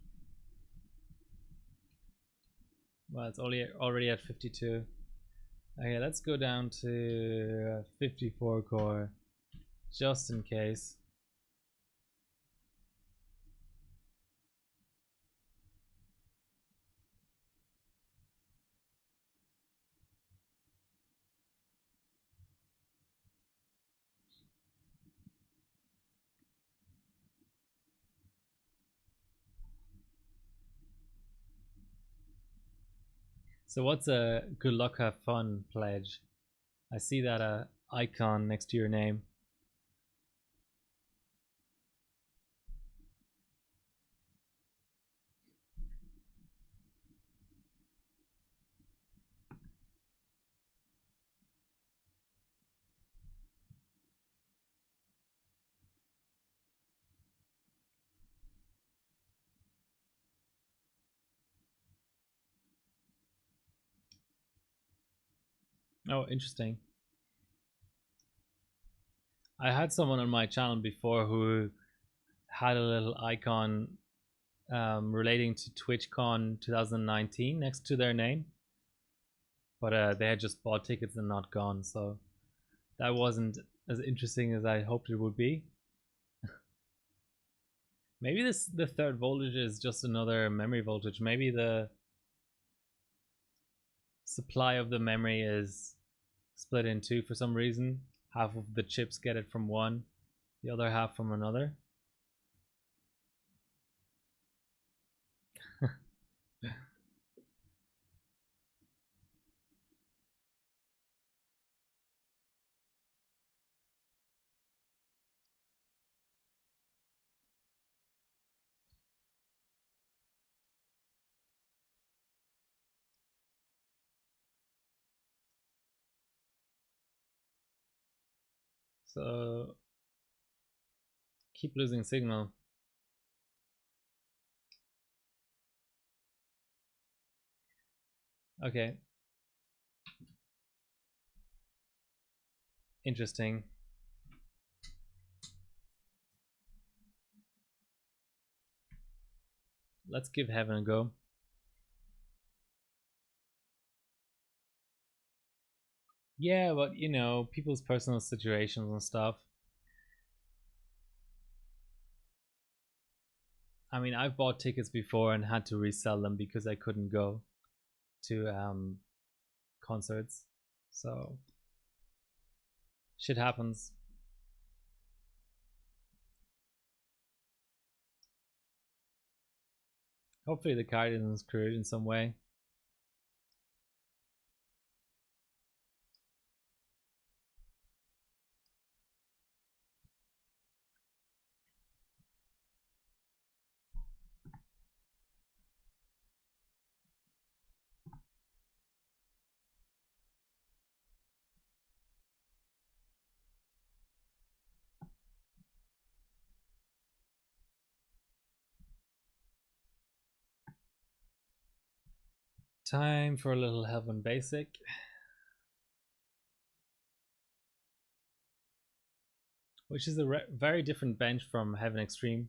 Well, it's already at 52. Okay, let's go down to 54 core, just in case. So what's a good luck have fun pledge? I see that icon next to your name. Oh, interesting. I had someone on my channel before who had a little icon relating to TwitchCon 2019 next to their name, but they had just bought tickets and not gone, so that wasn't as interesting as I hoped it would be. Maybe the third voltage is just another memory voltage. Maybe the supply of the memory is split in two for some reason. Half of the chips get it from one, the other half from another. So keep losing signal. Okay. Interesting. Let's give heaven a go. Yeah, but you know, people's personal situations and stuff. I mean, I've bought tickets before and had to resell them because I couldn't go to concerts. So shit happens. Hopefully the card isn't screwed in some way. Time for a little Heaven Basic. Which is a very different bench from Heaven Extreme.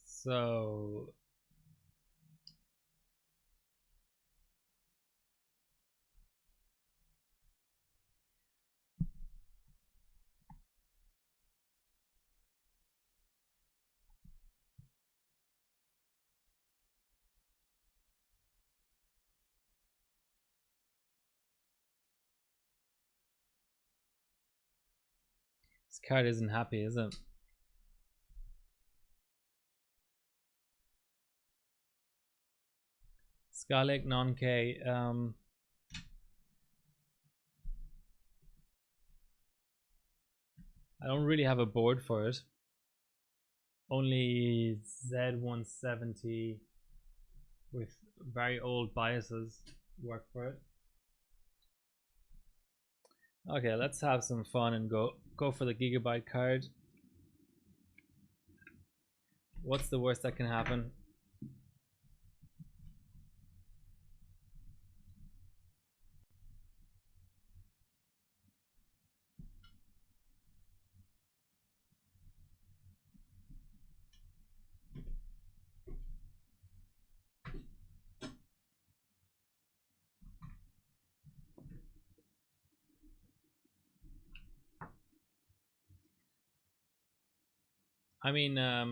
So this card isn't happy, is it? Scarlet non-K. I don't really have a board for it. Only Z170 with very old biases work for it. Okay, let's have some fun and go for the gigabyte card. What's the worst that can happen? I mean, I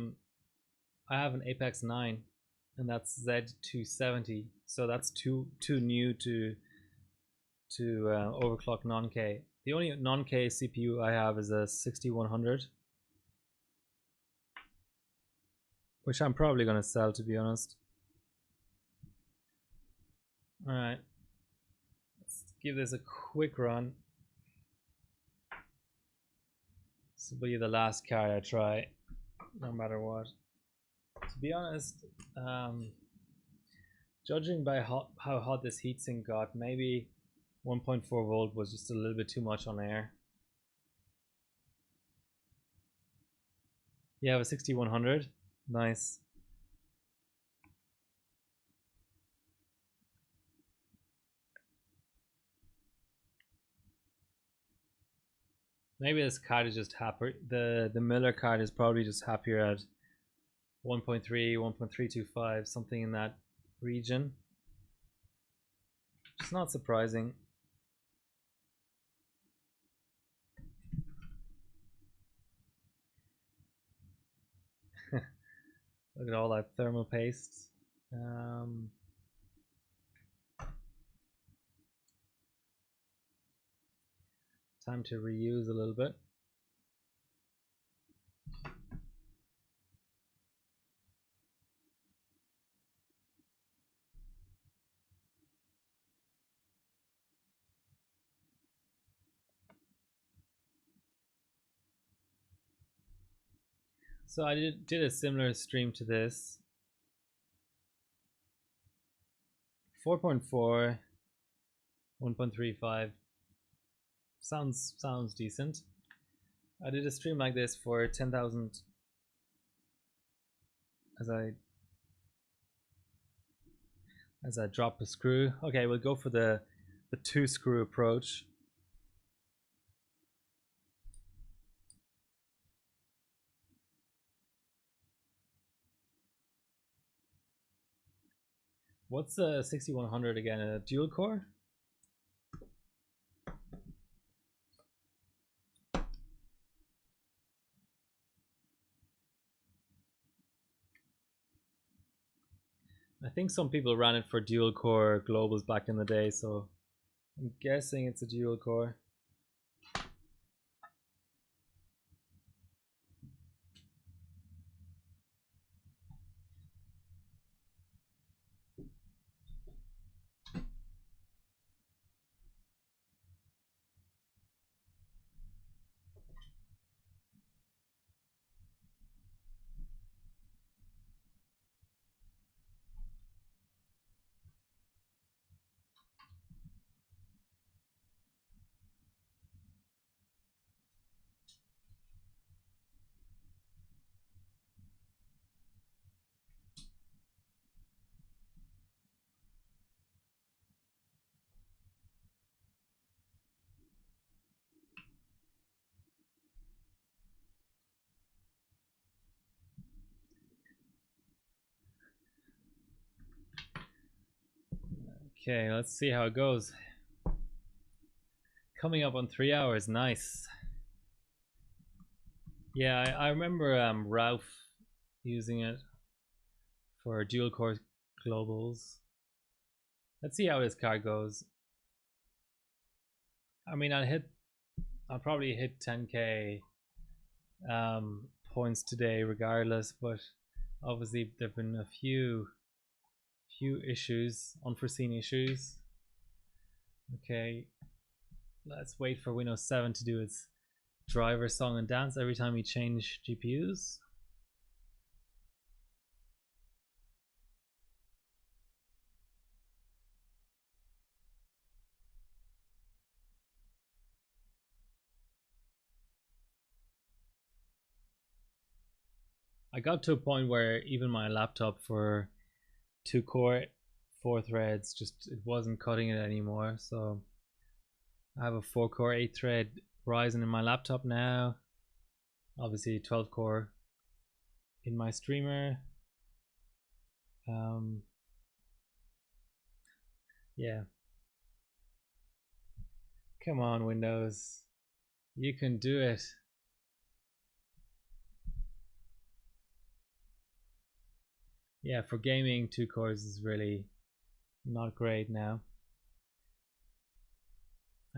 have an Apex 9 and that's Z270, so that's too new to overclock non-K. The only non-K CPU I have is a 6100, which I'm probably going to sell, to be honest. Alright, let's give this a quick run. This will be the last card I try, no matter what. To be honest, judging by how hot this heatsink got, maybe 1.4 volt was just a little bit too much on air. You have a 6100? Nice. Maybe this card is just happier. The Miller card is probably just happier at 1.3, 1.325, something in that region. It's not surprising. Look at all that thermal paste. Time to reuse a little bit. So I did a similar stream to this. 4.4, 1.35. Sounds decent. I did a stream like this for 10,000 as I drop a screw. Okay, we'll go for the 2 screw approach. What's the 6100 again? A dual core? I think some people ran it for dual core globals back in the day, so I'm guessing it's a dual core. Okay, let's see how it goes. Coming up on 3 hours, nice. Yeah, I remember Ralph using it for dual core globals. Let's see how this card goes. I mean, I'll probably hit 10k points today regardless, but obviously there've been a few issues, unforeseen issues. Okay, let's wait for Windows 7 to do its driver song and dance every time we change GPUs. I got to a point where even my laptop for 2 core 4 threads just it wasn't cutting it anymore, so I have a 4 core 8 thread Ryzen in my laptop now, obviously 12 core in my streamer. Yeah, come on Windows, you can do it. Yeah, for gaming 2 cores is really not great now.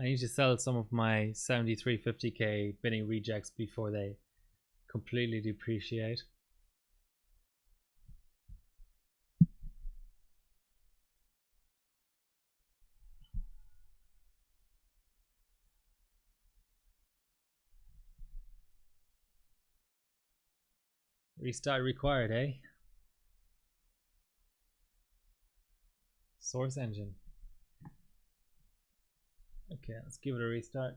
I need to sell some of my 7350K binning rejects before they completely depreciate. Restart required, eh? Source engine. Okay, let's give it a restart.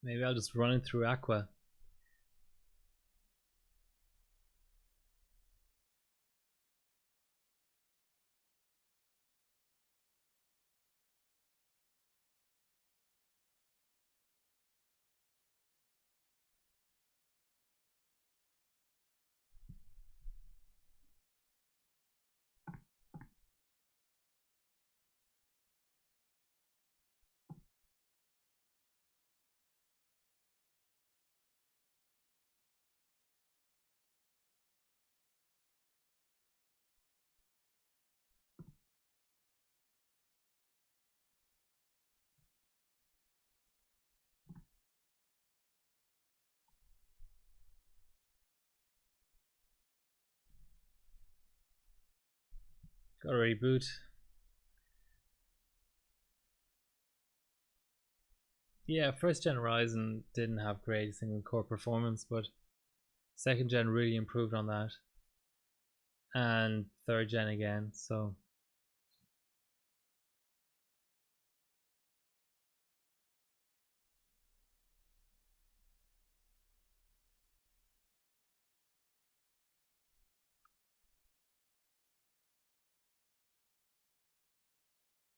Maybe I'll just run it through Aqua. Got a reboot. Yeah, first gen Ryzen didn't have great single core performance, but second gen really improved on that. And third gen again, so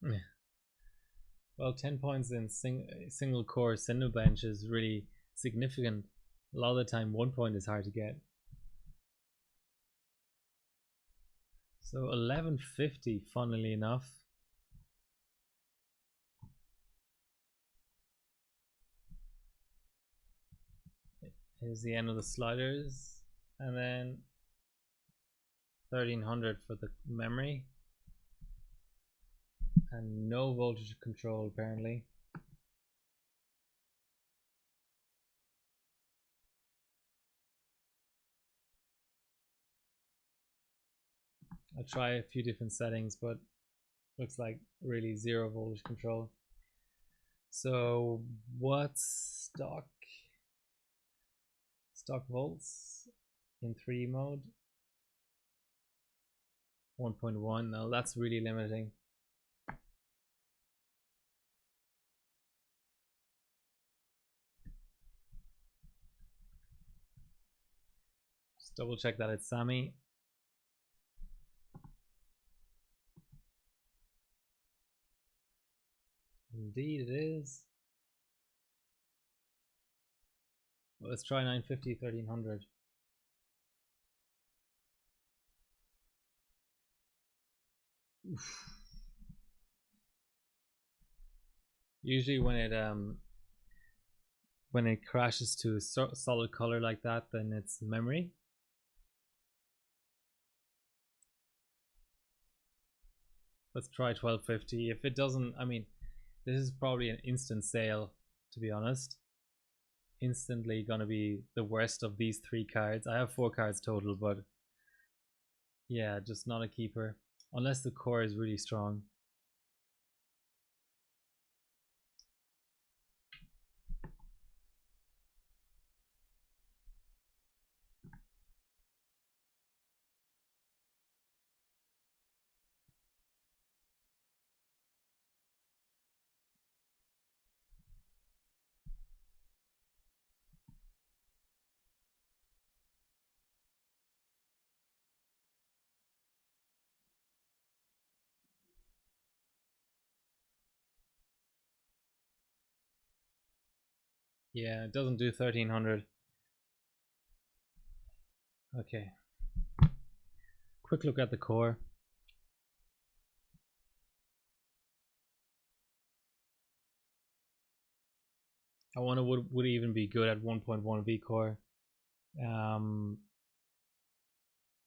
yeah. Well, 10 points in single core Cinebench is really significant. A lot of the time 1 point is hard to get. So 1150, funnily enough. Here's the end of the sliders, and then 1300 for the memory, and no voltage control apparently. I'll try a few different settings, but looks like really zero voltage control. So what's stock volts in 3 mode? 1.1. Now that's really limiting. Just double check that it's Sammy. Indeed it is. Well, let's try 950, 1300. Oof. Usually when it crashes to a solid color like that, then it's memory. Let's try 1250. If it doesn't, I mean, this is probably an instant sale, to be honest. Instantly gonna be the worst of these 3 cards. I have 4 cards total, but yeah, just not a keeper unless the core is really strong. Yeah, it doesn't do 1300. Okay. Quick look at the core. I wonder would even be good at 1.1 V core.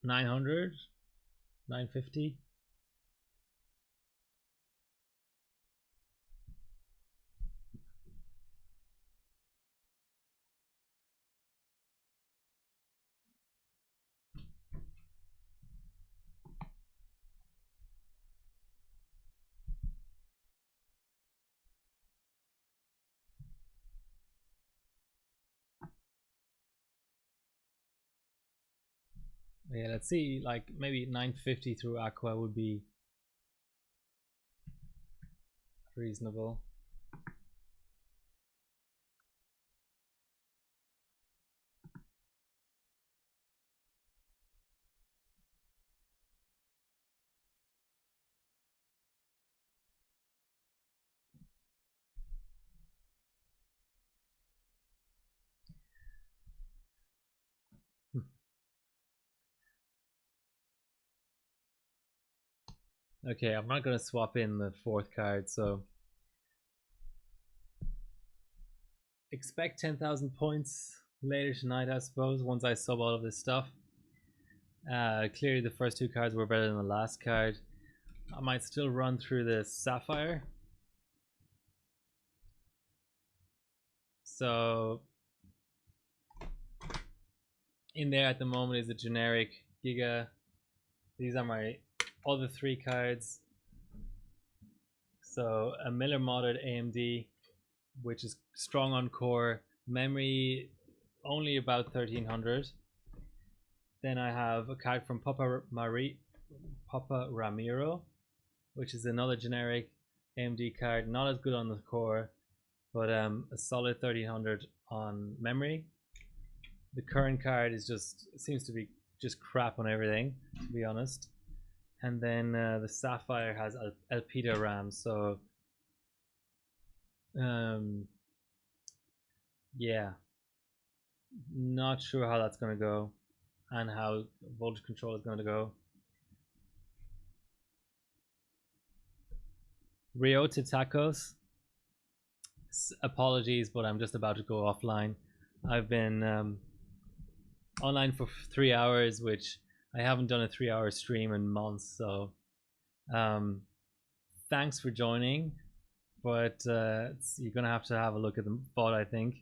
900, 950. Yeah, let's see, like maybe 950 through Aqua would be reasonable. Okay, I'm not going to swap in the fourth card, so expect 10,000 points later tonight, I suppose, once I sub all of this stuff. Clearly the first two cards were better than the last card. I might still run through the Sapphire. So in there at the moment is a generic Giga. These are my other three cards. So a Miller modded AMD, which is strong on core, memory only about 1300. Then I have a card from Papa Ramiro, which is another generic AMD card, not as good on the core, but a solid 1300 on memory. The current card is just seems to be just crap on everything, to be honest. And then the Sapphire has Elpida RAM, so yeah, not sure how that's going to go and how voltage control is going to go. Rio to Tacos. Apologies, but I'm just about to go offline. I've been online for 3 hours, which I haven't done a 3-hour stream in months, so thanks for joining, but you're gonna have to have a look at the VOD, I think.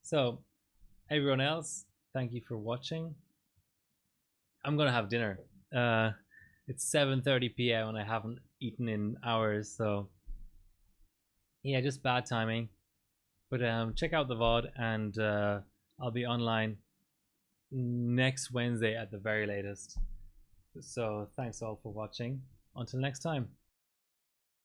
So everyone else, thank you for watching. I'm gonna have dinner. It's 7:30 p.m. and I haven't eaten in hours, so yeah, just bad timing. But check out the VOD, and I'll be online next Wednesday at the very latest. So thanks all for watching. Until next time.